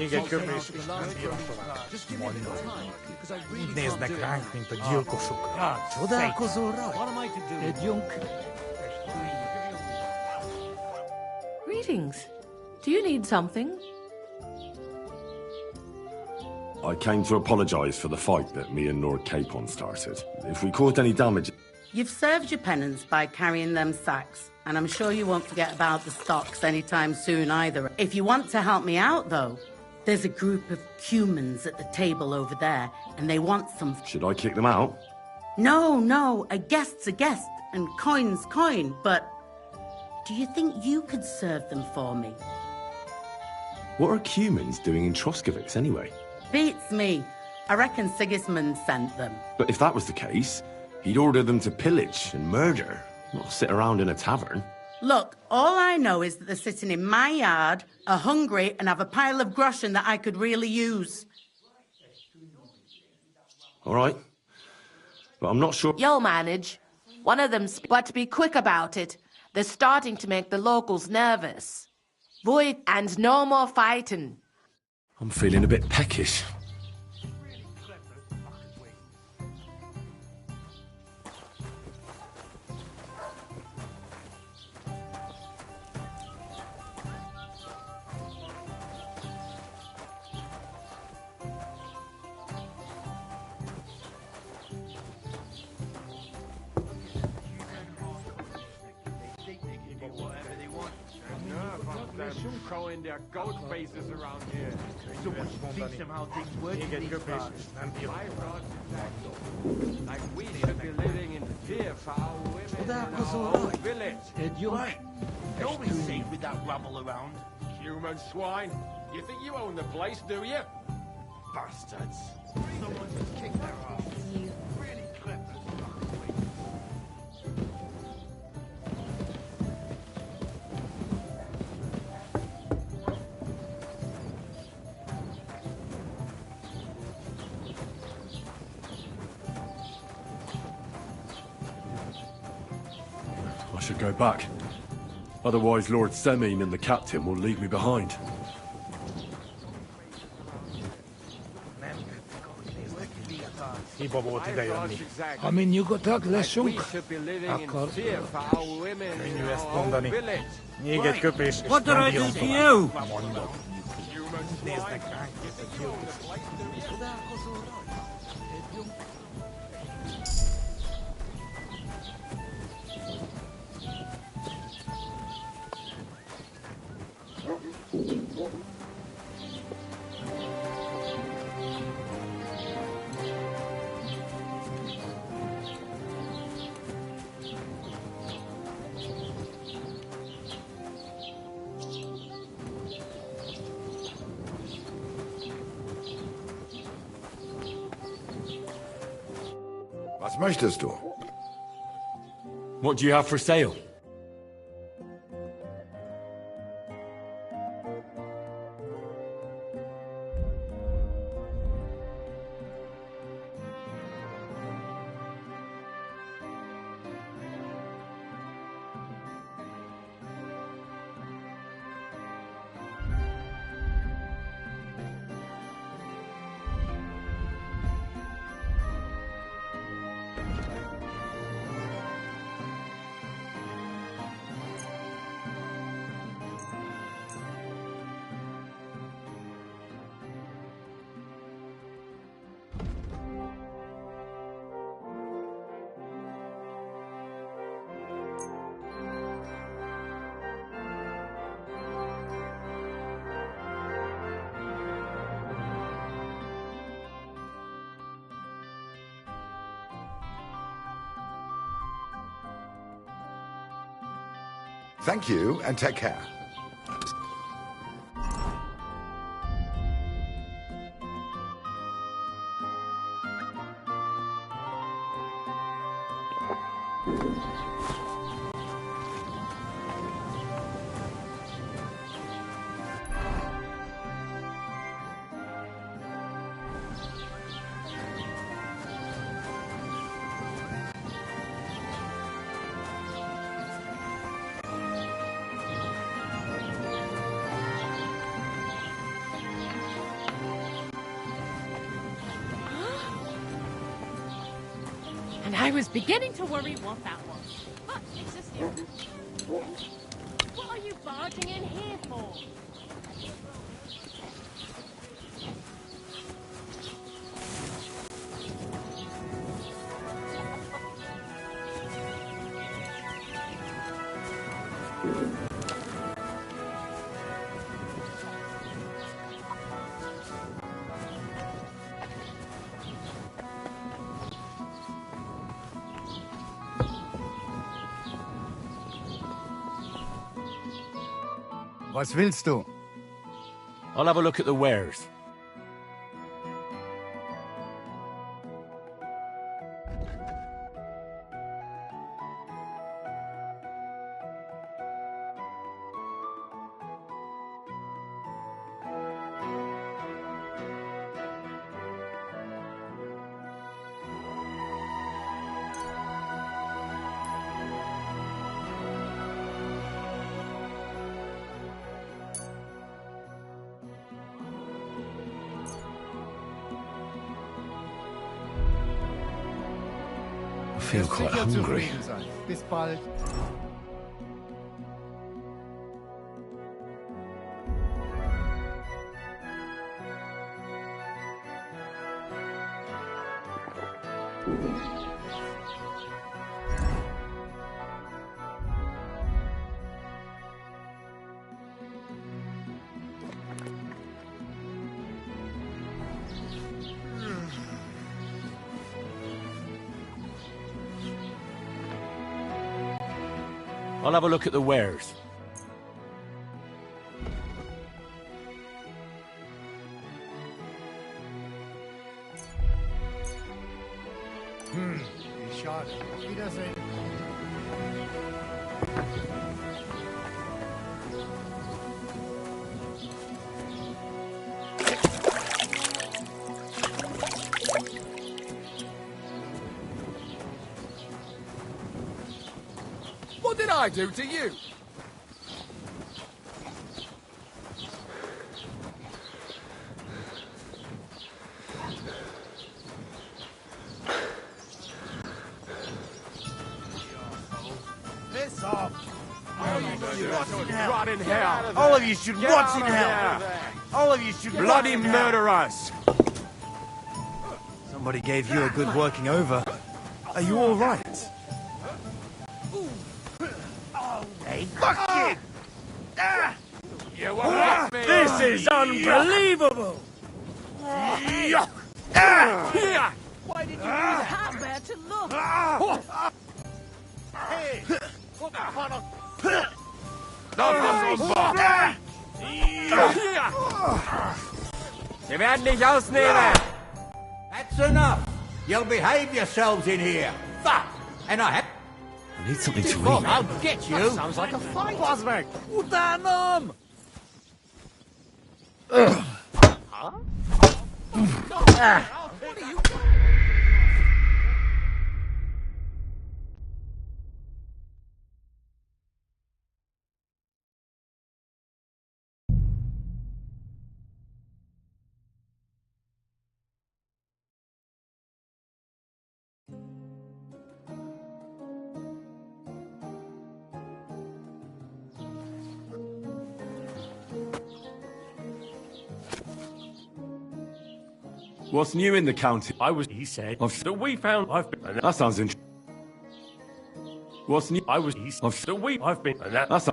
Még köpés is nem bírom tovább. Mondom. Úgy néznek ránk, mint a gyilkosok. Csodálkozol rajta? Egy junk. Greetings. Do you need something? I came to apologise for the fight that me and Lord Capon started. If we caused any damage... You've served your penance by carrying them sacks, and I'm sure you won't forget about the stocks anytime soon either. If you want to help me out, though, there's a group of humans at the table over there, and they want some... Should I kick them out? No, a guest's a guest, and coin's coin, but... Do you think you could serve them for me? What are humans doing in Troskovitz anyway? Beats me. I reckon Sigismund sent them. But if that was the case, he'd order them to pillage and murder, not sit around in a tavern. Look, all I know is that they're sitting in my yard, are hungry, and have a pile of groschen that I could really use. All right. But I'm not sure... You'll manage. One of them's... But be quick about it. They're starting to make the locals nervous. Void and no more fighting. I'm feeling a bit peckish. Crowing their goat faces around here. So much teach them how things work in these parts. Like we should be living in fear for our women in our whole village. Right. Nobody's safe with that rabble around. Human swine. You think you own the place, do you? Bastards. Someone just kicked their ass. Really clever. I should go back. Otherwise, Lord Semin and the captain will leave me behind. Hiba volt ide jönni. Ha nyugodtak leszünk, akkor könnyű ezt mondani. Még egy köpés, és What did nem I bírom do to tovább. you? Mondom. Néznek ránk, mint a gyilkosok. Was möchtest du? What do you have for sale? Thank you, and take care. I was beginning to worry what that was. But it's just you. What are you barging in here for? Was willst du? I'll have a look at the wares. I feel quite hungry. Bis bald. I'll have a look at the wares. Wie schade. Auf Wiedersehen. What did I do to you? Piss off! Rot in hell! All of you should Get rot out in of hell! here. All of you should Bloody rot in hell. murderers! Somebody gave you a good working over. Are you all right? Hey, fuck you! Ah! You won't get me! This is unbelievable! Why did you use that bad to look? Hey! What the fuck? Wir werden dich ausnehmen! That's enough. You'll behave yourselves in here. Fuck! And I have... I need something to Well, eat. I'll get you. That sounds like a fight. Boswick! Udanom! What are you... What's new in the county? He said, That we found... I've been... That sounds interesting. What's new? I've been... And That's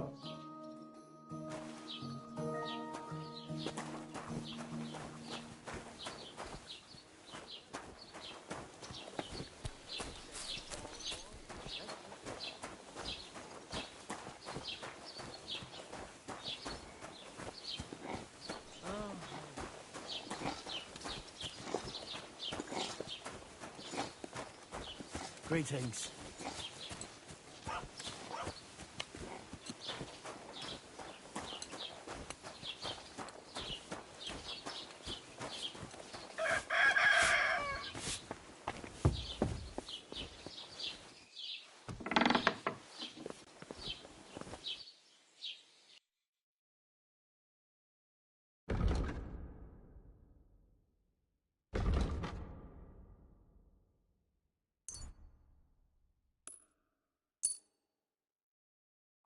Greetings.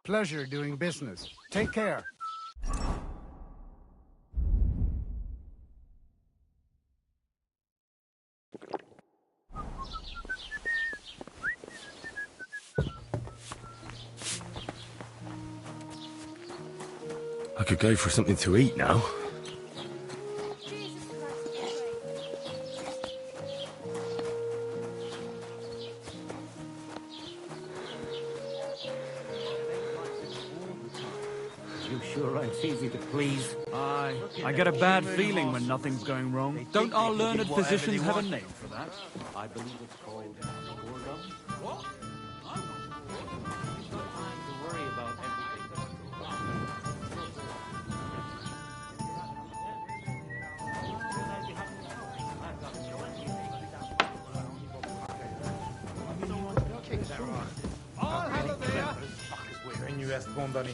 Pleasure doing business. Take care. I could go for something to eat now. You sure aren't easy to please. Aye. I get a bad feeling when nothing's going wrong. Don't our learned physicians have a name for that? I believe it's called boredom. What? To worry about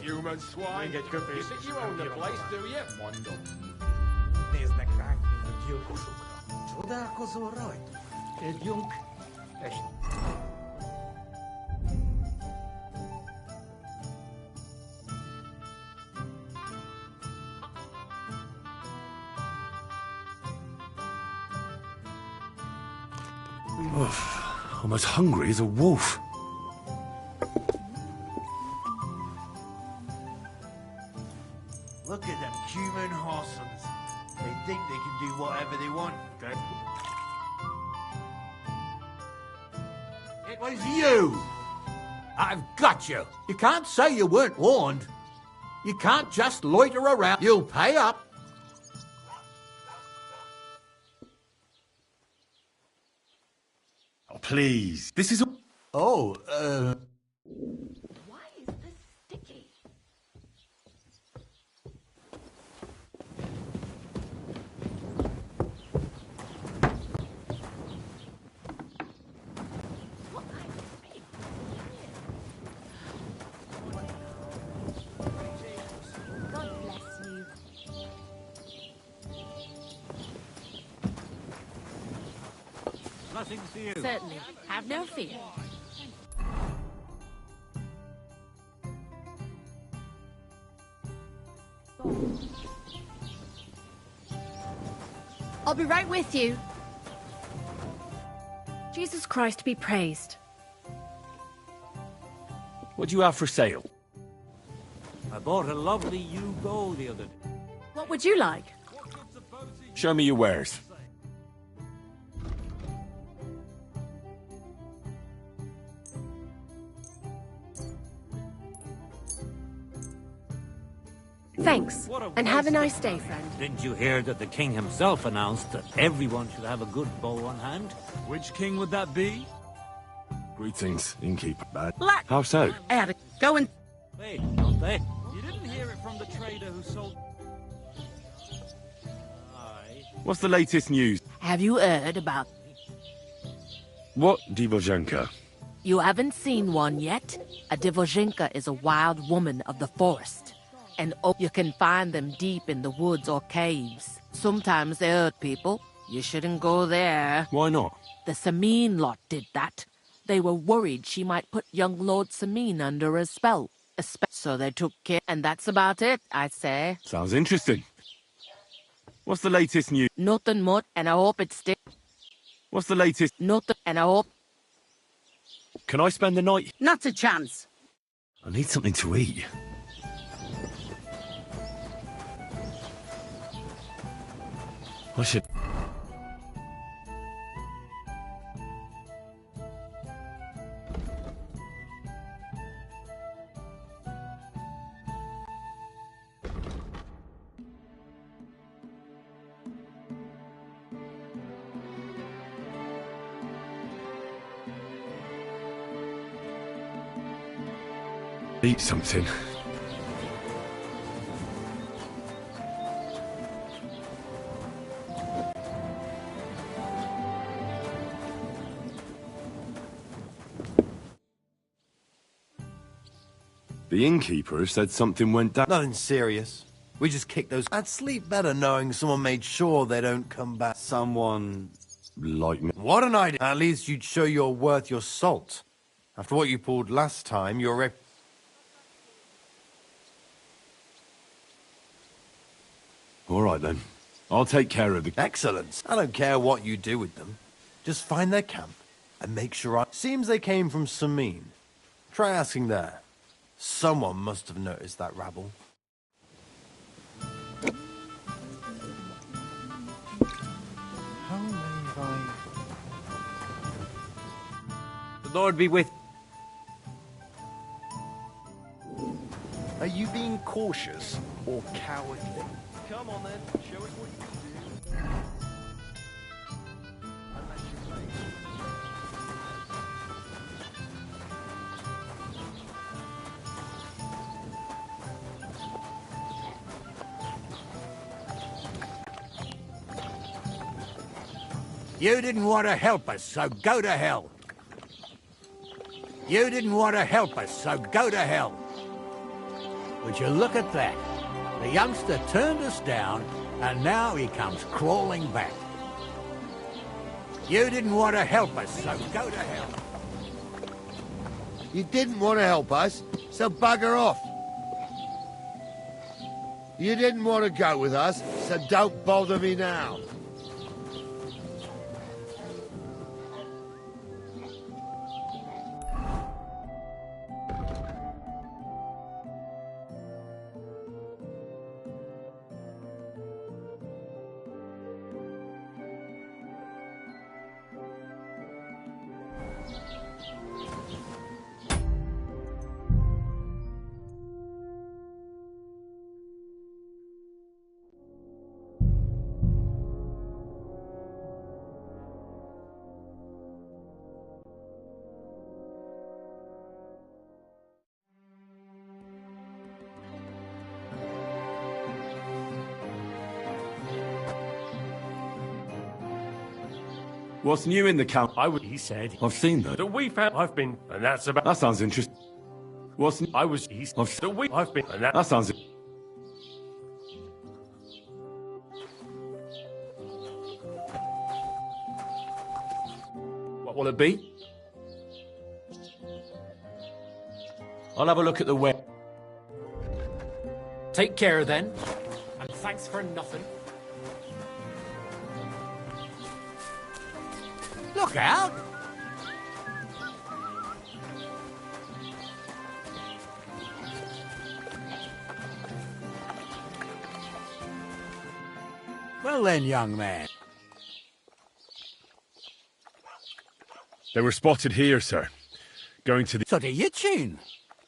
Human swine. You think you own the place, do you? I'm as hungry as a wolf. Look at them human horses. They think they can do whatever they want. It was you! I've got you. You can't say you weren't warned. You can't just loiter around. You'll pay up. Oh, please. This is... Oh, Why is this sticky? God bless you. Blessings to you. Certainly. Have no fear. I'll be right with you. Jesus Christ be praised. What do you have for sale? I bought a lovely Yugo the other day. What would you like? Show me your wares. Thanks, and have a nice day, friend. Didn't you hear that the king himself announced that everyone should have a good bow on hand? Which king would that be? Greetings, innkeeper. Bad. Black. How so? I had to go and... Wait, don't they? You didn't hear it from the trader who sold... What's the latest news? Have you heard about... What Divozhenka? You haven't seen one yet? A Divozhenka is a wild woman of the forest. And you can find them deep in the woods or caves. Sometimes they hurt people. You shouldn't go there. Why not? The Sameen lot did that. They were worried she might put young Lord Sameen under a spell. So they took care, and that's about it, I say. Sounds interesting. What's the latest news? Nothing much, and I hope it sticks. What's the latest? Nothing, and I hope... Can I spend the night? Not a chance. I need something to eat. I should... eat something. The innkeeper said something went down. Nothing serious. We just kicked those... I'd sleep better knowing someone made sure they don't come back. Someone... like me. What an idea. At least you'd show you're worth your salt. After what you pulled last time, your All right, then. I'll take care of the... Excellent. I don't care what you do with them. Just find their camp and make sure I... Seems they came from Samin. Try asking there. Someone must have noticed that rabble. How may I... The Lord be with... Are you being cautious or cowardly? Come on then, show us what you can do. You didn't want to help us, so go to hell. You didn't want to help us, so go to hell. Would you look at that? The youngster turned us down, and now he comes crawling back. You didn't want to help us, so go to hell. You didn't want to help us, so bugger off. You didn't want to go with us, so don't bother me now. What's new in the camp? He said. I've seen that. That we found. I've been, and that's about. That sounds interesting. What's new? I've been, and that sounds... What will it be? I'll have a look at the web. Take care, then. And thanks for nothing. Look out! Well then, young man. They were spotted here, sir. Going to the... So to Yitchin?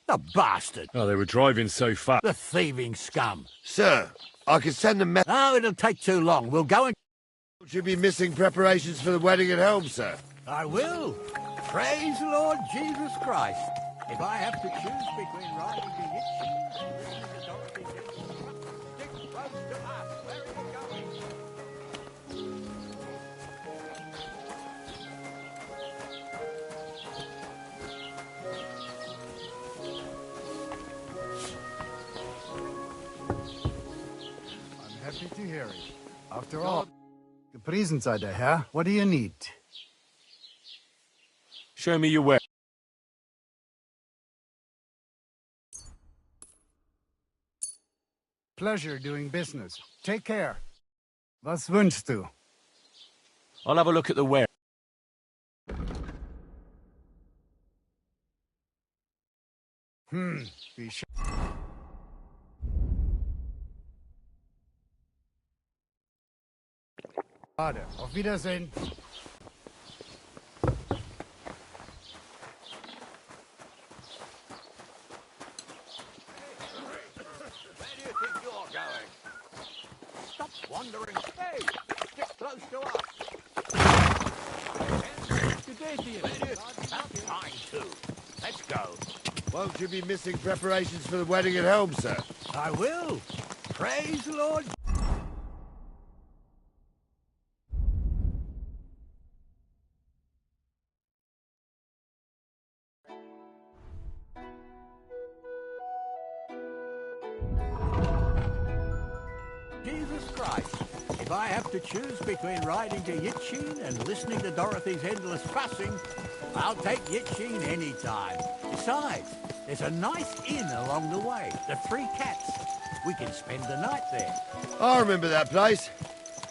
The bastard! Oh, they were driving so fast. The thieving scum! Sir, I can send them... Oh, it'll take too long. We'll go and... Should be missing preparations for the wedding at home, sir. I will. Praise the Lord Jesus Christ. If I have to choose between riding to Yitchin and listening to Dorothy Dixon, stick close to us. Where are you going? I'm happy to hear it. After all, the presents are there, Herr. What do you need? Show me your way. Pleasure doing business. Take care. Was wünschst du? I'll have a look at the where. Be sure. Auf Wiedersehen. Stop wandering. Hey, stick close to us. Good day to you. About time too. Let's go. Won't you be missing preparations for the wedding at home, sir? I will. Praise the Lord. Jesus Christ. If I have to choose between riding to Yitchin and listening to Dorothy's endless fussing, I'll take Yitchin any time. Besides, there's a nice inn along the way, the Three Cats. We can spend the night there. I remember that place,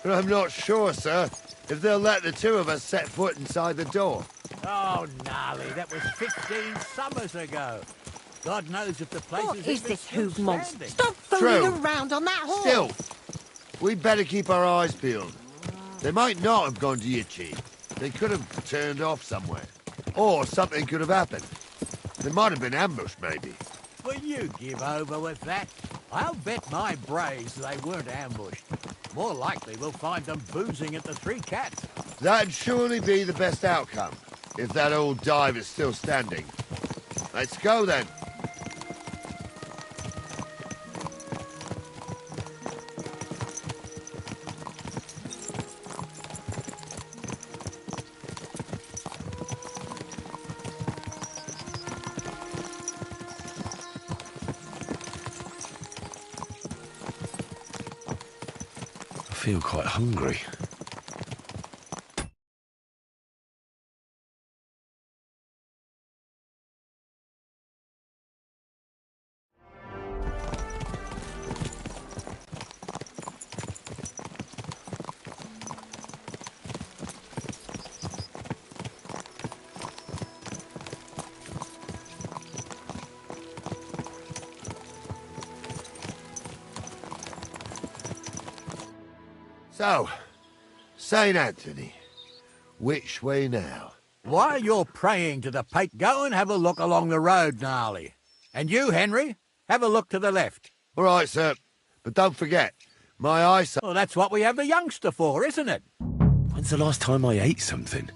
but I'm not sure, sir, if they'll let the two of us set foot inside the door. Oh, gnarly, that was 15 summers ago. God knows if the place What is even this still hoove monster? standing. Stop fooling around on that horse! Still, we'd better keep our eyes peeled. They might not have gone to Yitchy. They could have turned off somewhere. Or something could have happened. They might have been ambushed, maybe. Will you give over with that? I'll bet my brains they weren't ambushed. More likely we'll find them boozing at the Three Cats. That'd surely be the best outcome, if that old dive is still standing. Let's go, then. I feel quite hungry. So, St. Anthony, which way now? While you're praying to the Pate, go and have a look along the road, Gnarly. And you, Henry, have a look to the left. All right, sir. But don't forget, my eyesight... Well, that's what we have the youngster for, isn't it? When's the last time I ate something?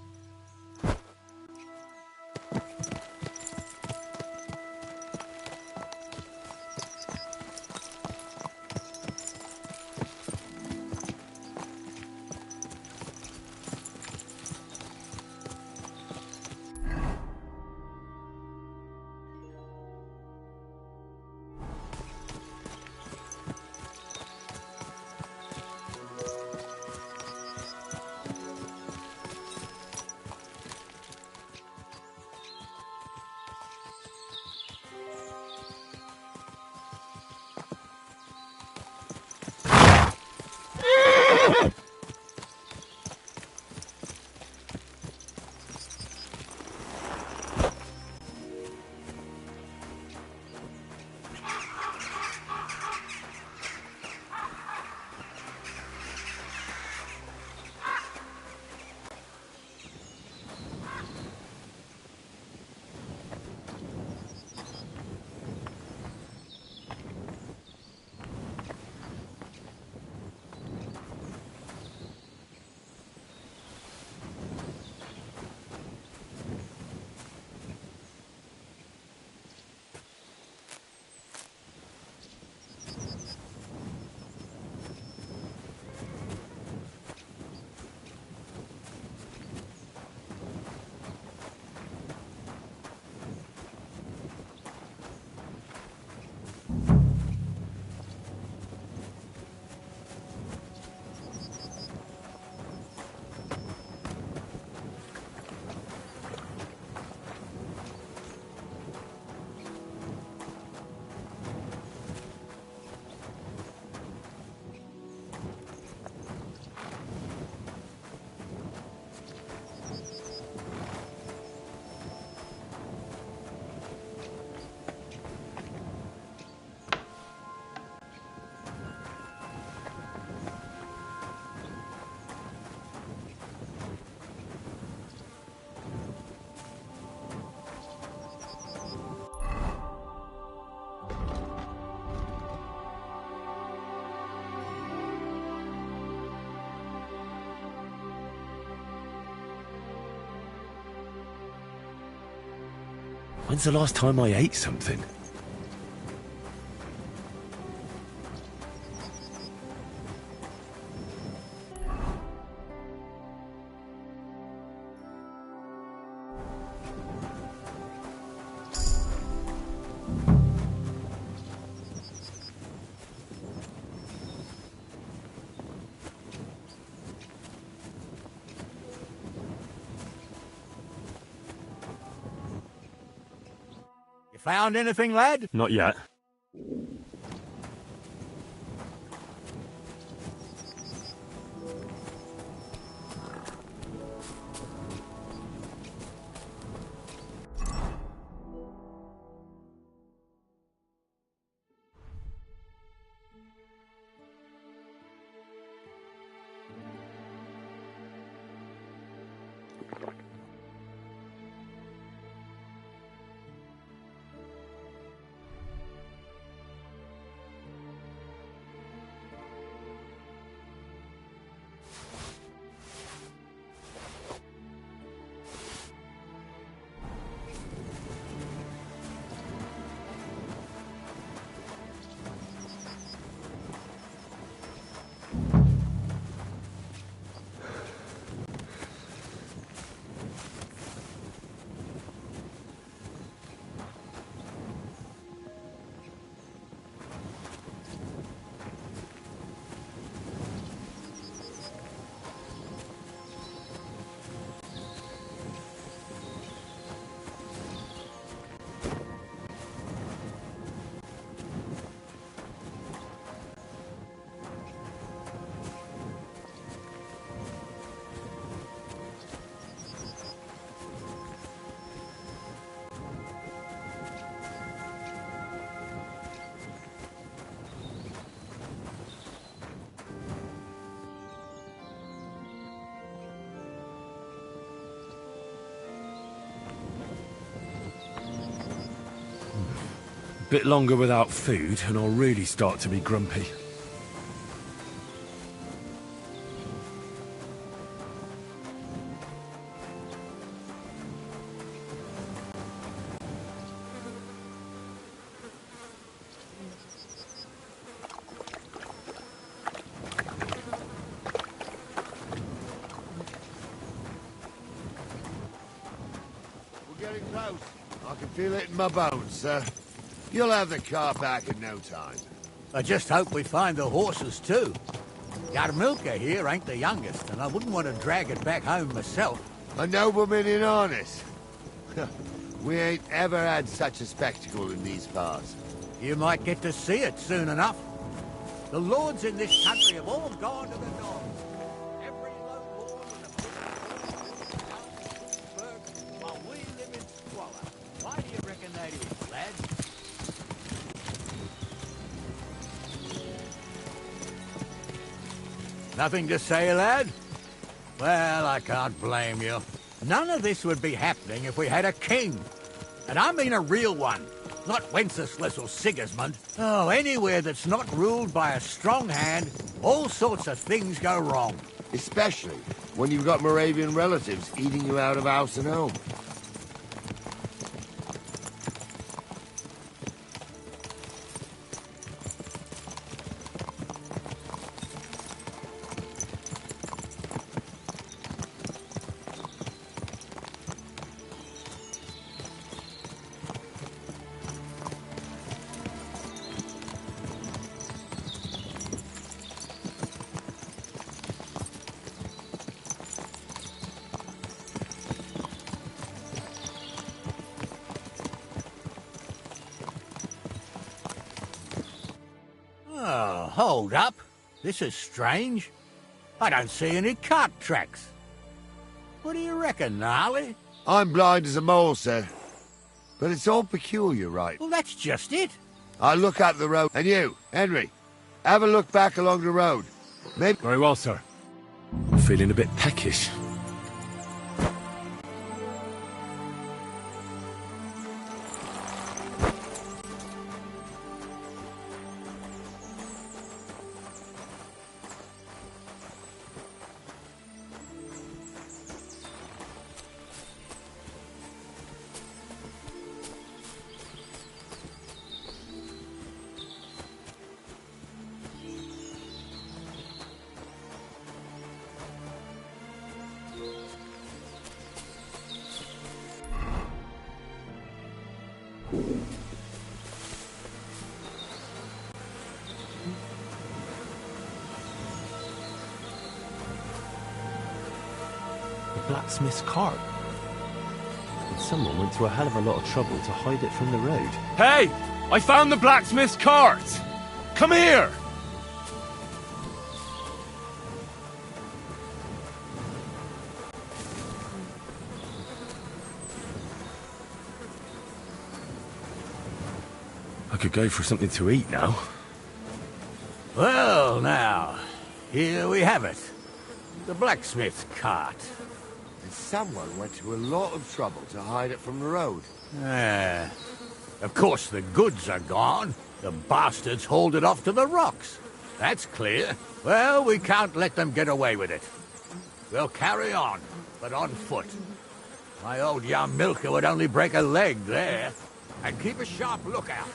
When's the last time I ate something? Found anything, lad? Not yet. Bit longer without food, and I'll really start to be grumpy. We're getting close. I can feel it in my bones, sir. You'll have the car back in no time. I just hope we find the horses, too. Yarmilka here ain't the youngest, and I wouldn't want to drag it back home myself. A nobleman in harness. We ain't ever had such a spectacle in these parts. You might get to see it soon enough. The lords in this country have all gone to the dogs. Every low lord and a while we live in squalor. Why do you reckon that is, lad? Nothing to say, lad? Well, I can't blame you. None of this would be happening if we had a king. And I mean a real one. Not Wenceslas or Sigismund. Oh, anywhere that's not ruled by a strong hand, all sorts of things go wrong. Especially when you've got Moravian relatives eating you out of house and home. Oh, hold up. This is strange. I don't see any cart tracks. What do you reckon, Gnarly? I'm blind as a mole, sir. But it's all peculiar, right? Well, that's just it. I look up the road, and you, Henry, have a look back along the road. Maybe... Very well, sir. I'm feeling a bit peckish. Blacksmith's cart. And someone went to a hell of a lot of trouble to hide it from the road. Hey! I found the blacksmith's cart! Come here! I could go for something to eat now. Well, now, here we have it. The blacksmith's cart. And someone went to a lot of trouble to hide it from the road. Of course, the goods are gone. The bastards hauled it off to the rocks. That's clear. Well, we can't let them get away with it. We'll carry on, but on foot. My old Yarmilka would only break a leg there. And keep a sharp lookout.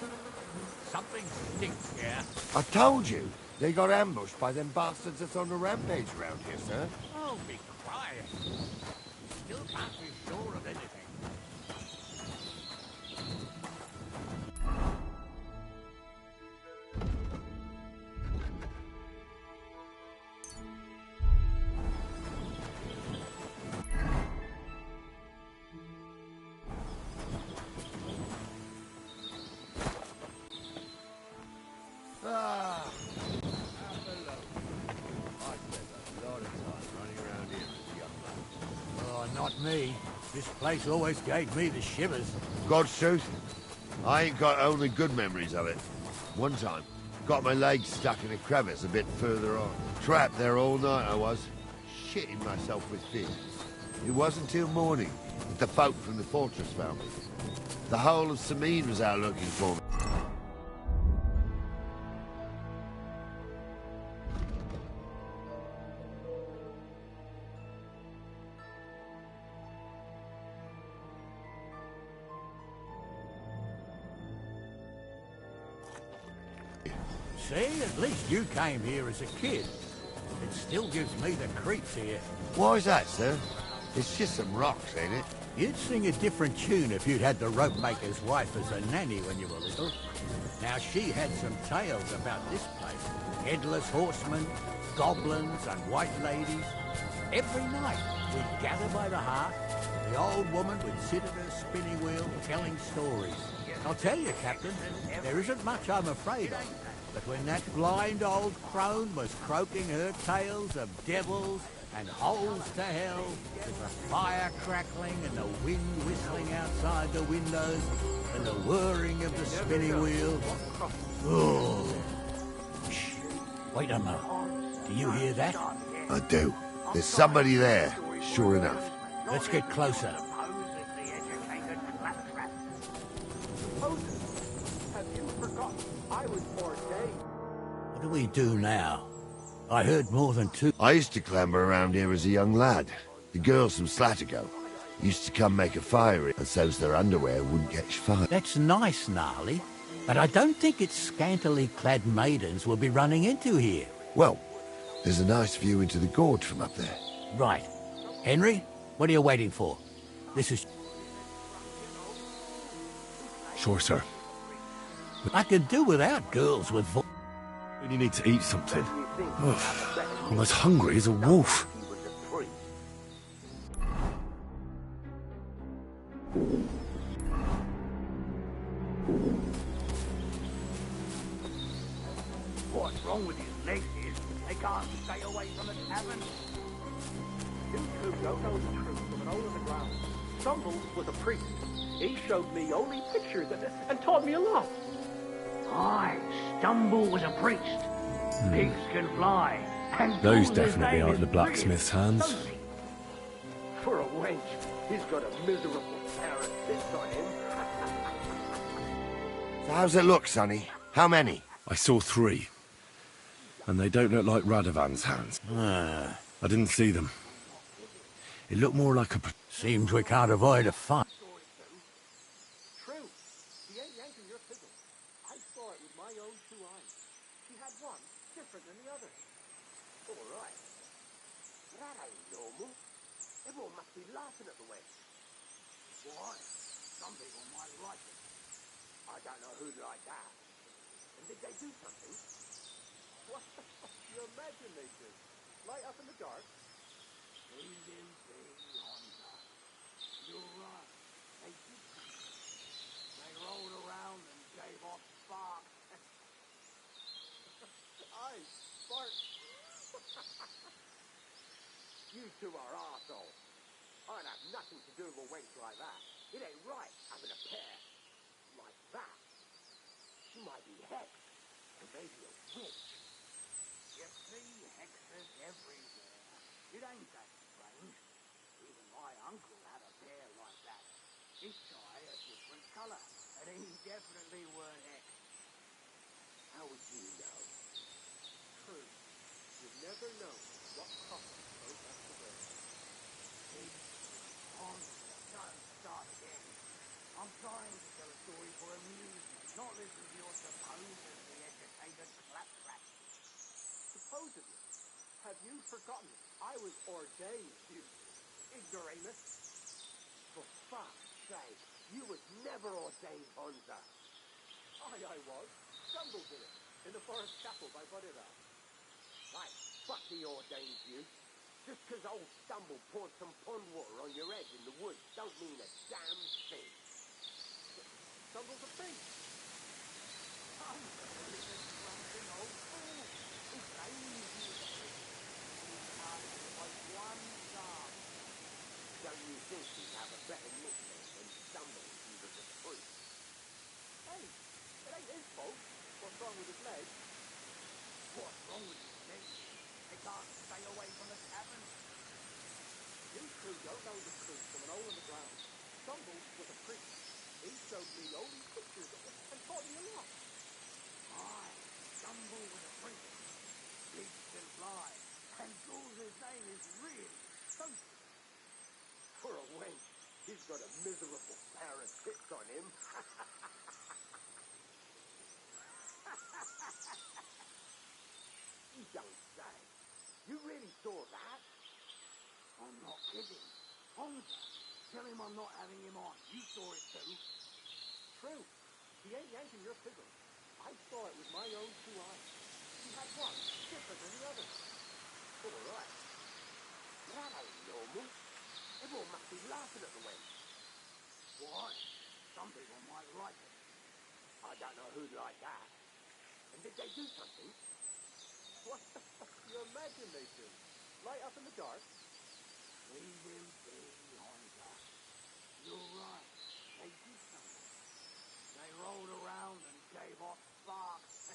Something stinks here. I told you, they got ambushed by them bastards that's on the rampage around here, sir. Oh, be quiet. Still can't be sure of anything. Me. This place always gave me the shivers. God's truth, I ain't got only good memories of it. One time, got my leg stuck in a crevice a bit further on. Trapped there all night I was, shitting myself with fear. It wasn't till morning that the folk from the fortress found me. The whole of Sameen was out looking for me. See, at least you came here as a kid. It still gives me the creeps here. Why's that, sir? It's just some rocks, ain't it? You'd sing a different tune if you'd had the rope maker's wife as a nanny when you were little. Now, she had some tales about this place. Headless horsemen, goblins, and white ladies. Every night, we'd gather by the hearth. The old woman would sit at her spinning wheel telling stories. I'll tell you, Captain, there isn't much I'm afraid of. But when that blind old crone was croaking her tales of devils and holes to hell, with the fire crackling and the wind whistling outside the windows and the whirring of the spinning wheel... Oh. Shh. Wait a moment. Do you hear that? I do. There's somebody there, sure enough. Let's get closer. Have you forgotten I was ordained? What do we do now? I heard more than two... I used to clamber around here as a young lad. The girls from Slattergo used to come make a fire and so's their underwear wouldn't catch fire. That's nice, Gnarly, but I don't think it's scantily clad maidens we'll be running into here. Well, there's a nice view into the gorge from up there. Right. Henry, what are you waiting for? This is... Sure, sir. I could do without girls with voice. You need to eat something. Ugh, I'm as hungry as a wolf. What's wrong with his legs is they can't stay away from the tavern. You two don't know the truth from an hole in the ground. Stumbles was a priest. He showed me only pictures and taught me a lot. Aye, Stumble was a priest. Pigs can fly. And Those definitely aren't the blacksmith's hands. For a wench, he's got a miserable pair of tits on him. So how's it look, Sonny? How many? I saw 3. And they don't look like Radovan's hands. I didn't see them. It looked more like a... Seems we can't avoid a fight. True. He ain't yanking your fiddle. I saw it with my own 2 eyes. She had one different than the other. All right. That ain't normal. Everyone must be laughing at the wench. Why? Some people might like it. I don't know who'd like that. And did they do something? What the fuck do you imagine they did? Light up in the dark? Breathing big Honda. You're right. They did something. They rolled around and gave off sparks. Aye, sparks. You two are arseholes. I'd have nothing to do with a wench like that. It ain't right having a pair like that. She might be hexed, or maybe a witch. You see hexes everywhere. It ain't that strange. Even my uncle had a pair like that. Each eye a different colour, and he definitely weren't hexed. How would you know? True. You never know what coffin goes up the road. See? Don't start again. I'm trying to tell a story for amusement, not listen to your supposedly educated claptrap. Supposedly? Have you forgotten I was ordained, you ignoramus? For fuck's sake, you was never ordained, Honza. I was. Stumble did it, in the forest chapel by Bodera. Right, fuck the ordained you. Just 'cause old Stumble poured some pond water on your head in the woods don't mean a damn thing. Stumble's a priest. Unbelievable drunken old fool. It's lazy as a priest. He can't quite one psalm. Don't you think he'd have a better nickname than Stumble if he was a priest? Hey, it ain't his fault. What's wrong with his legs? What's wrong with his legs? They can't stay away from the tavern. You two don't know the truth from an hole in the ground. Stumble was a priest. He showed me only pictures of it and taught me a lot. Aye, Stumble was a priest. Pigs can fly, and Gul's name is really Sophie. For a wench, he's got a miserable pair of tits on him. Tell him I'm not having him on. You saw it too. True. He ain't yanking your fiddle. I saw it with my own two eyes. He had one different than the other. All right. That ain't normal. Everyone must be laughing at the wench. Why? Some people might like it. I don't know who'd like that. And did they do something? What the fuck do you imagine they do? Light up in the dark? Leave him be, Hunter. You're right. They did something. They rolled around and gave off sparks.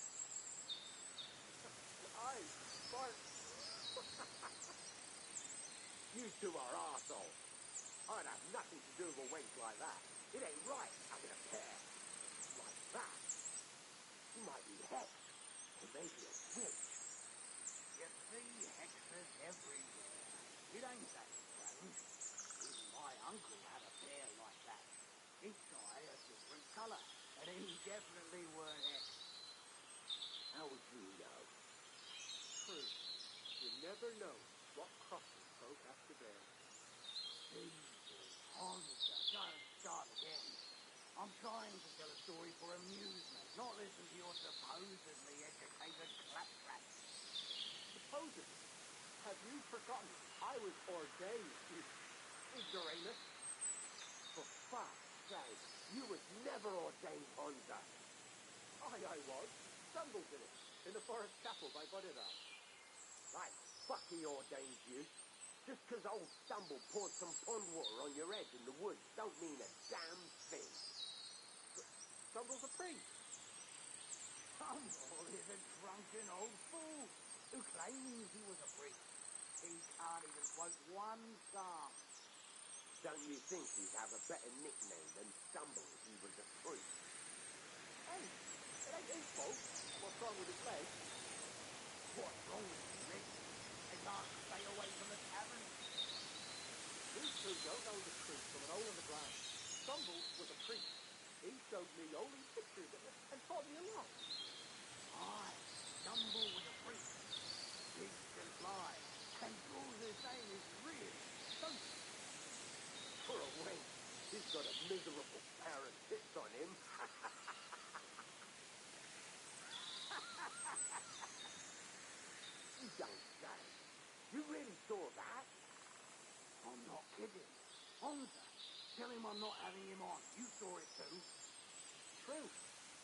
Aye, Bart. You two are arseholes. I'd have nothing to do with a wench like that. It ain't right having a pair like that. She might be hexed, or maybe a witch. You see hexes everywhere. It ain't that strange. Even my uncle had a pair like that. Each eye a different colour, and he definitely weren't hexed. How would you know? True. You never know what crosses folk have to bear. Jesus, Hunter, don't start again. I'm trying to tell a story for amusement, not listen to your supposedly educated claptrap. Supposedly. Have you forgotten I was ordained, you ignoramus? For fuck's sake, you was never ordained, Hunter. I was. Stumbled in it, in the forest chapel by Bodidar. Like, fuck he ordained you. Just 'cause old Stumble poured some pond water on your head in the woods don't mean a damn thing. Stumble's a priest. Stumble is a drunken old fool who claims he was a priest. He can't even quote one psalm. Don't you think he'd have a better nickname than Stumble if he was a priest? Hey, it ain't his fault. What's wrong with his leg? What's wrong with his leg? They can't stay away from the tavern. These two don't know the truth from an hole in the ground. Stumble was a priest. He showed me holy pictures and taught me a lot. Aye, Stumble was a priest. Decent lie. And all they're saying is real. Don't for a wench, he's got a miserable pair of tits on him. You don't say. You really saw that? I'm not kidding. Hunter, tell him I'm not having him on. You saw it too. True.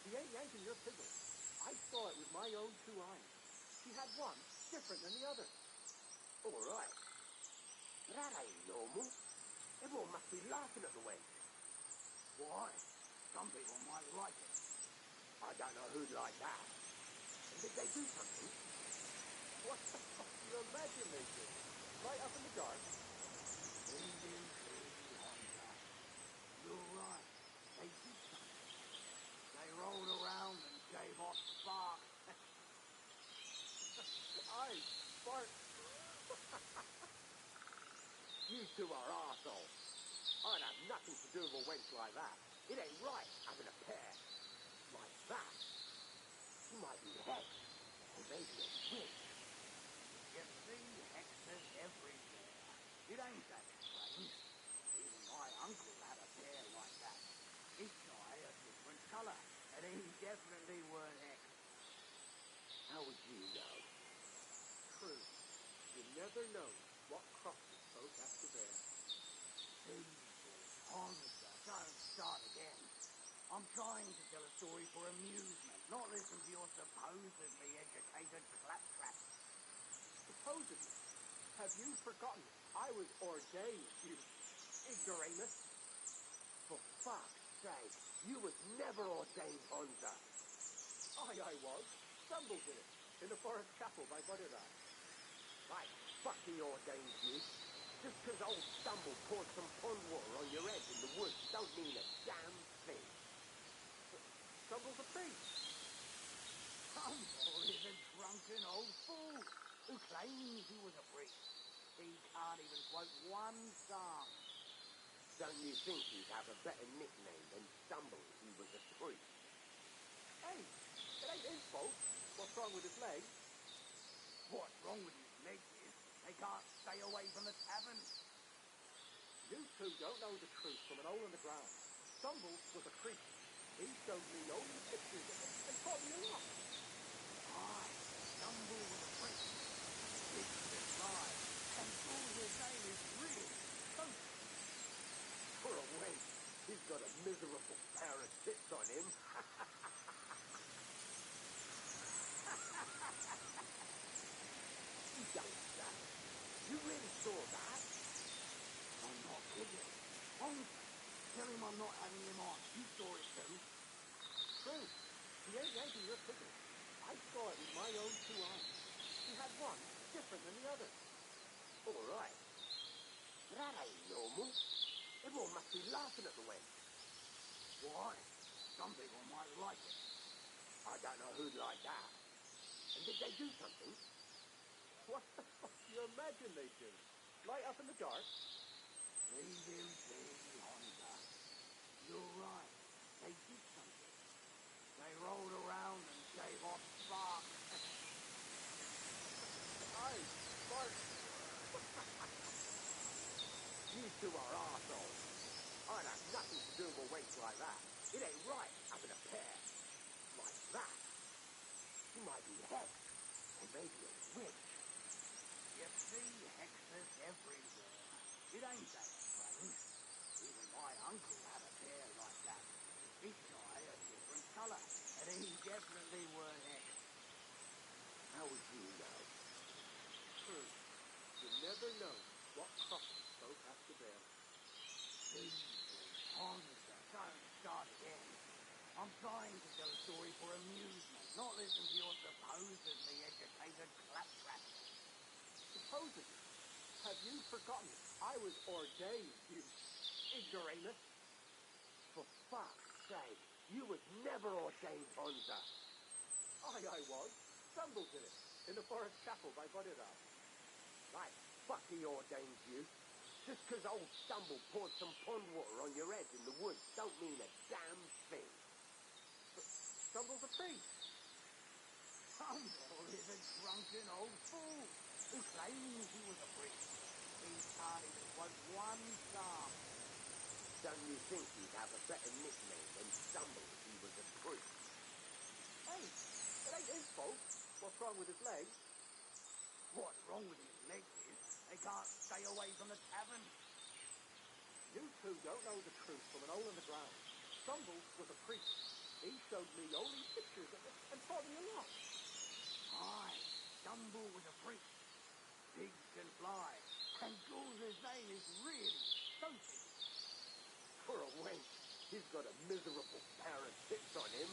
He ain't yanking your fiddle. I saw it with my own two eyes. He had one different than the other. All right. That ain't normal. Everyone must be laughing at the wench. Why? Some people might like it. I don't know who'd like that. And did they do something? What the fuck do you imagine they did? Light up in the dark? Leave him be, Hunter. You're right. They did something. They rolled around and gave off sparks. Aye, Bart. You two are arseholes. I'd have nothing to do with a wench like that. It ain't right having a pair like that. She might be hexed, or maybe a witch. You see hexes everywhere. It ain't that strange. Even my uncle had a pair like that. Each eye a different colour, and he definitely weren't hexed. How would you know? True. You never know what crosses folk have to bear. Jesus, Hunter, don't start again. I'm trying to tell a story for amusement, not listen to your supposedly educated claptrap. Supposedly. Have you forgotten I was ordained, you ignoramus? For fuck's sake, you was never ordained, Hunter. I was. Stumbled in it, in the forest chapel by Bodidar. Like, fuck he ordained you. Just 'cause old Stumble poured some pond water on your head in the woods don't mean a damn thing. Stumble's a priest. Stumble is a drunken old fool who claims he was a priest. He can't even quote one psalm. Don't you think he'd have a better nickname than Stumble if he was a priest? Hey, it ain't his fault. What's wrong with his leg? What's wrong with his legs is they can't stay away from the tavern. You two don't know the truth from an hole in the ground. Stumble was a priest. He showed me only pictures and taught me a lot. Aye, Stumble was a priest. Big and fly. And Gul's name is real. For a wench, he's got a miserable pair of tits on him. You youngster, you really saw that? I'm not kidding. Tell him I'm not having him on. You saw it too. True. He ain't yanking your figure. I saw it with my own two eyes. He had one different than the other. All right. That ain't normal. Everyone must be laughing at the wench. Why? Some people might like it. I don't know who'd like that. And did they do something? What the fuck's your imagination? Light up in the dark? Leave him be, Honda. You're right. They did something. They rolled around and gave off sparks. Aye, sparks. You two are arseholes. I'd have nothing to do with a wench like that. It ain't right having a pair. Like that. She might be hexed. Or maybe a witch. You see hexes everywhere. It ain't that strange. Even my uncle had a pair like that. Each guy a different colour, and he definitely weren't hexed. How would you know? True. You never know what crosses folk have to bear. Jesus, Honda, don't start again. I'm trying to tell a story for amusement, not listen to your supposedly educated claptrap. Supposedly? Have you forgotten I was ordained, you ignoramus? For fuck's sake, you was never ordained, Honza. I was. Stumble did it, in the forest chapel by Bodidar. Like, fuck he ordained you. Just 'cause old Stumble poured some pond water on your head in the woods don't mean a damn thing. But Stumble's a priest. Stumble is a drunken old fool who claims he was a priest. He can't even quote one psalm. Don't you think he'd have a better nickname than Stumble if he was a priest? Hey, it ain't his fault. What's wrong with his legs? What's wrong with his legs is they can't stay away from the tavern. You two don't know the truth from an hole in the ground. Stumble was a priest. He showed me only pictures and taught me a lot. Aye, Stumble was a priest. Pigs can fly, and Gul's name is really Sophie. For a wench, he's got a miserable pair of tits on him.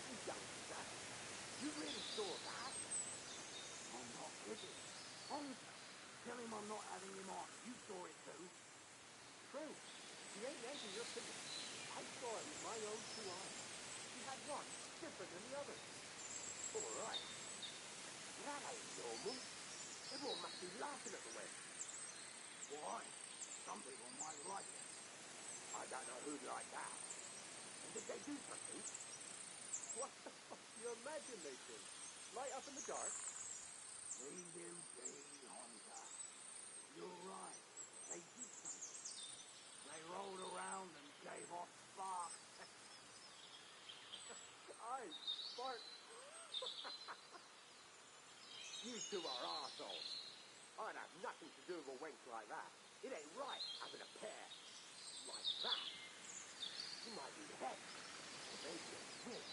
You youngster, you really saw that? I'm not kidding. Honza, tell him I'm not having him on. You saw it too. True. He ain't yanking your figure. I saw it with my own two eyes. He had one different than the other. All right. That ain't normal. Everyone must be laughing at the wench. Why? Some people might like it. I don't know who'd like that. And did they do something? What the fuck's your imagination? Light up in the dark? Leave him be, Honza. You're right. They did something. They rolled around and gave off sparks. Aye, sparks. You two are arseholes. I'd have nothing to do with a wench like that. It ain't right having a pair. Like that. She might be hexed. Or maybe a witch.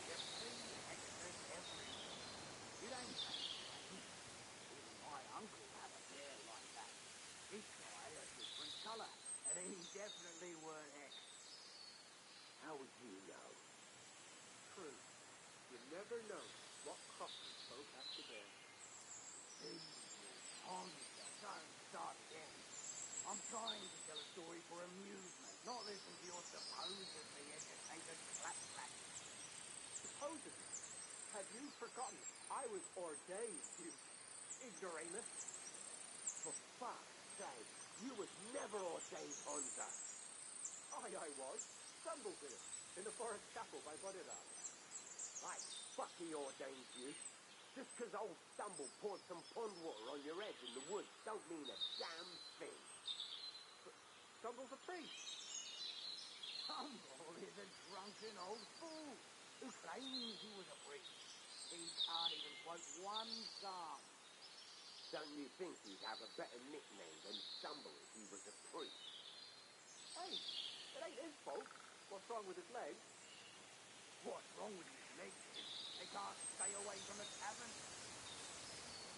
You see hexes everywhere. It ain't that strange. Even my uncle had a pair like that. Each guy a different colour, and he definitely weren't hexed. How would you know? True. You never know what crosses folk have to bear. Jesus, Honza, don't start again. I'm trying to tell a story for amusement, not listen to your supposedly educated claptrap. Supposedly. Have you forgotten I was ordained, you ignoramus? For fuck's sake, you was never ordained, Honza. I was. Stumble did it, in the forest chapel by Bodidar. Like, fuck he ordained you. Just 'cause old Stumble poured some pond water on your head in the woods don't mean a damn thing. Stumble's a priest. Stumble is a drunken old fool who claims he was a priest. He can't even quote one psalm. Don't you think he'd have a better nickname than Stumble if he was a priest? Hey, it ain't his fault. What's wrong with his legs? What's wrong with his legs is they can't stay away from the tavern.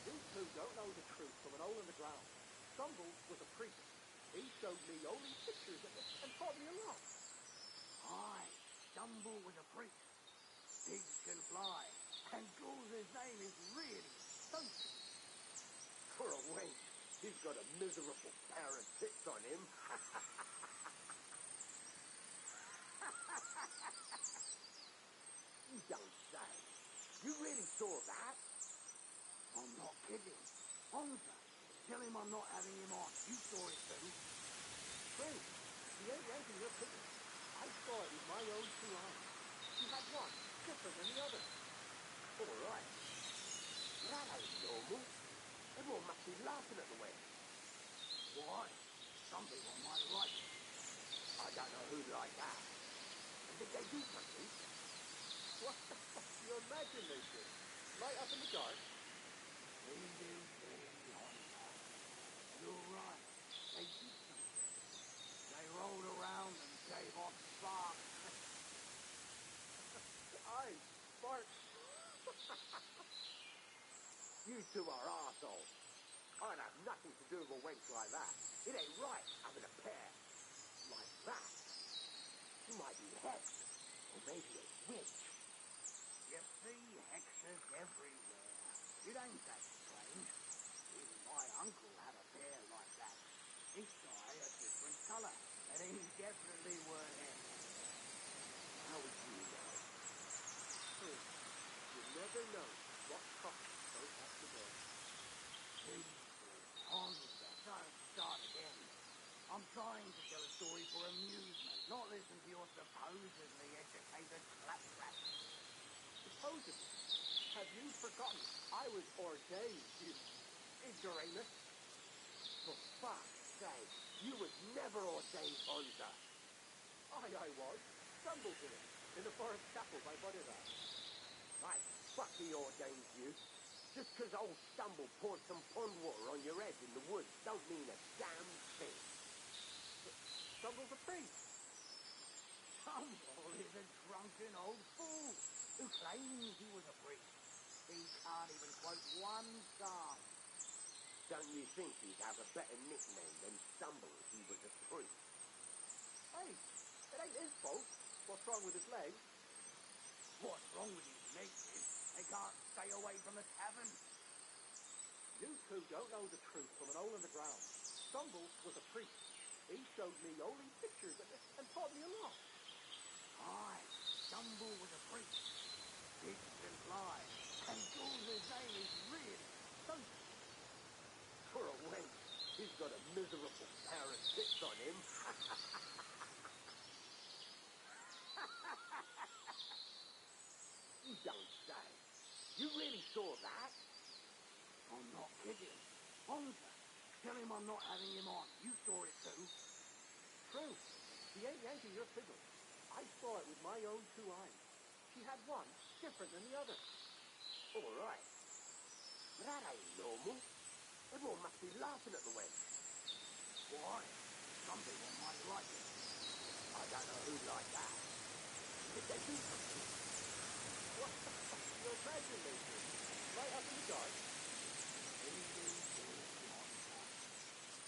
You two don't know the truth from an hole in the ground. Stumble was a priest. He showed me holy pictures and taught me a lot. Aye, Stumble was a priest. Pigs can fly, and Gul's name is really Sophie. For a wench, he's got a miserable pair of tits on him. You don't say. You really saw that? I'm not kidding. Honza, tell him I'm not having him on. You saw it too. True. He ain't ranking your picture. I saw it with my own two eyes. He had one different than the other. All right. That ain't normal. Everyone must be laughing at the way. Why? Some people might like it. I don't know who'd like that. And did they do something? What the fuck do you imagine they did? Light up in the dark? Easy, Honza. You're right. They did something. They rolled around and gave off sparks. Aye, sparks. You two are arseholes. I'd have nothing to do with a wench like that. It ain't right having a pair like that. She might be hexed, or maybe a witch. You see hexes everywhere. It ain't that strange. Even my uncle had a pair like that. Each eye a different colour, and he definitely weren't hexed. How would you know? You never know what coffee goes up the door. Honza, don't start again. I'm trying to tell a story for amusement, not listen to your supposedly educated claptrap. Supposedly? Have you forgotten I was ordained, you ignoramus? For fuck's sake, you was never ordained, Honza. I was. Stumbled in it, in the forest chapel by Bodhisattva. Right, fuck he ordained you. Just 'cause old Stumble poured some pond water on your head in the woods don't mean a damn thing. Stumble's a priest. Stumble is a drunken old fool who claims he was a priest. He can't even quote one psalm. Don't you think he'd have a better nickname than Stumble if he was a priest? Hey, it ain't his fault. What's wrong with his legs? What's wrong with his legs is they can't stay away from the tavern. You two don't know the truth from an hole in the ground. Stumble was a priest. He showed me holy pictures and taught me a lot. Aye, Stumble was a priest. Pigs can fly, and Gul's name is really Sophie. For a wench, he's got a miserable pair of tits on him. You don't say. You really saw that? I'm not kidding. Honza, tell him I'm not having him on. You saw it too. True. He ain't yanking your fiddle. I saw it with my own two eyes. She had one different than the other. All right. But that ain't normal. Everyone must be laughing at the wench. Why? Some people might like it. I don't know who'd like that. Did they do something? What the fuck do you imagine they did? Light up in the dark? Easy, Honza.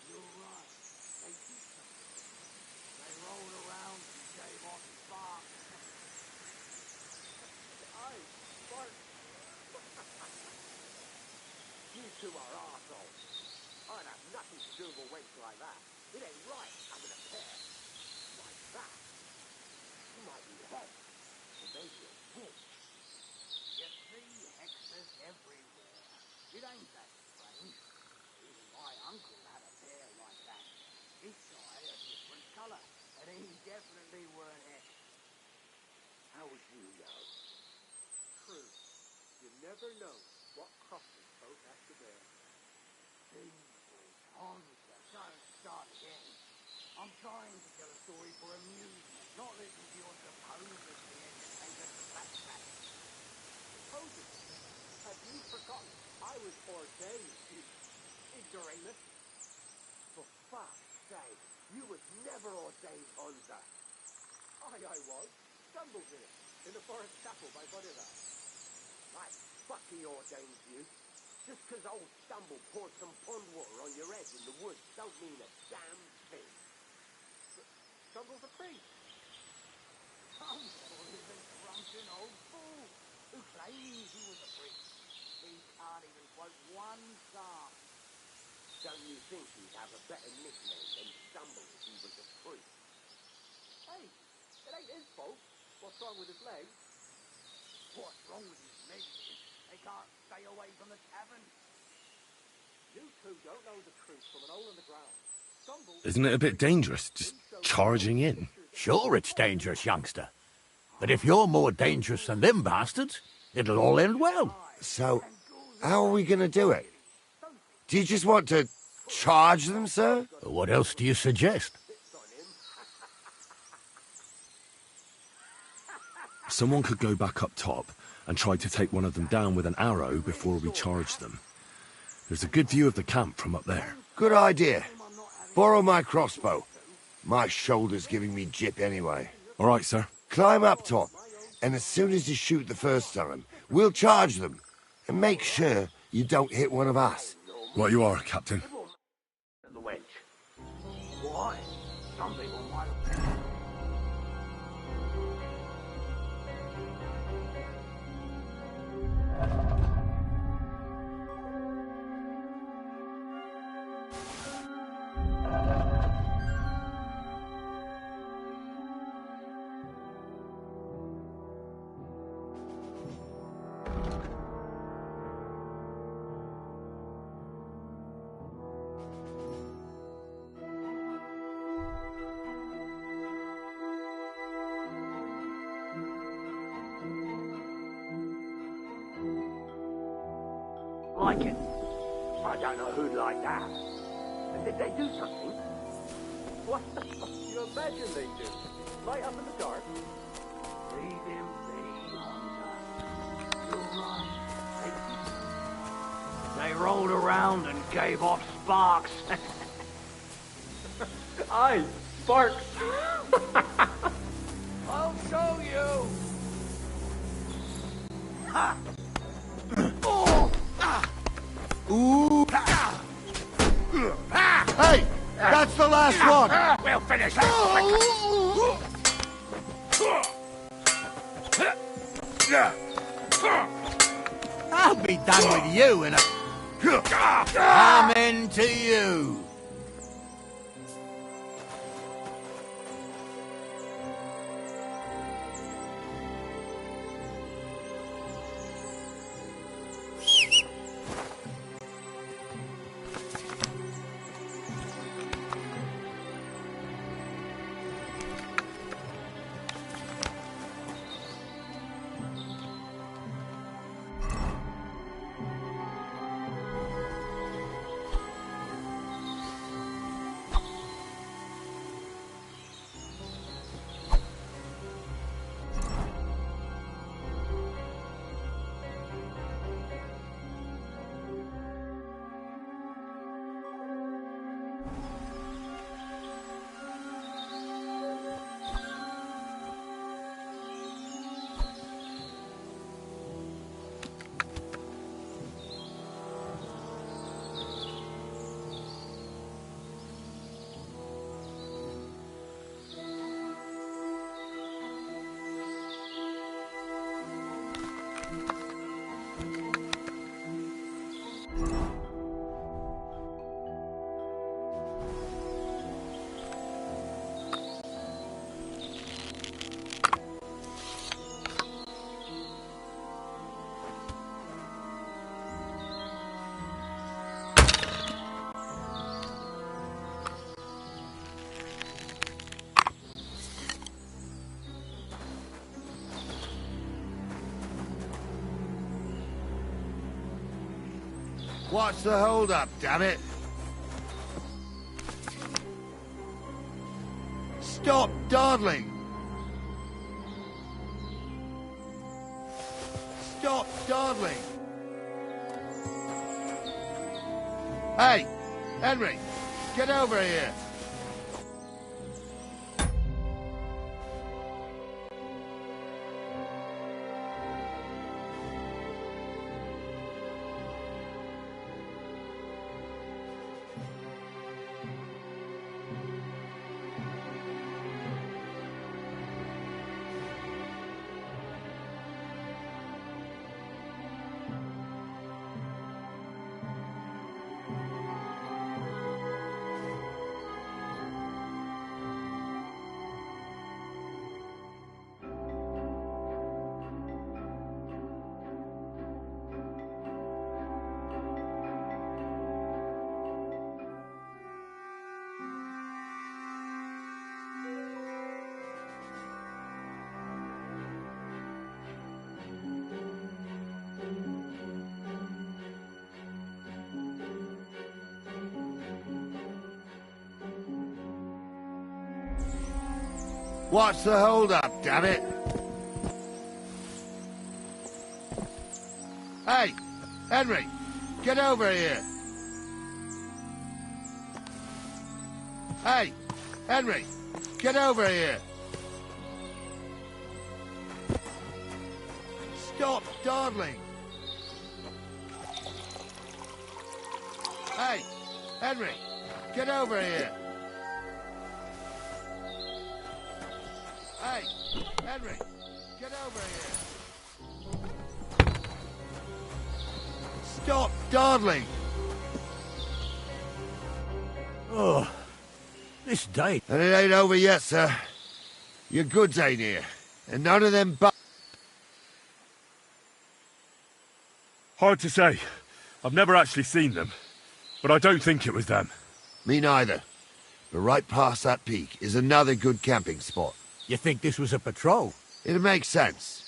You're right. They did something. They rolled around and gave off sparks. Aye, sparks. You two are arseholes. I'd have nothing to do with a wench like that. It ain't right having a pair like that. She might be hexed, or maybe a witch. You see hexes everywhere. It ain't that strange. Even my uncle had a pair like that. Each eye a different colour, and he definitely weren't hexed. How would you know? True. You never know what crossing folk have to bear. Jesus, Honza, don't start again. I'm trying to tell a story for amusement, not listen to your supposedly entertainment backtrack. Supposedly? Have you forgotten? I was ordained, you ignoramus. For fuck's sake, you was never ordained, Honza. I was. Stumbled here, in the forest chapel by Bodhisattva. Right, fuck he ordained you. Just 'cause old Stumble poured some pond water on your head in the woods don't mean a damn thing. But Stumble's a priest. Stumble is a drunken old fool who claims he was a priest. He can't even quote one psalm. Don't you think he'd have a better nickname than Stumble if he was a priest? Hey, it ain't his fault. What's wrong with his legs? What's wrong with his legs is they can't stay away from the tavern. You two don't know the truth from an hole in the ground. Stumble... Isn't it a bit dangerous, just charging in? Sure it's dangerous, youngster. But if you're more dangerous than them bastards, it'll all end well. So, how are we going to do it? Do you just want to charge them, sir? What else do you suggest? Someone could go back up top and try to take one of them down with an arrow before we charge them. There's a good view of the camp from up there. Good idea. Borrow my crossbow. My shoulder's giving me jip anyway. All right, sir. Climb up top, and as soon as you shoot the first time, we'll charge them. And make sure you don't hit one of us. Right you are, Captain. The wench. Why? Some people might... Like it. I don't know who'd like that. And did they do something? What? You imagine they do? Light up in the dark? Leave him be, Honza. You're right. They rolled around and gave off sparks. Aye, sparks. I'll show you. Ha! Oh! Ooh! Hey! That's the last one! We'll finish I'll be done with you in a... Amen to you! What's the hold-up, damn it? Stop dawdling! Stop dawdling! Hey, Henry, get over here! What's the hold-up, damn it? Hey, Henry, get over here. Hey, Henry, get over here. Stop dawdling. Hey, Henry, get over here. Hey, Henry, get over here. Stop dawdling. Oh, this day. And it ain't over yet, sir. Your goods ain't here. And none of them Hard to say. I've never actually seen them. But I don't think it was them. Me neither. But right past that peak is another good camping spot. You think this was a patrol? It makes sense.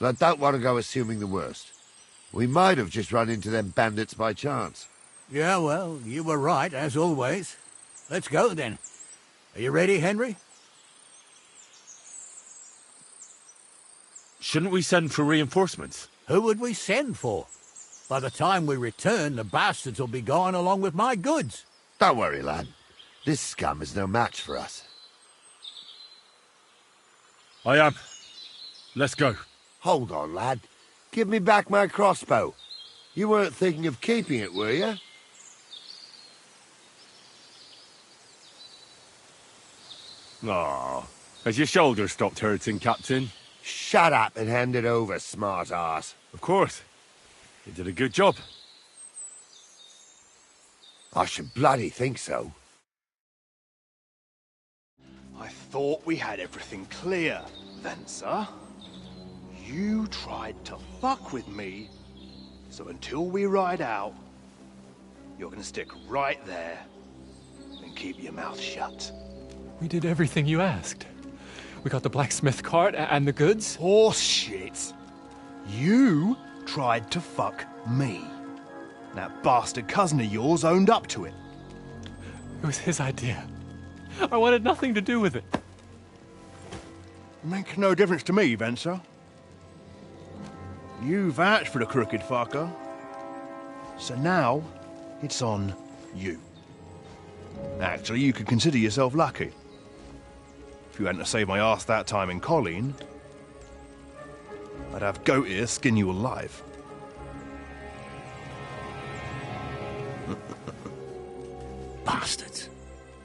But I don't want to go assuming the worst. We might have just run into them bandits by chance. Yeah, well, you were right, as always. Let's go, then. Are you ready, Henry? Shouldn't we send for reinforcements? Who would we send for? By the time we return, the bastards will be gone along with my goods. Don't worry, lad. This scum is no match for us. I am. Let's go. Hold on, lad. Give me back my crossbow. You weren't thinking of keeping it, were you? Aw. Has your shoulder stopped hurting, Captain? Shut up and hand it over, smart ass. Of course. You did a good job. I should bloody think so. I thought we had everything clear, Venser. You tried to fuck with me, so until we ride out, you're gonna stick right there and keep your mouth shut. We did everything you asked. We got the blacksmith cart and the goods. Horse shit. You tried to fuck me. That bastard cousin of yours owned up to it. It was his idea. I wanted nothing to do with it. Make no difference to me, Venser. You vouched for the crooked fucker. So now, it's on you. Actually, you could consider yourself lucky. If you hadn't saved my ass that time in Colleen, I'd have Goat Ear skin you alive. Bastards.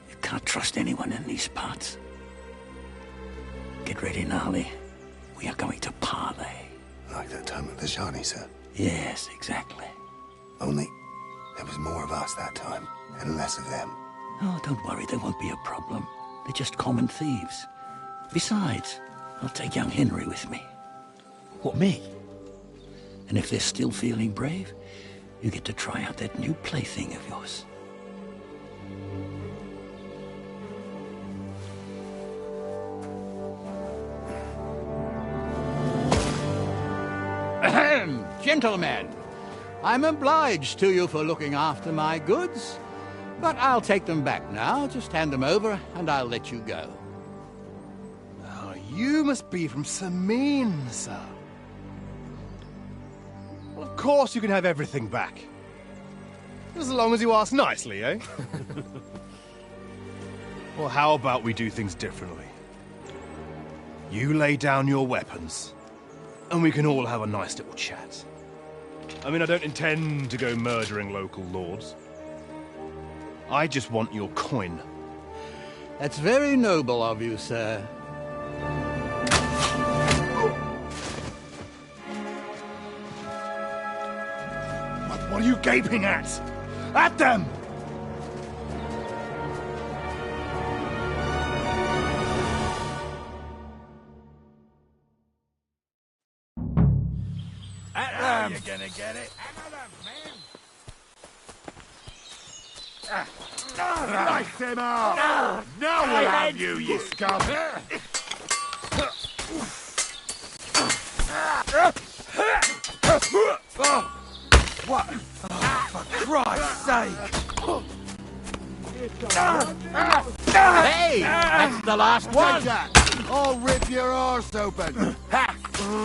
You can't trust anyone in these parts. Get ready, Gnarly. We are going to parley. Like that time with the Shani, sir? Yes, exactly. Only there was more of us that time, and less of them. Oh, don't worry, there won't be a problem. They're just common thieves. Besides, I'll take young Henry with me. What, me? And if they're still feeling brave, you get to try out that new plaything of yours. Ahem, gentlemen. I'm obliged to you for looking after my goods. But I'll take them back now. Just hand them over, and I'll let you go. Oh, you must be from Sameen, sir. Well, of course you can have everything back. As long as you ask nicely, eh? Well, how about we do things differently? You lay down your weapons, and we can all have a nice little chat. I mean, I don't intend to go murdering local lords. I just want your coin. That's very noble of you, sir. What are you gaping at? At them! At them! You're gonna get it. Light them up! Now we'll have you, you scum! What? Oh, for Christ's sake! Hey! That's the last one! Take that! I'll rip your arse open! Ha!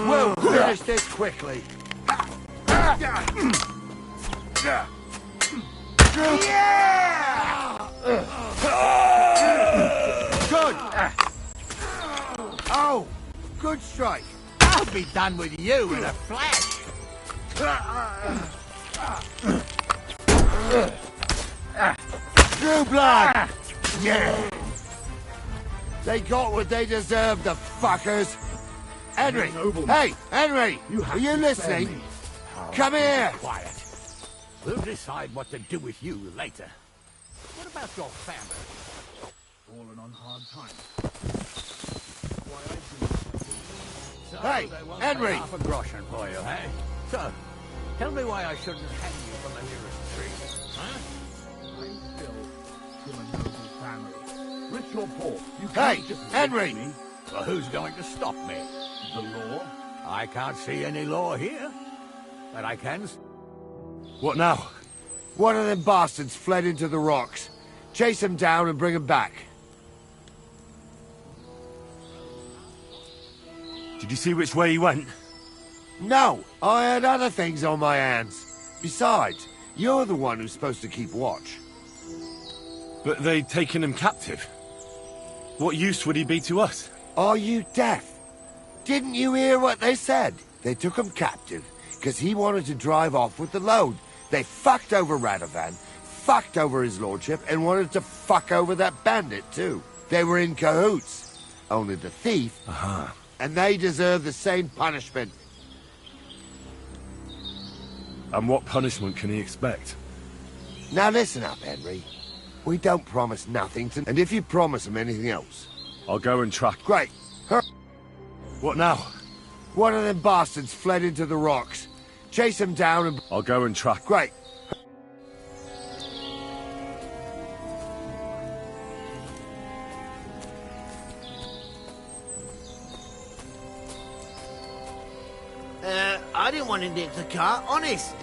We'll finish this quickly! Yeah! Good! Oh! Good strike! I'll be done with you in a flash! True blood! Yeah! They got what they deserved, the fuckers! Henry! Hey, Henry! Are you listening? Come here! Quiet. We'll decide what to do with you later. What about your family? Fallen on hard times. So Hey, they won't Henry! pay half a groschen for you, eh? So, tell me why I shouldn't hang you from the nearest tree, huh? I'm still from a noble family. Rich or poor, you Hey, can't just Henry! Me? Well, who's going to stop me? The law? I can't see any law here. But I can... What now? One of them bastards fled into the rocks. Chase him down and bring him back. Did you see which way he went? No, I had other things on my hands. Besides, you're the one who's supposed to keep watch. But they'd taken him captive. What use would he be to us? Are you deaf? Didn't you hear what they said? They took him captive because he wanted to drive off with the load. They fucked over Radovan, fucked over his lordship, and wanted to fuck over that bandit too. They were in cahoots. Only the thief, and they deserve the same punishment. And what punishment can he expect? Now listen up, Henry. We don't promise nothing to... And if you promise him anything else... I'll go and track... Great. What now? One of them bastards fled into the rocks. Chase him down and... I'll go and track... Great. I didn't want to nick the car, honest.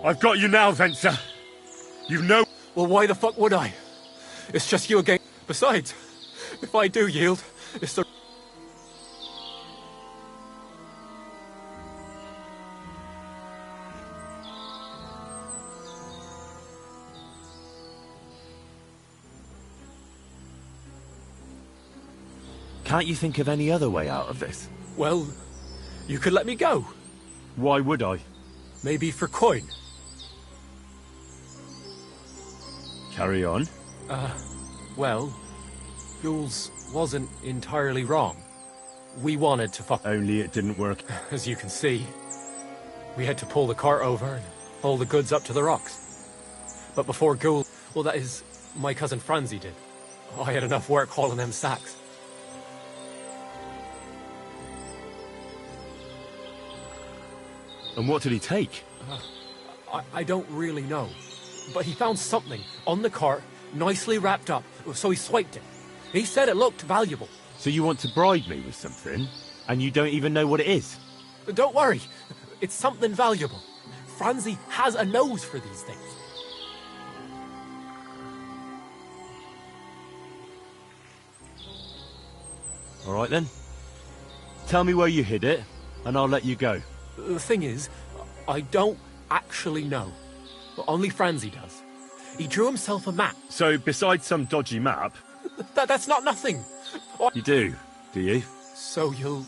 I've got you now, Venser. You've no... Well, why the fuck would I? It's just you again. Besides, if I do yield, it's the... Can't you think of any other way out of this? Well, you could let me go. Why would I? Maybe for coin. Carry on. Well, Jules wasn't entirely wrong. We wanted to fuck... Only it didn't work. As you can see, we had to pull the cart over and haul the goods up to the rocks. But before Gould... Well, that is, my cousin Franzi did. I had enough work hauling them sacks. And what did he take? I don't really know. But he found something on the cart, nicely wrapped up, so he swiped it. He said it looked valuable. So you want to bribe me with something, and you don't even know what it is? Don't worry, it's something valuable. Franzi has a nose for these things. All right then. Tell me where you hid it, and I'll let you go. The thing is, I don't actually know. But only Franzi does. He drew himself a map. So, besides some dodgy map... That's not nothing. You do you? So you'll...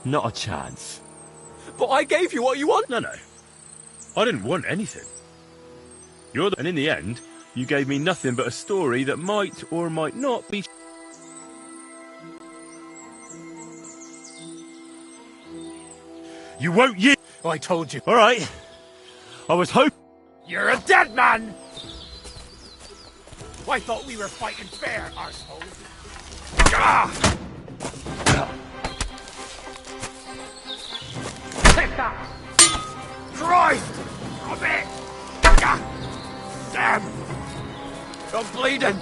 Not a chance. But I gave you what you want. No. I didn't want anything. And in the end, you gave me nothing but a story that might or might not be... You won't yield! Oh, I told you. All right. I was hoping... You're a dead man! I thought we were fighting fair, arsehole. Take that! Christ! Stop it! Damn! I'm bleeding!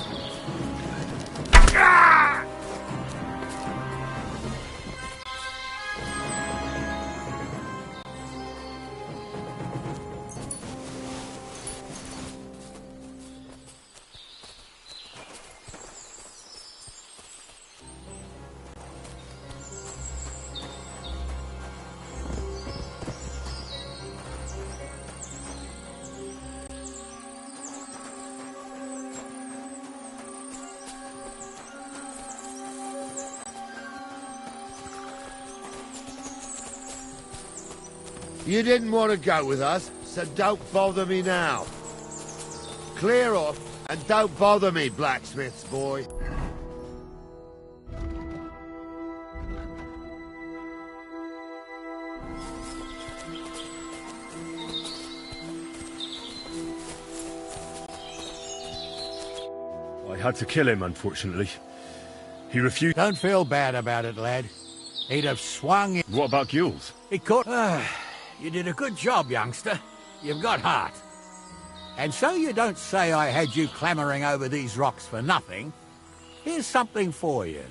You didn't want to go with us, so don't bother me now. Clear off, and don't bother me, blacksmith's boy. I had to kill him, unfortunately. He refused... Don't feel bad about it, lad. He'd have swung in... What about Gules? He could... You did a good job, youngster. You've got heart. And so you don't say I had you clambering over these rocks for nothing. Here's something for you.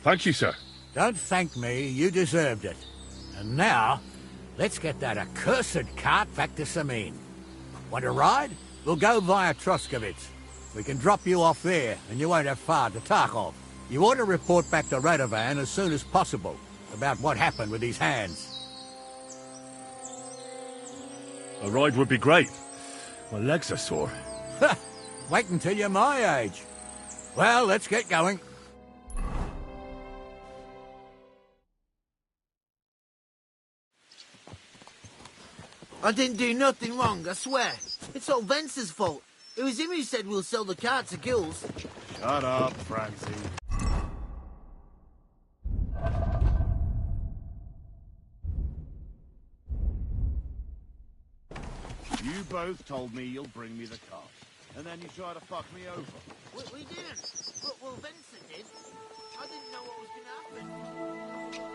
Thank you, sir. Don't thank me. You deserved it. And now, let's get that accursed cart back to Sameen. Want to ride? We'll go via Troskovitz. We can drop you off there, and you won't have far to Tarkov. You ought to report back to Radovan as soon as possible about what happened with these hands. A ride would be great. My legs are sore. Wait until you're my age. Well, let's get going. I didn't do nothing wrong, I swear. It's all Vence's fault. It was him who said we'll sell the cart to Gills. Shut up, Francie. You both told me you'll bring me the cart, and then you try to fuck me over. We didn't. Well, Vincent did. I didn't know what was going to happen.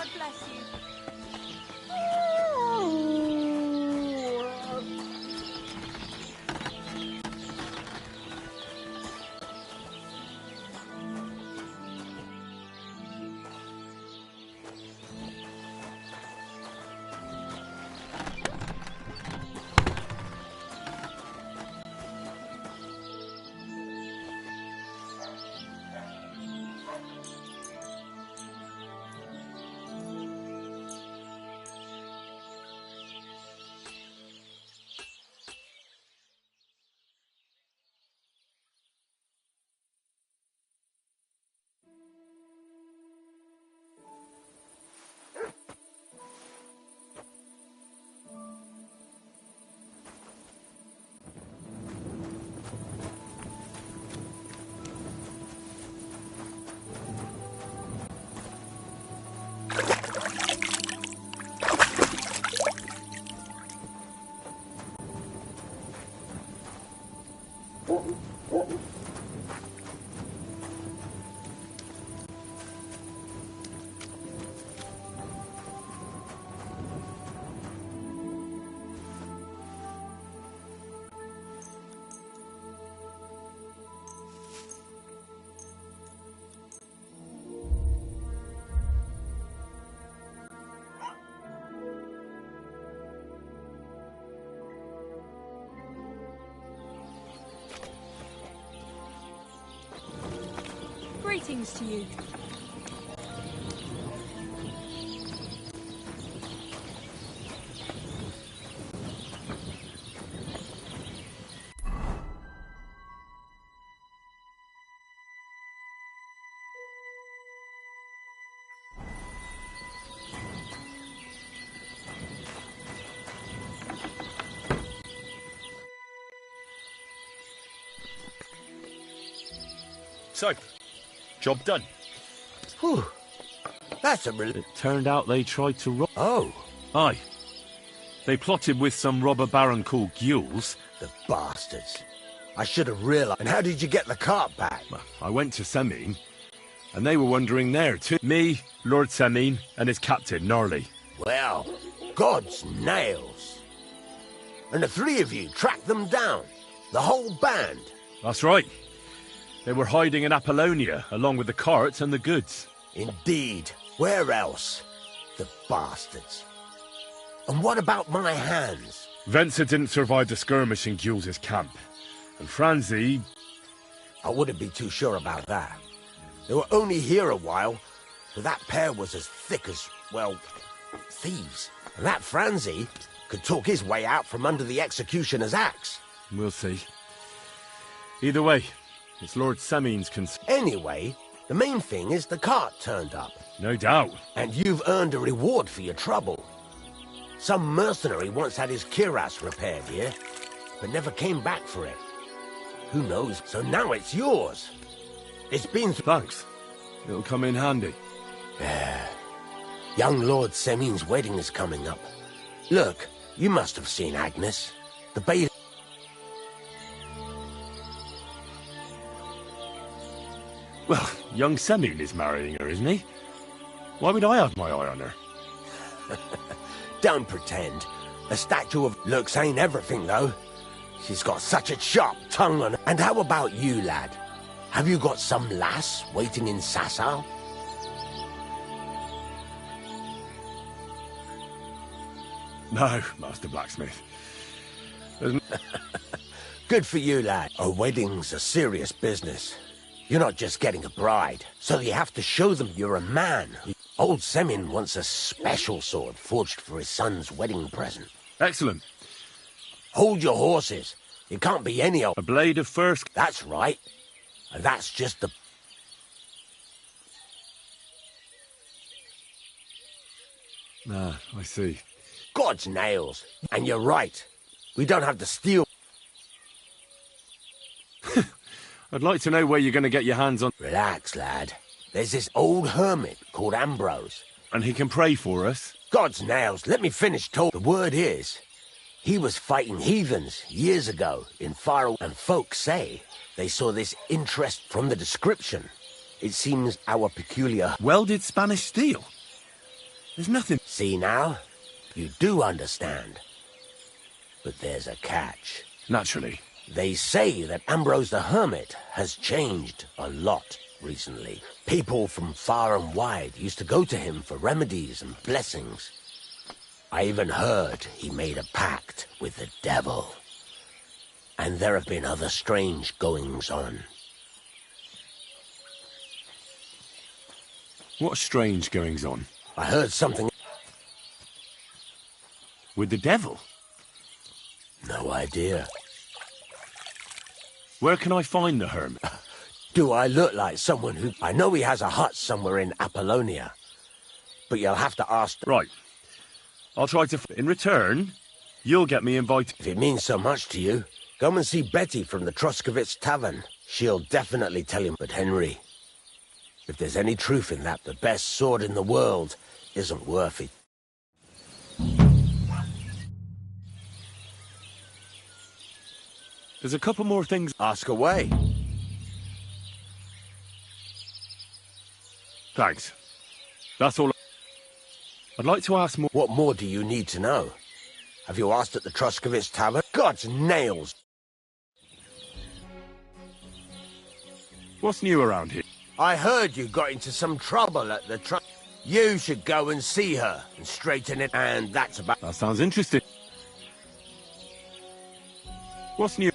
God bless you. Greetings to you. So, job done. Whew. That's a It turned out they tried to rob. Oh. Aye. They plotted with some robber baron called Gules. The bastards. I should have realized. And how did you get the cart back? I went to Semine, and they were wandering there too. Me, Lord Semine, and his captain, Gnarly. Well, God's nails. And the three of you tracked them down. The whole band. That's right. They were hiding in Apollonia, along with the carts and the goods. Indeed. Where else? The bastards. And what about my hands? Venser didn't survive the skirmish in Gules' camp. And Franzi... I wouldn't be too sure about that. They were only here a while, but that pair was as thick as, well, thieves. And that Franzi could talk his way out from under the executioner's axe. We'll see. Either way, it's Lord Semine's concern. Anyway, the main thing is the cart turned up. No doubt. And you've earned a reward for your trouble. Some mercenary once had his cuirass repaired here, but never came back for it. Who knows? So now it's yours. It's been... Thanks. It'll come in handy. Young Lord Semine's wedding is coming up. Look, you must have seen Agnes. The baby... Well, young Semine is marrying her, isn't he? Why would I have my eye on her? Don't pretend. A statue of looks ain't everything, though. She's got such a sharp tongue on her. And how about you, lad? Have you got some lass waiting in Sasau? No, Master Blacksmith. Good for you, lad. A wedding's a serious business. You're not just getting a bride, so you have to show them you're a man. Old Semine wants a special sword forged for his son's wedding present. Excellent. Hold your horses. It can't be any old... A blade of first... That's right. And that's just the... Ah, I see. God's nails. And you're right. We don't have to steal... I'd like to know where you're going to get your hands on... Relax, lad. There's this old hermit called Ambrose. And he can pray for us? God's nails, let me finish talking. The word is, he was fighting heathens years ago in Far... And folks say they saw this interest from the description. It seems our peculiar... Welded Spanish steel? There's nothing. See now? You do understand. But there's a catch. Naturally. They say that Ambrose the Hermit has changed a lot recently. People from far and wide used to go to him for remedies and blessings. I even heard he made a pact with the devil. And there have been other strange goings-on. What strange goings-on? I heard something... With the devil? No idea. Where can I find the hermit? Do I look like someone who... I know he has a hut somewhere in Apollonia. But you'll have to ask... Right. I'll try to... In return, you'll get me invited. If it means so much to you, come and see Betty from the Truskovitz Tavern. She'll definitely tell him. But Henry, if there's any truth in that, the best sword in the world isn't worth it. There's a couple more things. Ask away. Thanks. That's all. I'd like to ask more. What more do you need to know? Have you asked at the Truskovitz Tavern? God's nails! What's new around here? I heard you got into some trouble at the You should go and see her and straighten it, and that's about... That sounds interesting. What's new?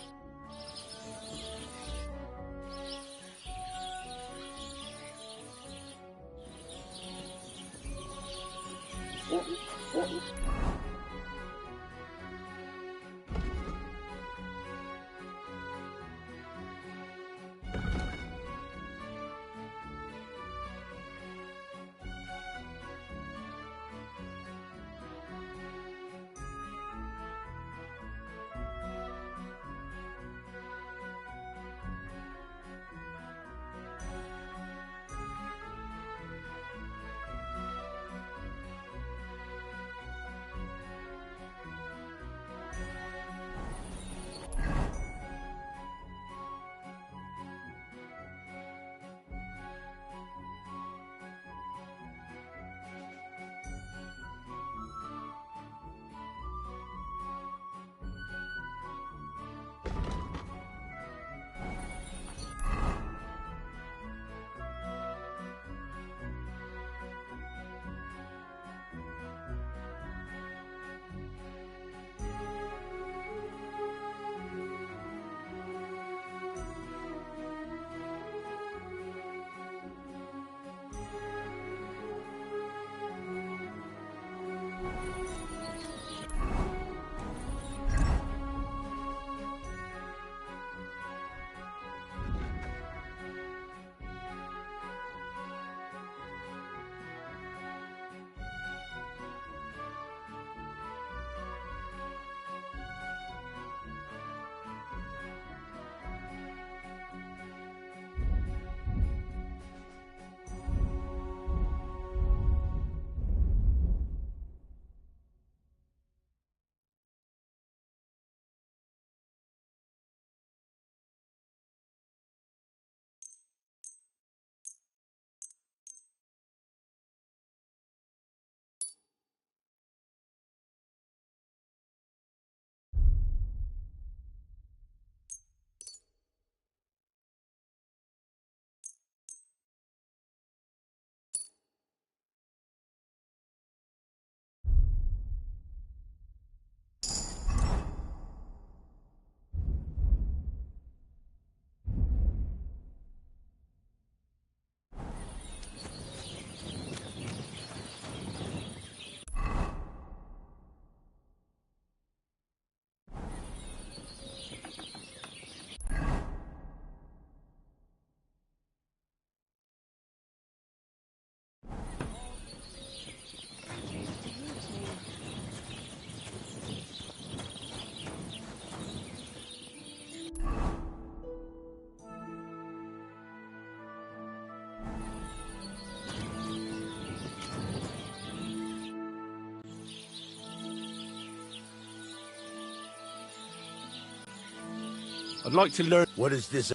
I'd like to learn... What is this?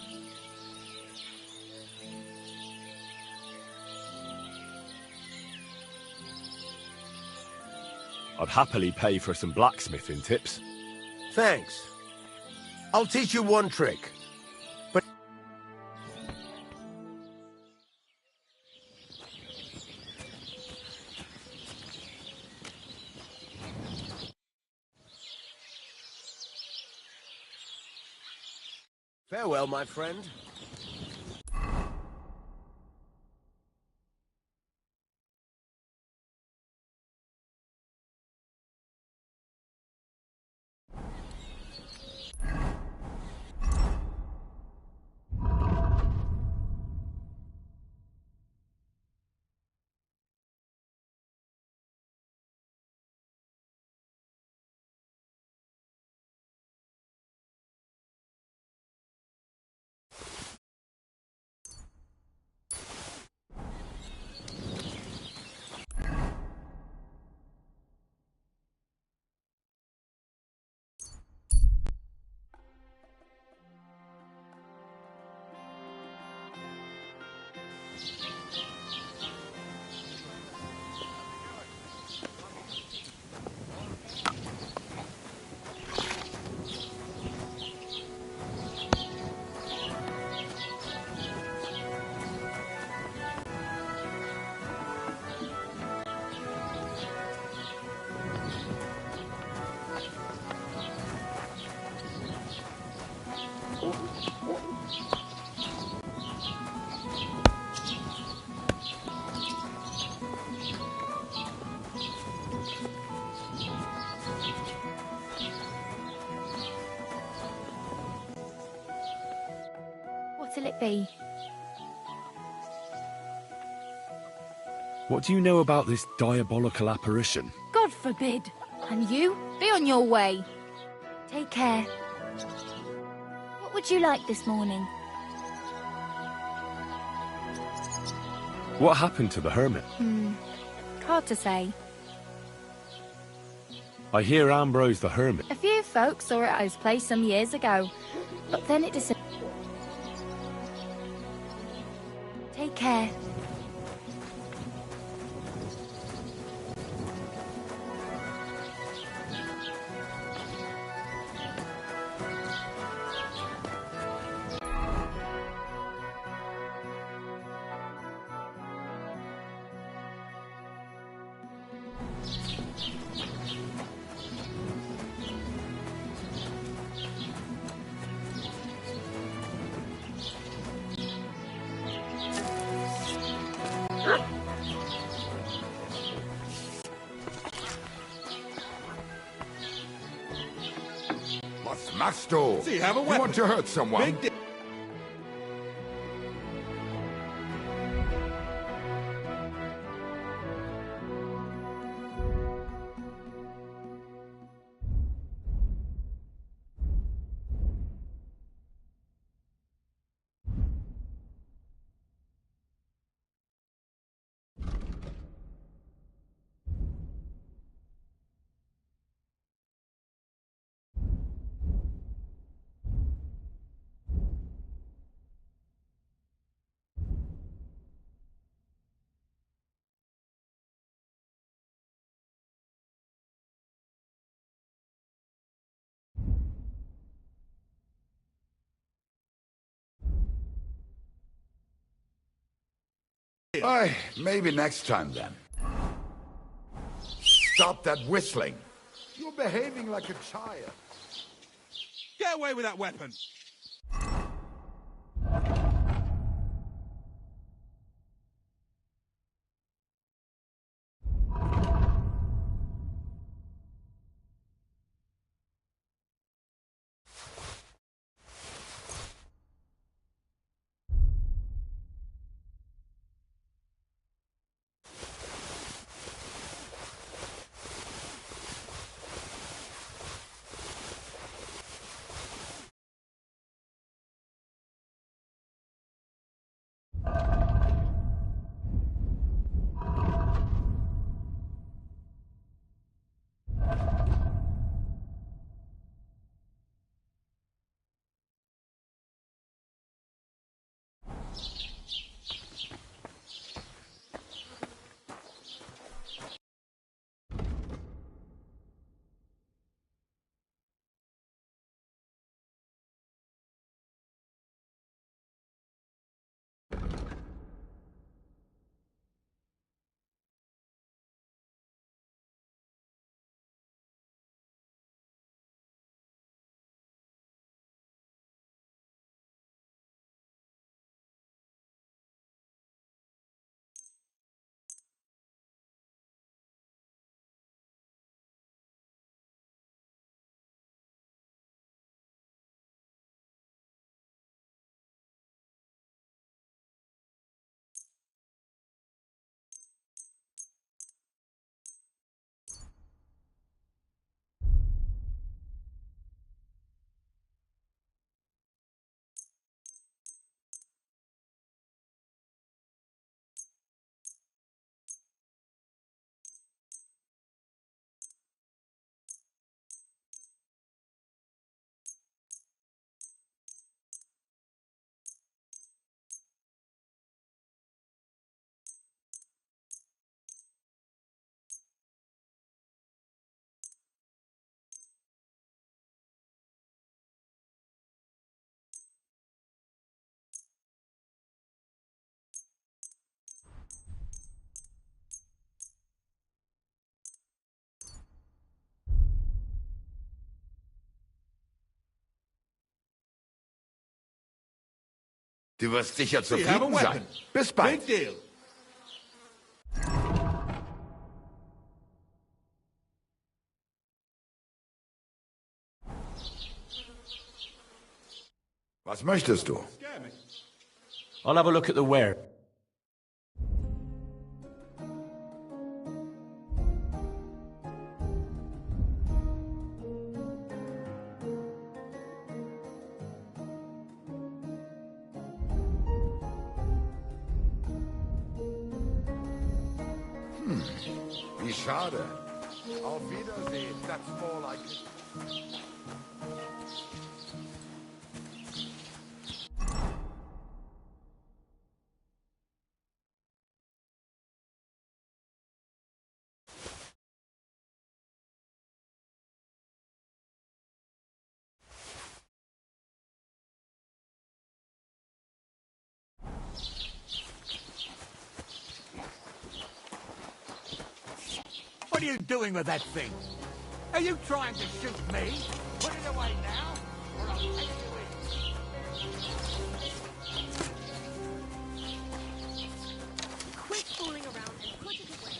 I'd happily pay for some blacksmithing tips. Thanks. I'll teach you one trick. But farewell, my friend. What'll it be? What do you know about this diabolical apparition? God forbid. And you? Be on your way. Take care. What would you like this morning? What happened to the hermit? Hard to say. I hear Ambrose the hermit. A few folks saw it at his place some years ago, but then it disappeared. Take care. What's Masto? See, have a You weapon. want to hurt someone? Big Aye, maybe next time then. Stop that whistling. You're behaving like a child. Get away with that weapon. Du wirst sicher We have a zufrieden sein. weapon. Bis bald. Big deal. Was möchtest du? I'll have a look at the ware. Wie schade. Auf Wiedersehen. That's more like it. What are you doing with that thing? Are you trying to shoot me? Put it away now, or I'll take you Quit fooling around and put it away.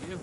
you.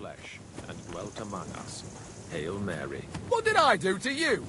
flesh and dwelt among us. Hail Mary. What did I do to you?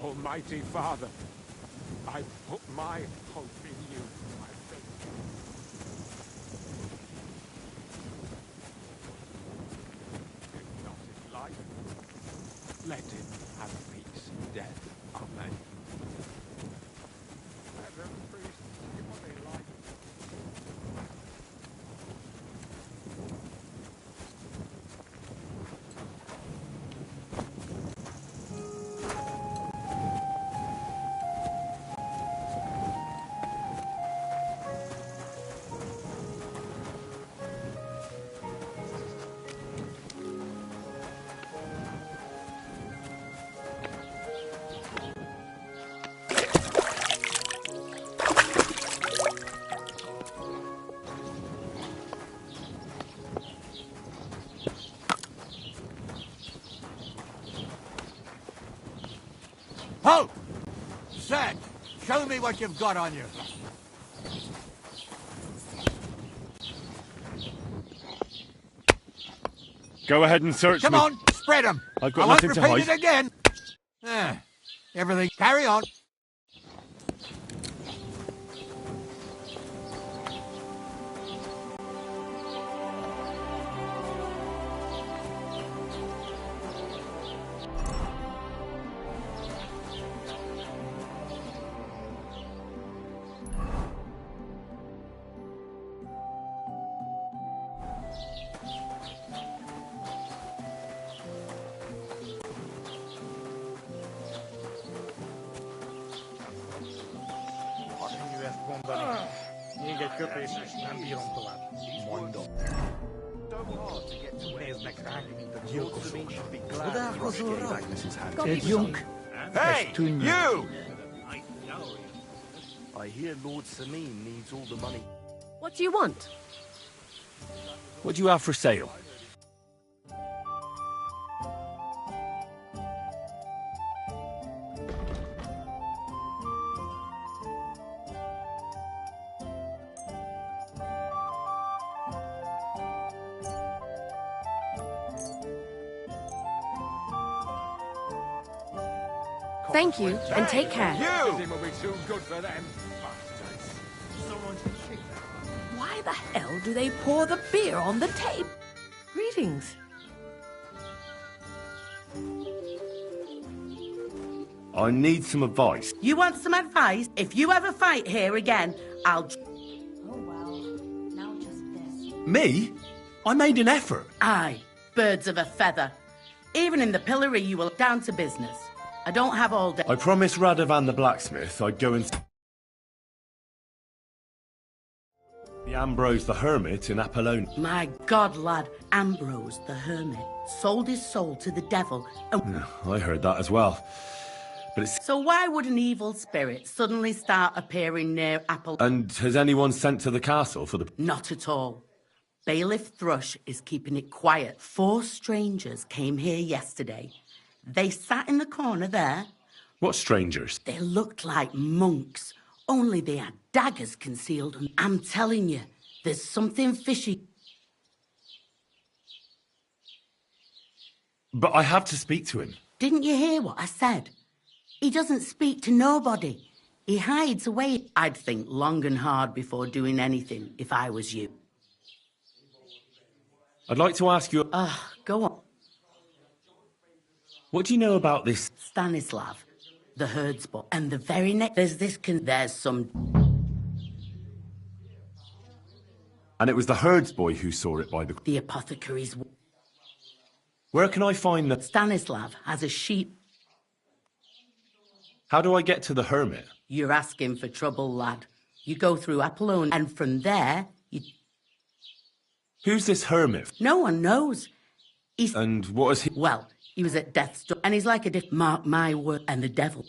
Almighty Father, I put my hope in you, my faith. If not in life, let him have peace in death. Amen. Reverend priest, give what they like. Halt! Set! Show me what you've got on you. Go ahead and search Come me. on, spread them. I've got I won't nothing to repeat hide. it again. Everything. Carry on. Hey, you! I hear Lord Sameen needs all the money. What do you want? What do you have for sale? Thank you, and take care. Everything will be too good for them. Why the hell do they pour the beer on the table? Greetings. I need some advice. You want some advice? If you ever fight here again, I'll... Me? I made an effort. Aye, birds of a feather. Even in the pillory, you will down to business. I don't have all day. I promised Radovan the blacksmith I'd go and... the Ambrose the Hermit in Apollonia. My God, lad, Ambrose the Hermit sold his soul to the devil and... I heard that as well. But it's... So why would an evil spirit suddenly start appearing near Apple... And has anyone sent to the castle for the... Not at all. Bailiff Thrush is keeping it quiet. 4 strangers came here yesterday. They sat in the corner there. What strangers? They looked like monks, only they had daggers concealed. I'm telling you, there's something fishy. But I have to speak to him. Didn't you hear what I said? He doesn't speak to nobody. He hides away. I'd think long and hard before doing anything if I was you. I'd like to ask you... Go on. What do you know about this... Stanislav, the herdsboy. And the very next... There's some... And it was the herdsboy who saw it by the... The apothecary's... Where can I find the... Stanislav has a sheep... How do I get to the hermit? You're asking for trouble, lad. You go through Apollonia, and from there, you... Who's this hermit? No one knows. He's... And what is he? Well, he was at death's door, and he's like a mark my word, and the devil.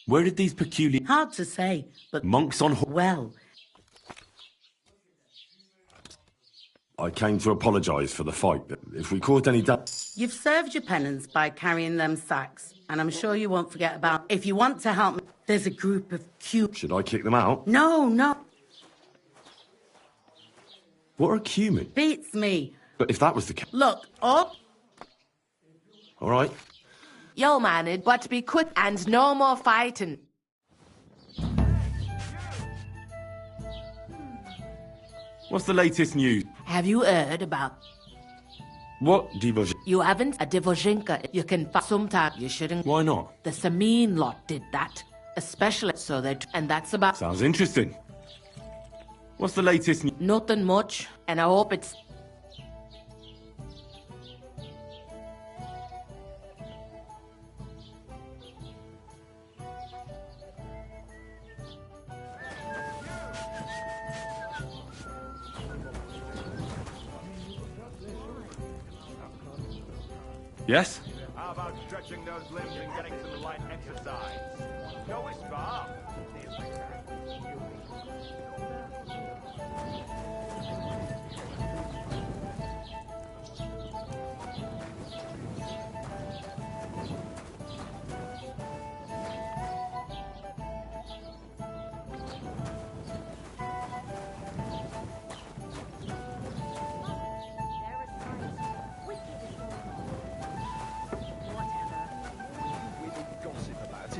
Where did these peculiar... Hard to say, but... Monks on... Well... I came to apologise for the fight. If we caused any damage... You've served your penance by carrying them sacks, and I'm sure you won't forget about... If you want to help me, there's a group of cute... Should I kick them out? No, no. What are cumin? Beats me. But if that was the case... Look, up. All right. You'll manage, but be quick and no more fighting. What's the latest news? Have you heard about... What, Divozh? You haven't? A Divozhinka. You can... Sometimes you shouldn't... Why not? The Samin lot did that. Especially so that... And that's about... Sounds interesting. What's the latest news? Nothing much. And I hope it's... Yes? How about stretching those limbs and getting some light exercise? Go as far.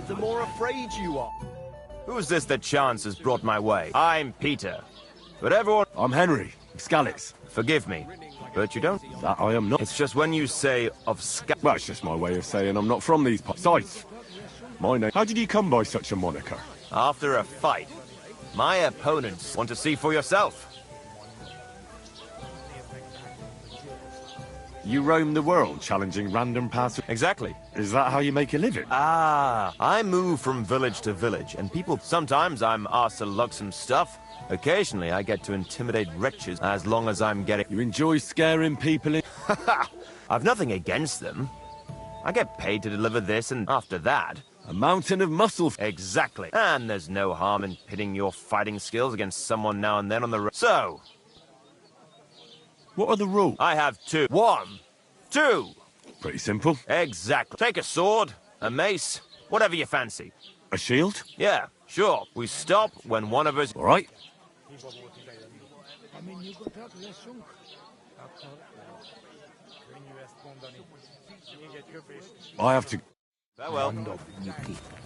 The more afraid you are. Who's this that chance has brought my way? I'm Peter. But everyone... I'm Henry, Scalix. Forgive me, but you don't... That I am not. It's just when you say of Well, it's just my way of saying I'm not from these parts. Besides, my name... How did you come by such a moniker? After a fight, my opponents want to see for yourself. You roam the world, challenging random passers. Exactly. Is that how you make a living? Ah, I move from village to village, and people... Sometimes I'm asked to lug some stuff. Occasionally, I get to intimidate wretches, as long as I'm getting... You enjoy scaring people in... I've nothing against them. I get paid to deliver this, and after that... A mountain of muscle... Exactly. And there's no harm in pitting your fighting skills against someone now and then on the road. So... What are the rules? I have two. 1, 2. Pretty simple. Exactly. Take a sword, a mace, whatever you fancy. A shield? Yeah, sure. We stop when one of us... All right. I have to... Farewell.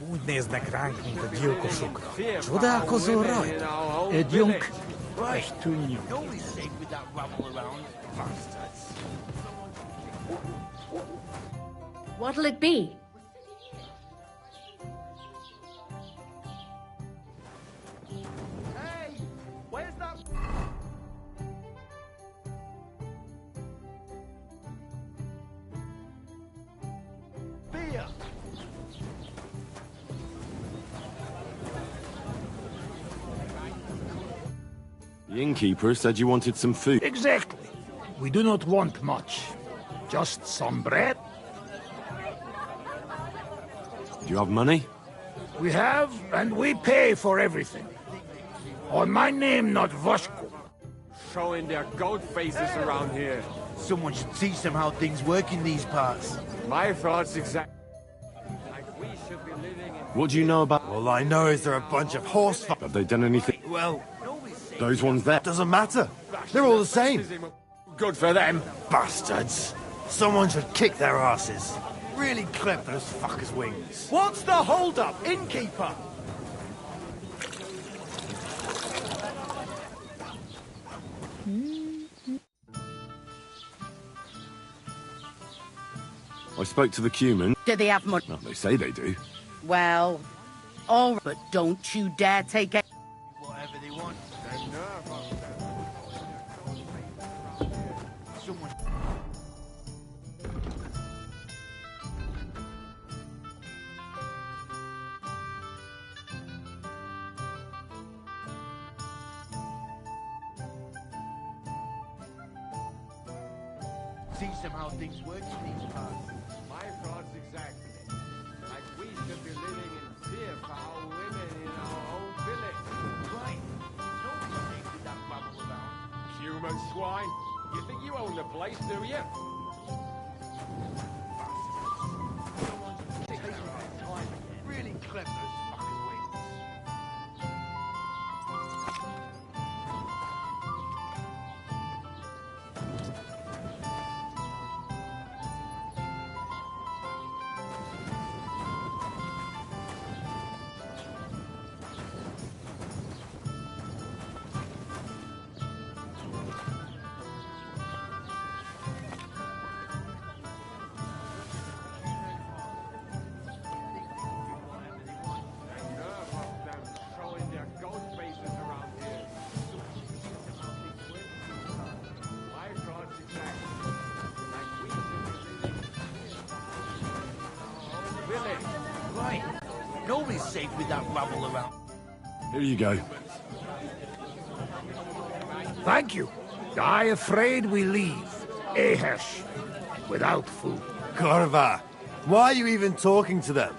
Úgy néznek ránk, mint a gyilkosokra. Csodálkozol rajta? Együnk, és tűnjünk. What'll it be? Hey, where's that? Beer. The innkeeper said you wanted some food. Exactly. We do not want much. Just some bread. Do you have money? We have, and we pay for everything. On my name, not Voshko. Showing their goat faces around here. Someone should teach them how things work in these parts. My thoughts exactly. Like we should be living in... What do you know about... All I know is they're a bunch of horse... Have they done anything? Well... Those ones there? Doesn't matter. They're all the same. Good for them. Bastards. Someone should kick their asses. Really clip those fuckers' wings. What's the hold-up, innkeeper? I spoke to the Cumin. Do they have money? Well, they say they do. Well, all right, but don't you dare take it. Whatever they want. Someone... Teach them how things work in these parts. My thoughts exactly. Like we should be living in fear for our women in our own village. Right. Nobody safe with that rabble around. Human swine. You think you own the place, do you? Really clever, those fucking wings. Nerve of them showing their ghost faces around here. My thoughts exactly. Like we should be living in our own village. Right. Nobody's safe with that rabble around. Here you go. Thank you. I afraid we leave. Ahesh. Without food. Corva, why are you even talking to them?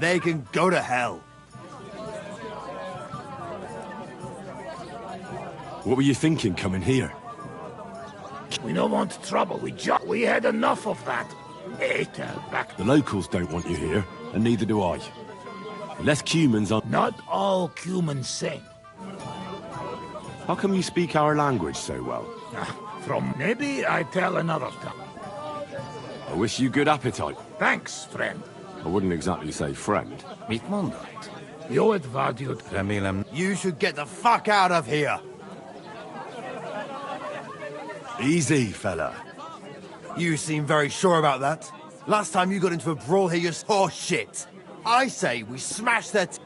They can go to hell. What were you thinking coming here? We don't want trouble. We had enough of that. Back. The locals don't want you here, and neither do I. Unless humans are... Not all humans sing. How come you speak our language so well? From maybe I tell another time. I wish you good appetite. Thanks, friend. I wouldn't exactly say friend. You should get the fuck out of here. Easy, fella. You seem very sure about that. Last time you got into a brawl here, you saw shit. I say we smash that.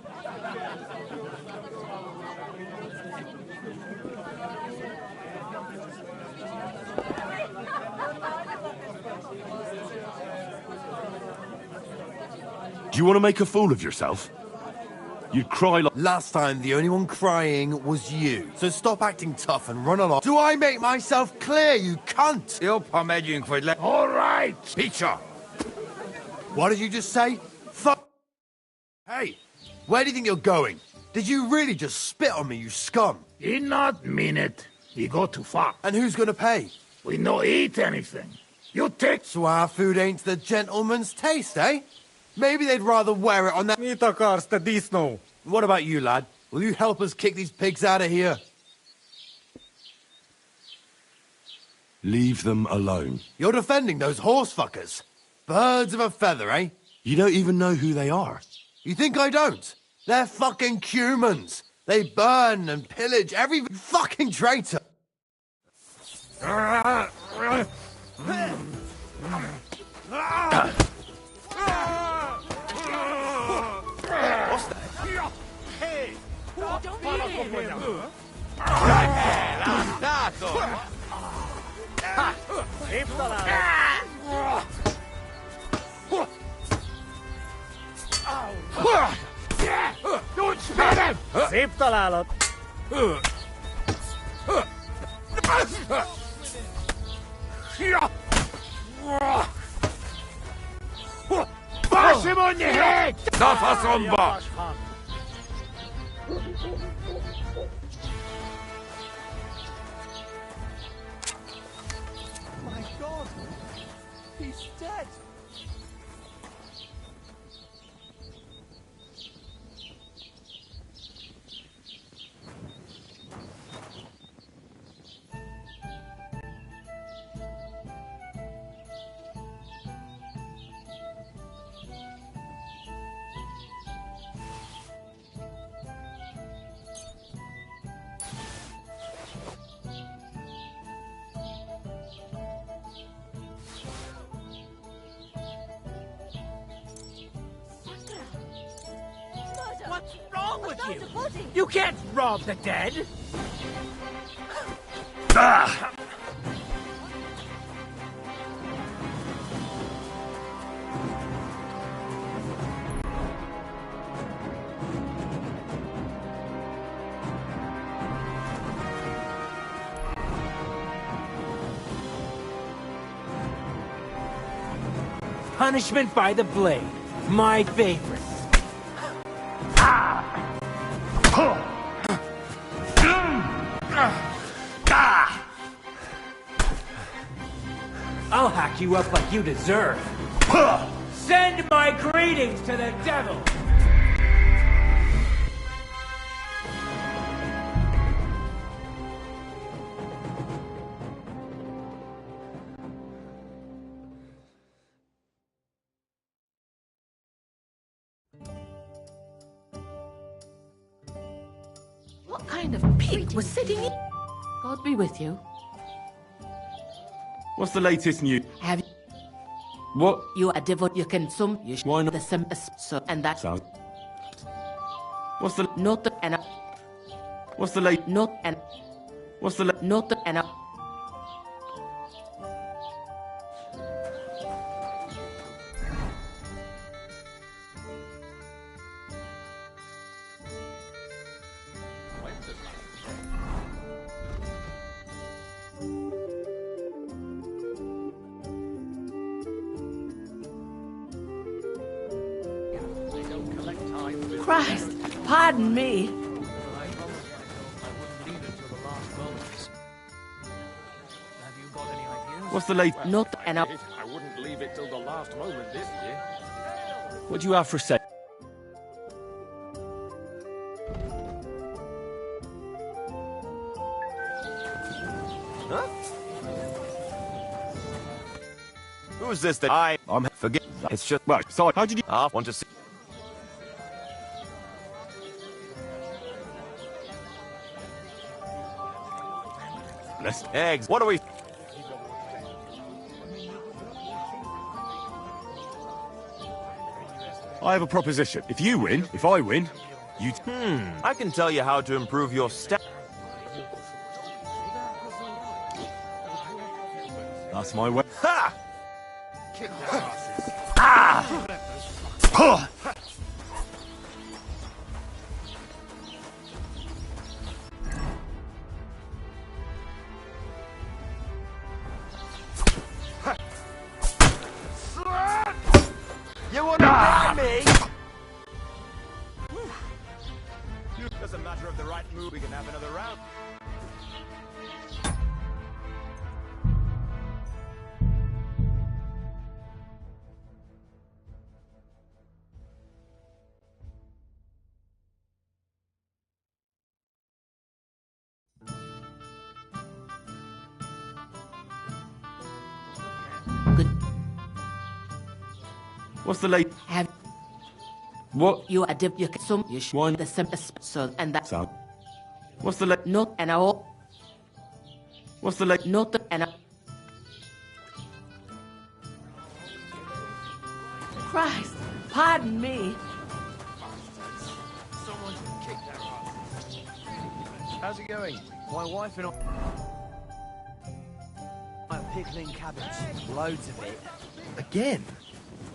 Do you want to make a fool of yourself? You'd cry like... Last time, the only one crying was you. So stop acting tough and run along. Do I make myself clear, you cunt? All right. Peacher. What did you just say? Fuck. Hey, where do you think you're going? Did you really just spit on me, you scum? He not mean it. He go too far. And who's gonna pay? We no eat anything. You take... So our food ain't the gentleman's taste, eh? Maybe they'd rather wear it on that... What about you, lad? Will you help us kick these pigs out of here? Leave them alone. You're defending those horse fuckers. Birds of a feather, eh? You don't even know who they are. You think I don't? They're fucking humans. They burn and pillage every fucking traitor. What's that? Hey! Don't eat him! Don't spit him! Szép találat! Bash him on the head! Na faszomba! My God! He's dead! What's wrong with you? You can't rob the dead! Ah! punishment by the blade. My favorite. I'll hack you up like you deserve. Send my greetings to the devil! What kind of pig was sitting in? God be with you. What's the latest news? Have you... What? You are devout, you can sum, you Why not? the same, so, and that... Sound. What's the... Not the, and... What's the late... Not, and... What's the... Not the, and... Christ, pardon me. What's the late... Not, and... I wouldn't leave it till the last moment this year. What do you have for say? Huh? Who's this that I'm forget? It's just... Well, sorry, how did you... I want to see... Eggs, what do we... I have a proposition. If you win, if I win, you... I can tell you how to improve your stat... That's my way. Ha! Ah! You want to try me? Doesn't matter of the right move, we can have another round. What's the late... Have... What? You are you can sum, you One. the same, so, and that... Sound. What's the late... Not, and all... What's the late... Not, and... Christ, pardon me. Someone kick that ass. How's it going? My wife and I... I'm pickling cabbage. Loads of it. Again?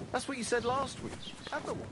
That's what you said last week. Have the one.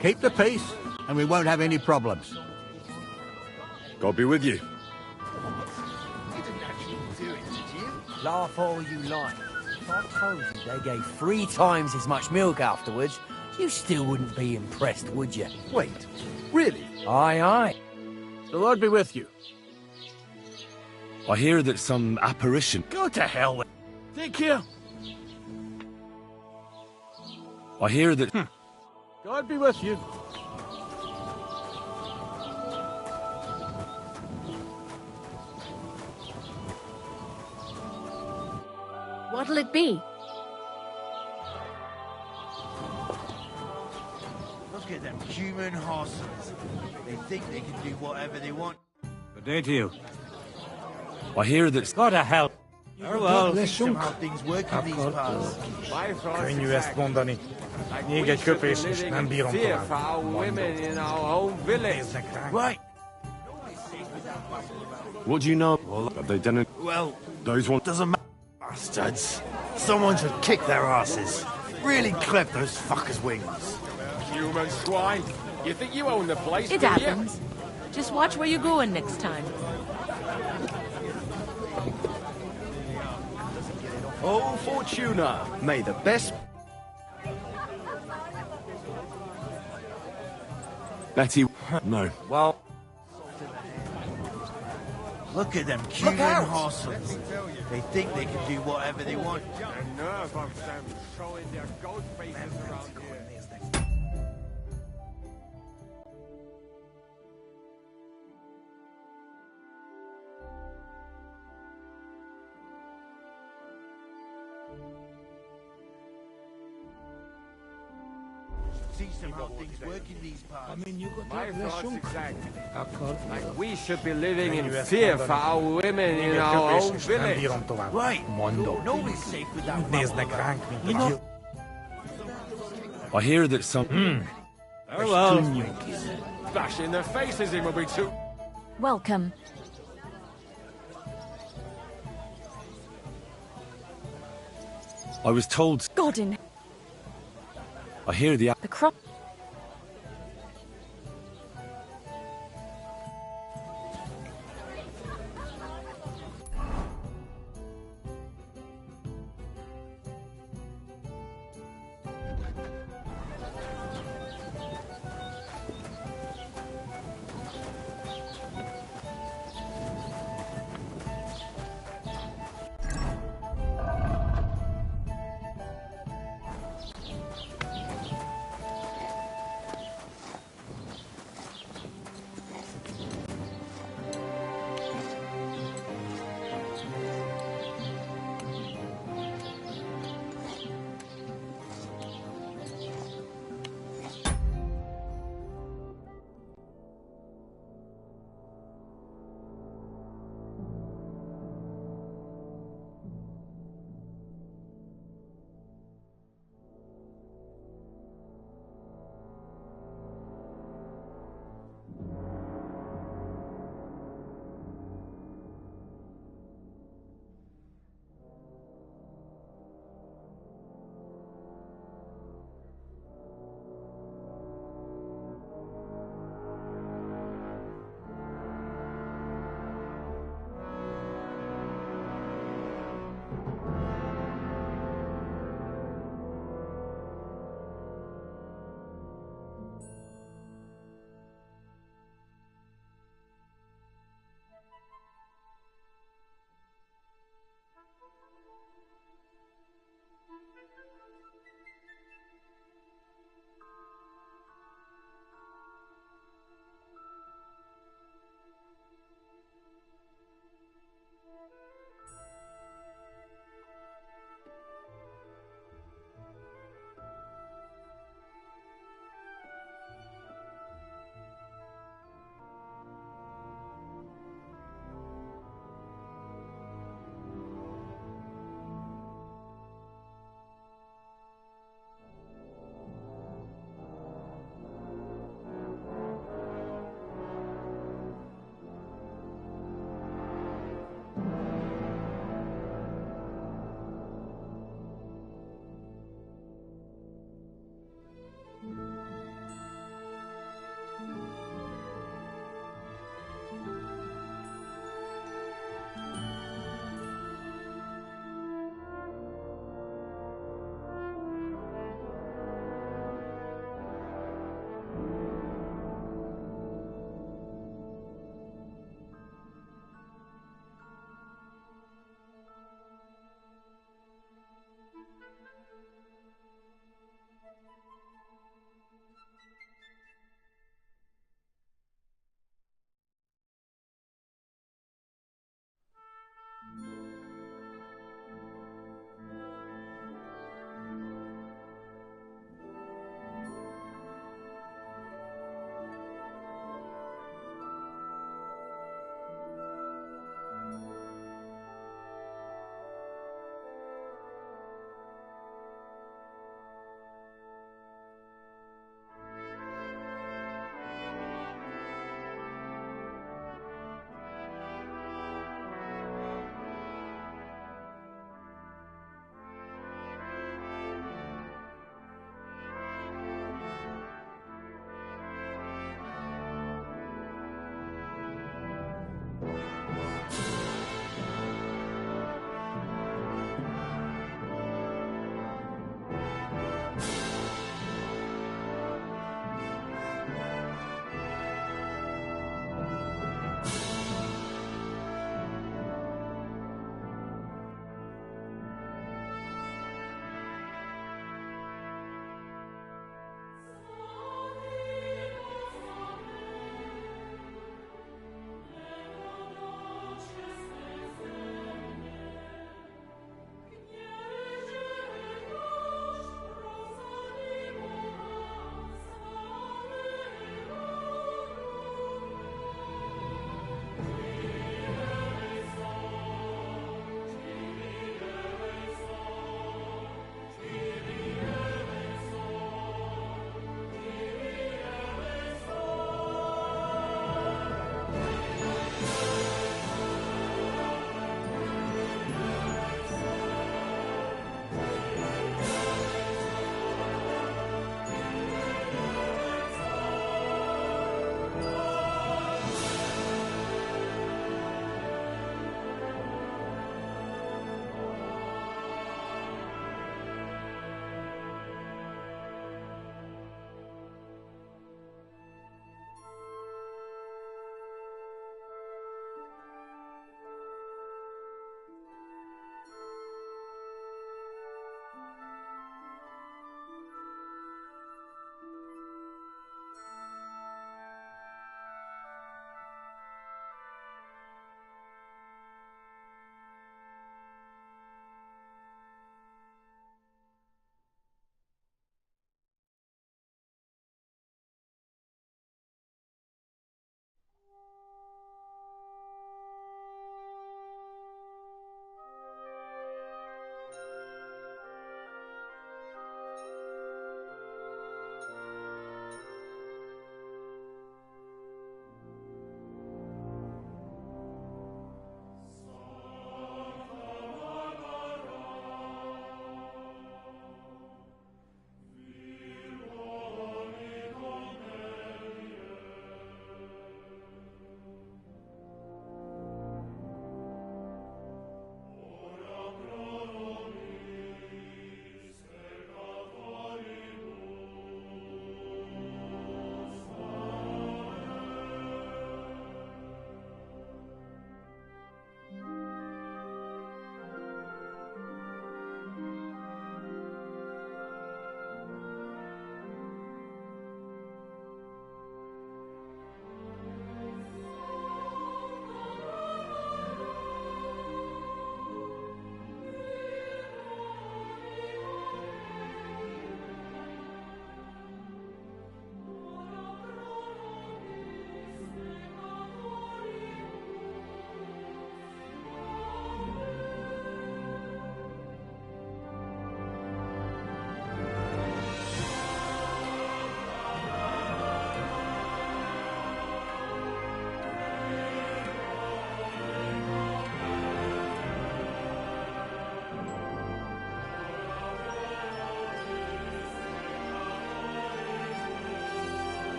Keep the peace, and we won't have any problems. God be with you. You didn't actually do it, did you? Laugh all you like. If I told you they gave 3 times as much milk afterwards, you still wouldn't be impressed, would you? Wait, really? Aye, aye. The Lord be with you. I hear that some apparition... Go to hell with... Thank you. I hear that... God be with you. What'll it be? Look at them human horses. They think they can do whatever they want. Good day to you. I hear that... Gotta help. Farewell. Lássunk! How things work in these parts. Könnyű ezt mondani. Még egy köpés, és nem bírom tovább. Néznek ránk. Right. What do you know? Have they done it? Well, Those ones... doesn't matter. Bastards. Someone should kick their asses. Really clip those fuckers' wings. Human swine. You think you own the place, It do you? happens. Just watch where you're going next time. Oh, Fortuna, may the best... Betty... No. Well... Look at them cute and wholesome. They think they can do whatever they want. The nerve of them showing their ghost faces around here. Teach them how things work in these parts. My thoughts exactly. Like we should be living in fear for our women in our own Nem village. bírom tovább. Right. Mondom. Nobody's safe without Úgy néznek ránk, mint a gyilkosok. I hear that some... Farewell. Bashing their faces in will be too... Welcome. I was told... God in I hear the... the crop.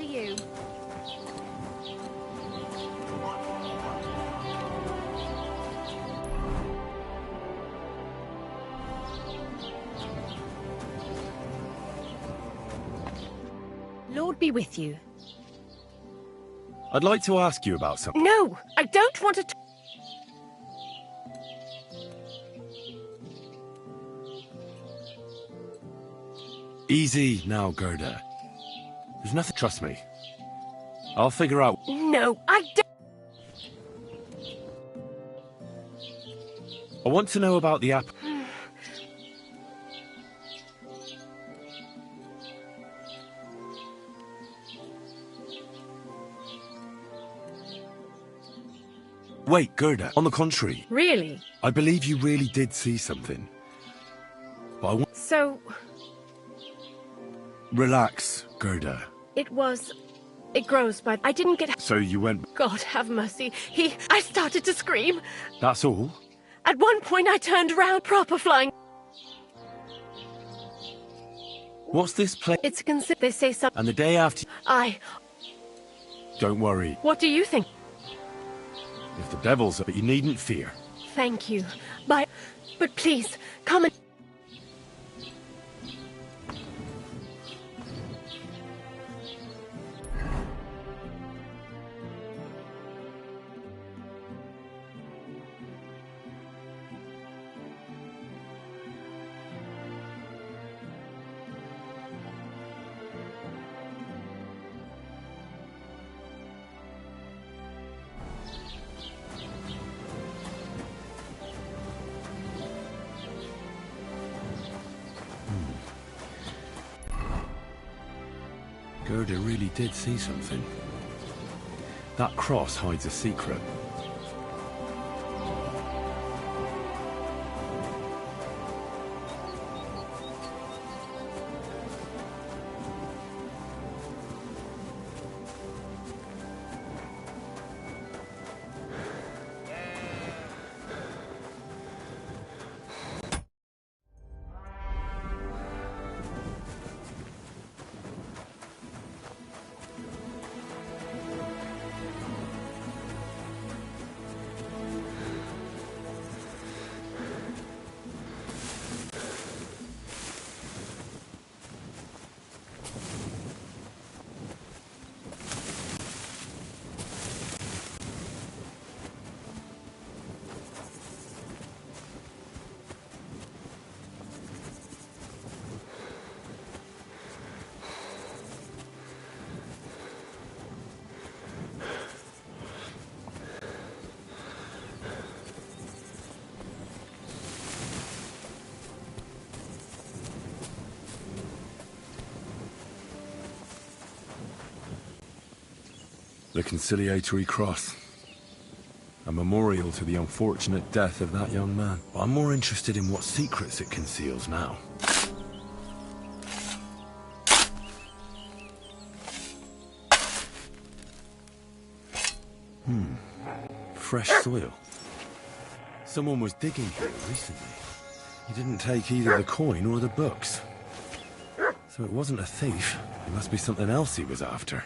you. Lord be with you. I'd like to ask you about something. No, I don't want to. Easy now, Gerda. There's nothing. Trust me. I'll figure out. No, I don't. I want to know about the app. Wait, Gerda. On the contrary. Really? I believe you really did see something. But I want. So, Relax, Gerda. it was. It grows, but I didn't get. So you went. God have mercy. I started to scream. That's all? At one point, I turned around, proper flying. What's this place? It's considered. They say something. And the day after. Don't worry. What do you think? If the devil's. But you needn't fear. Thank you. But please, come and. Gerda really did see something. That cross hides a secret. The conciliatory cross. A memorial to the unfortunate death of that young man. But I'm more interested in what secrets it conceals now. Fresh soil. Someone was digging here recently. He didn't take either the coin or the books. So it wasn't a thief. It must be something else he was after.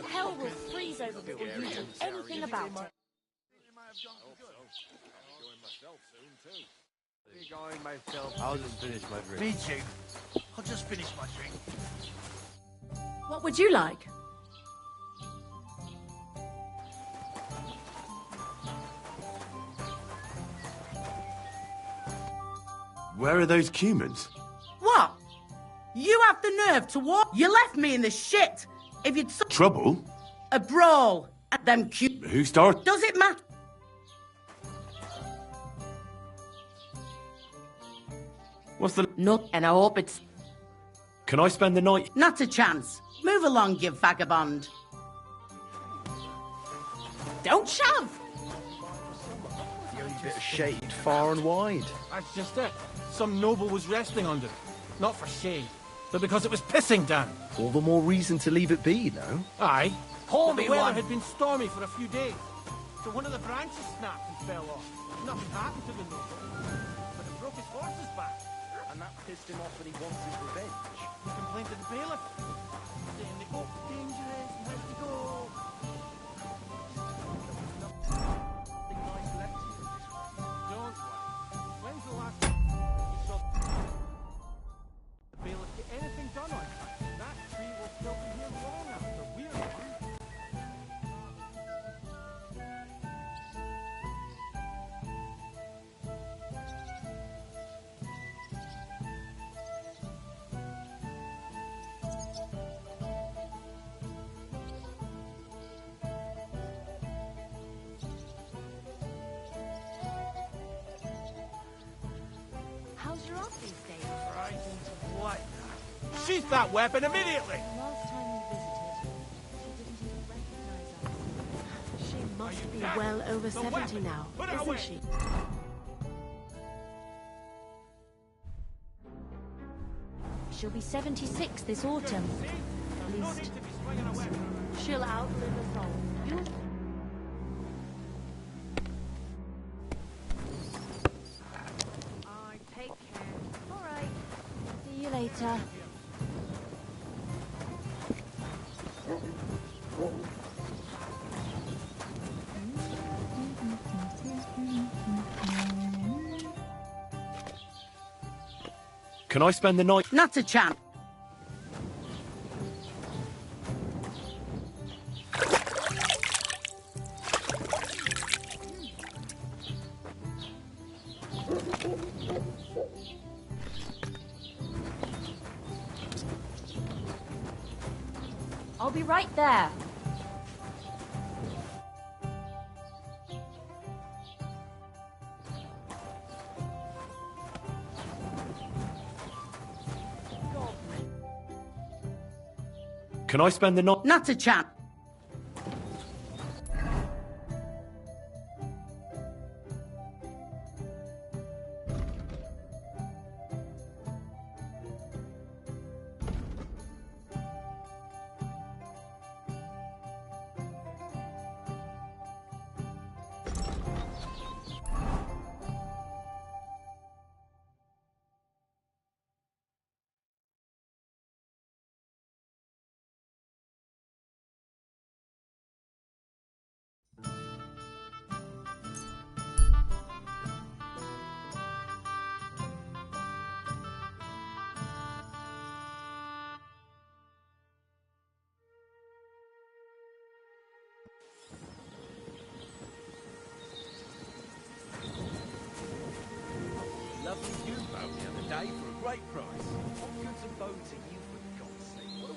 Hell will freeze over before you do anything about it. I'll just finish my drink. Me too. I'll just finish my drink. What would you like? Where are those Cumans? What? You have the nerve to walk? You left me in the shit. If you'd... Trouble? A brawl. Them cute... Who started? Does it matter? What's the... No, and I hope it's... Can I spend the night? Not a chance. Move along, you vagabond. Don't shove! The only bit of shade far and wide. That's just it. Some noble was resting under it. Not for shade, but because it was pissing down. All the more reason to leave it be, no? Aye. Pour The me weather one. had been stormy for a few days, so one of the branches snapped and fell off. Nothing happened to the noble, but it broke his horse's back. And that pissed him off and he wants his revenge. He complained to the bailiff, saying the oak dangerous and had to go. Nothing nice left to you. Don't worry. When's the last time you saw the bailiff get anything done on time? That tree will still be here long after we're gone. How's your aunt these days? Right into what? Sheath that weapon immediately! Last time we visited, she didn't even recognize us. She must be well over 70 now, isn't she? She'll be 76 this autumn. At least, She'll outlive us all. take care. All right. See you later. Can I spend the night? Not a chance. I'll be right there. Can I spend the night? Not a chance. Lovely you found the other day for a great price. What goods and bones are you, for God's sake?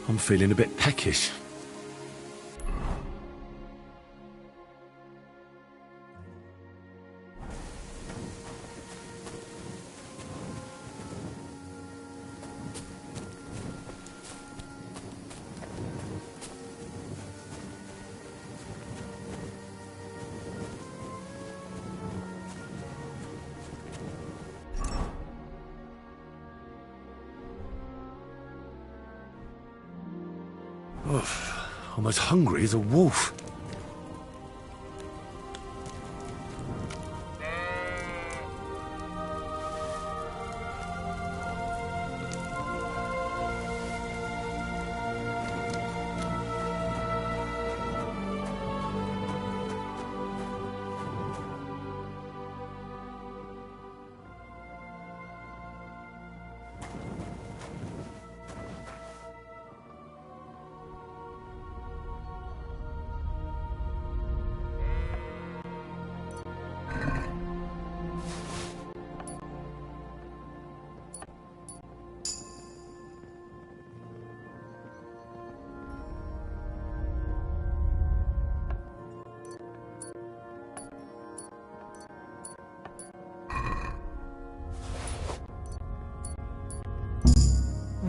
I'm feeling a bit peckish. Oof, I'm as hungry as a wolf.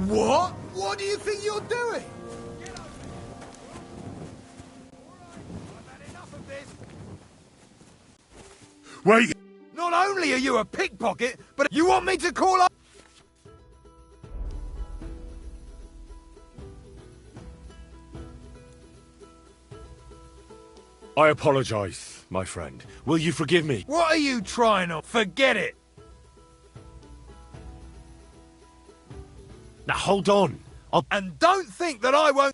What? What do you think you're doing? Wait! Not only are you a pickpocket, but you want me to call up... I apologize, my friend. Will you forgive me? What are you trying to... Forget it! Now hold on. And don't think that I won't...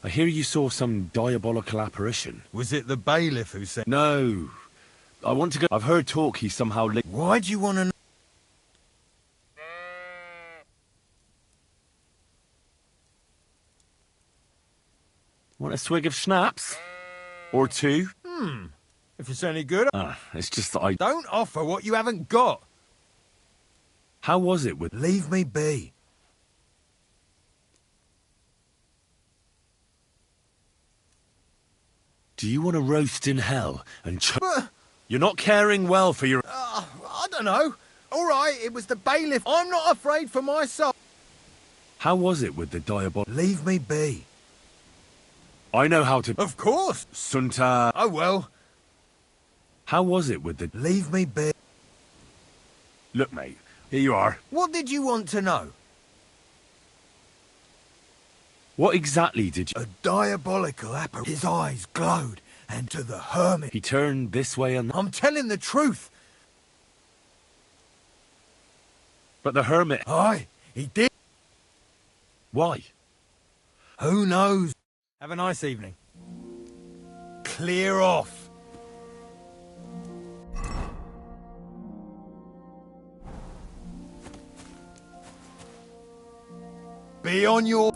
I hear you saw some diabolical apparition. Was it the bailiff who said... No. I want to go... I've heard talk he's somehow linked... Why do you want to know? Want a swig of schnapps? Or two? If it's any good... It's just that I... Don't offer what you haven't got. How was it with... Leave me be. Do you want to roast in hell and You're not caring well for your... I don't know. All right, it was the bailiff. I'm not afraid for my soul. How was it with the diabolical... Leave me be. I know how to... Of course. Sunta... Oh, well. How was it with the... Leave me be. Look, mate, here you are. What did you want to know? What exactly did you... A diabolical apparition. His eyes glowed, and to the hermit... He turned this way and... I'm telling the truth. But the hermit... Aye, he did. Why? Who knows? Have a nice evening. Clear off. Be on your...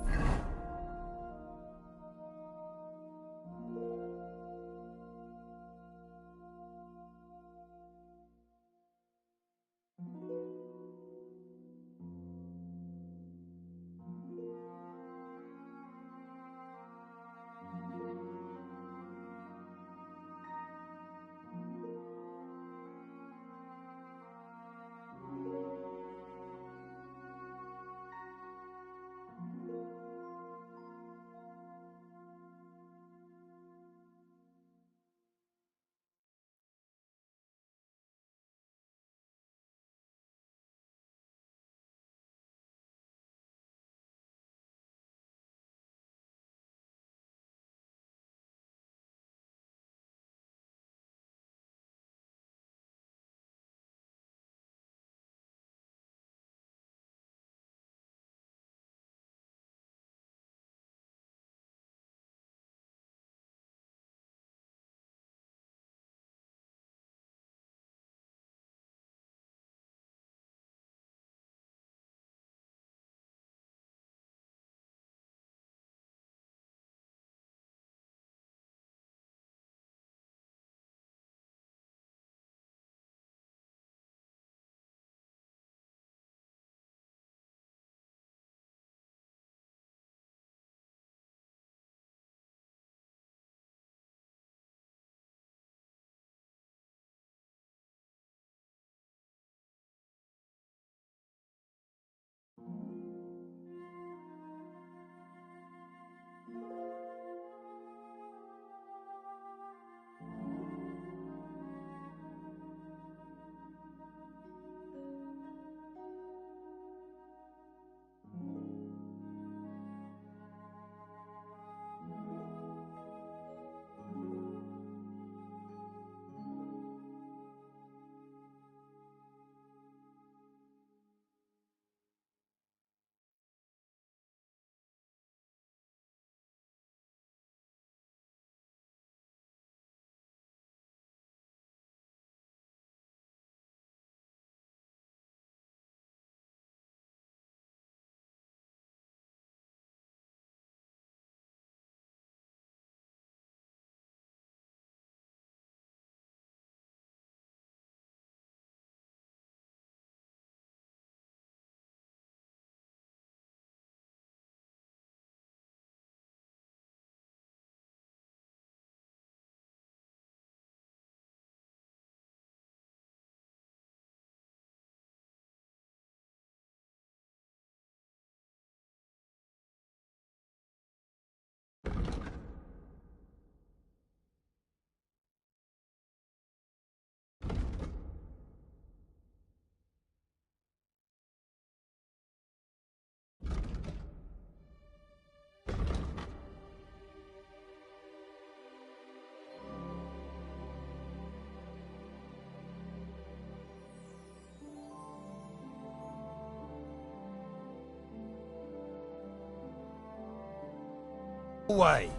Away.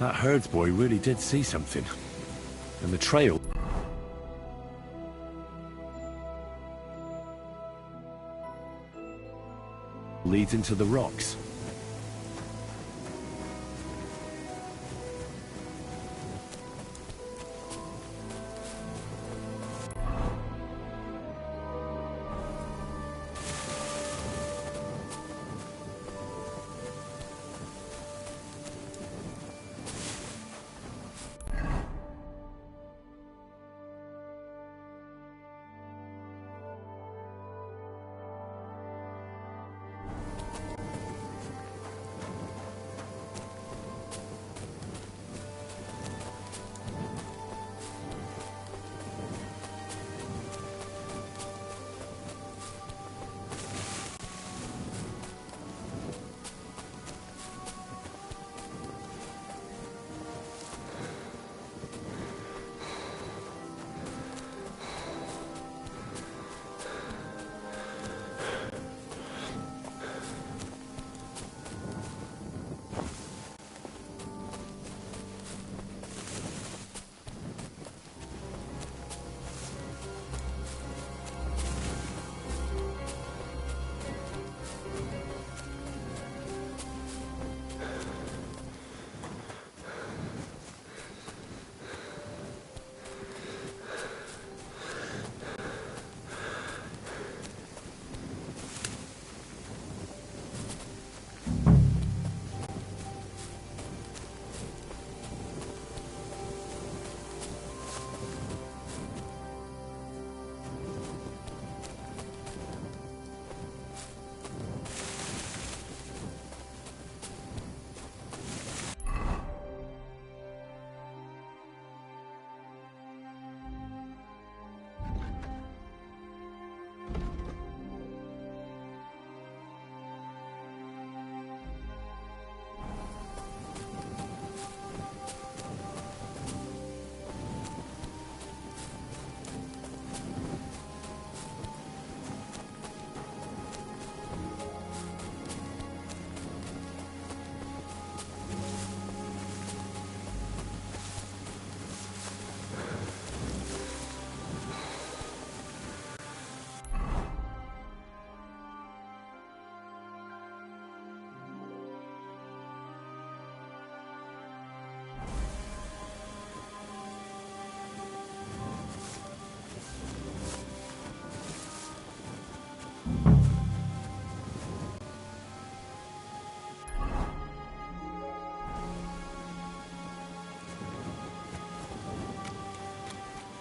That herdsboy really did see something. And the trail leads into the rocks.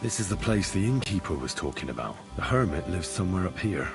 This is the place the innkeeper was talking about. The hermit lives somewhere up here.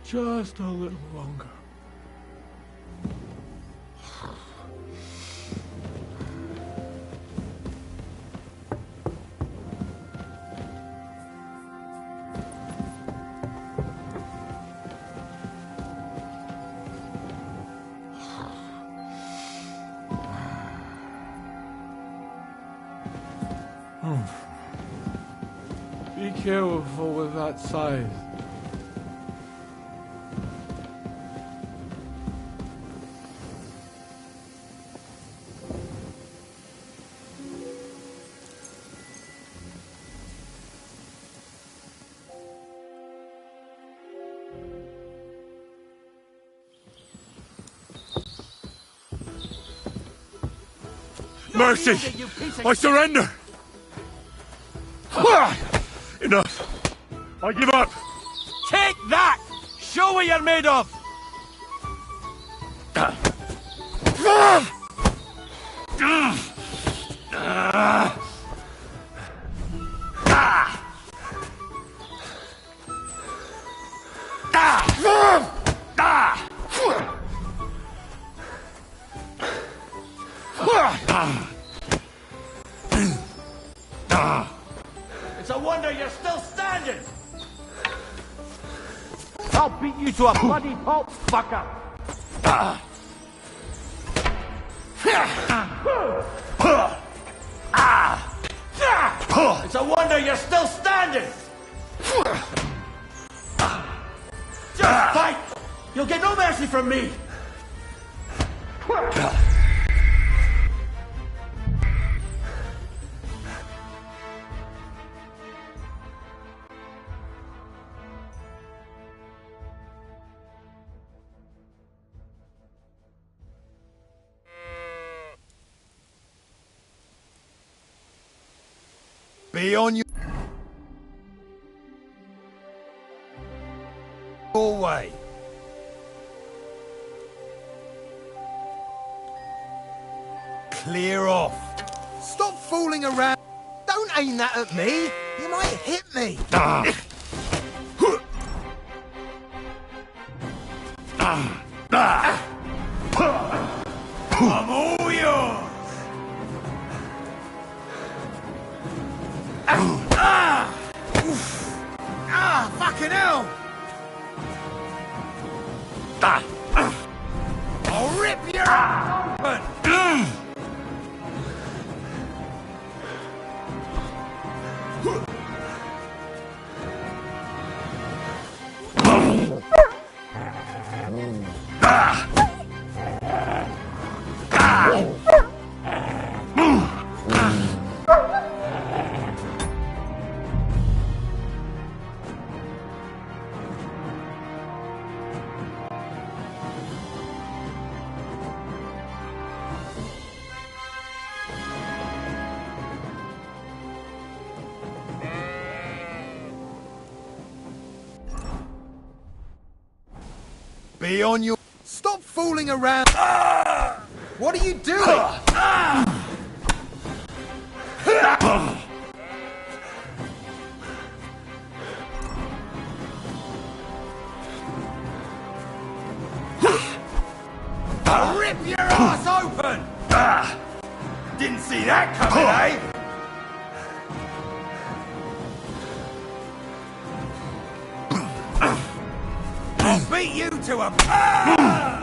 Just a little longer. Be careful with that scythe. Mercy! I surrender! Enough! I give up! Take that! Show what you're made of! It's a wonder you're still standing! I'll beat you to a bloody pulp, fucker! It's a wonder you're still standing! Just fight! You'll get no mercy from me! Be on your way. Clear off. Stop fooling around. Don't aim that at me. You might hit me. I'm all yours. Fucking hell! I'll rip your ass open! Be on your... Stop fooling around! What are you doing? I'll rip your ass open! Didn't didn't see that coming, eh? I'll beat you to a...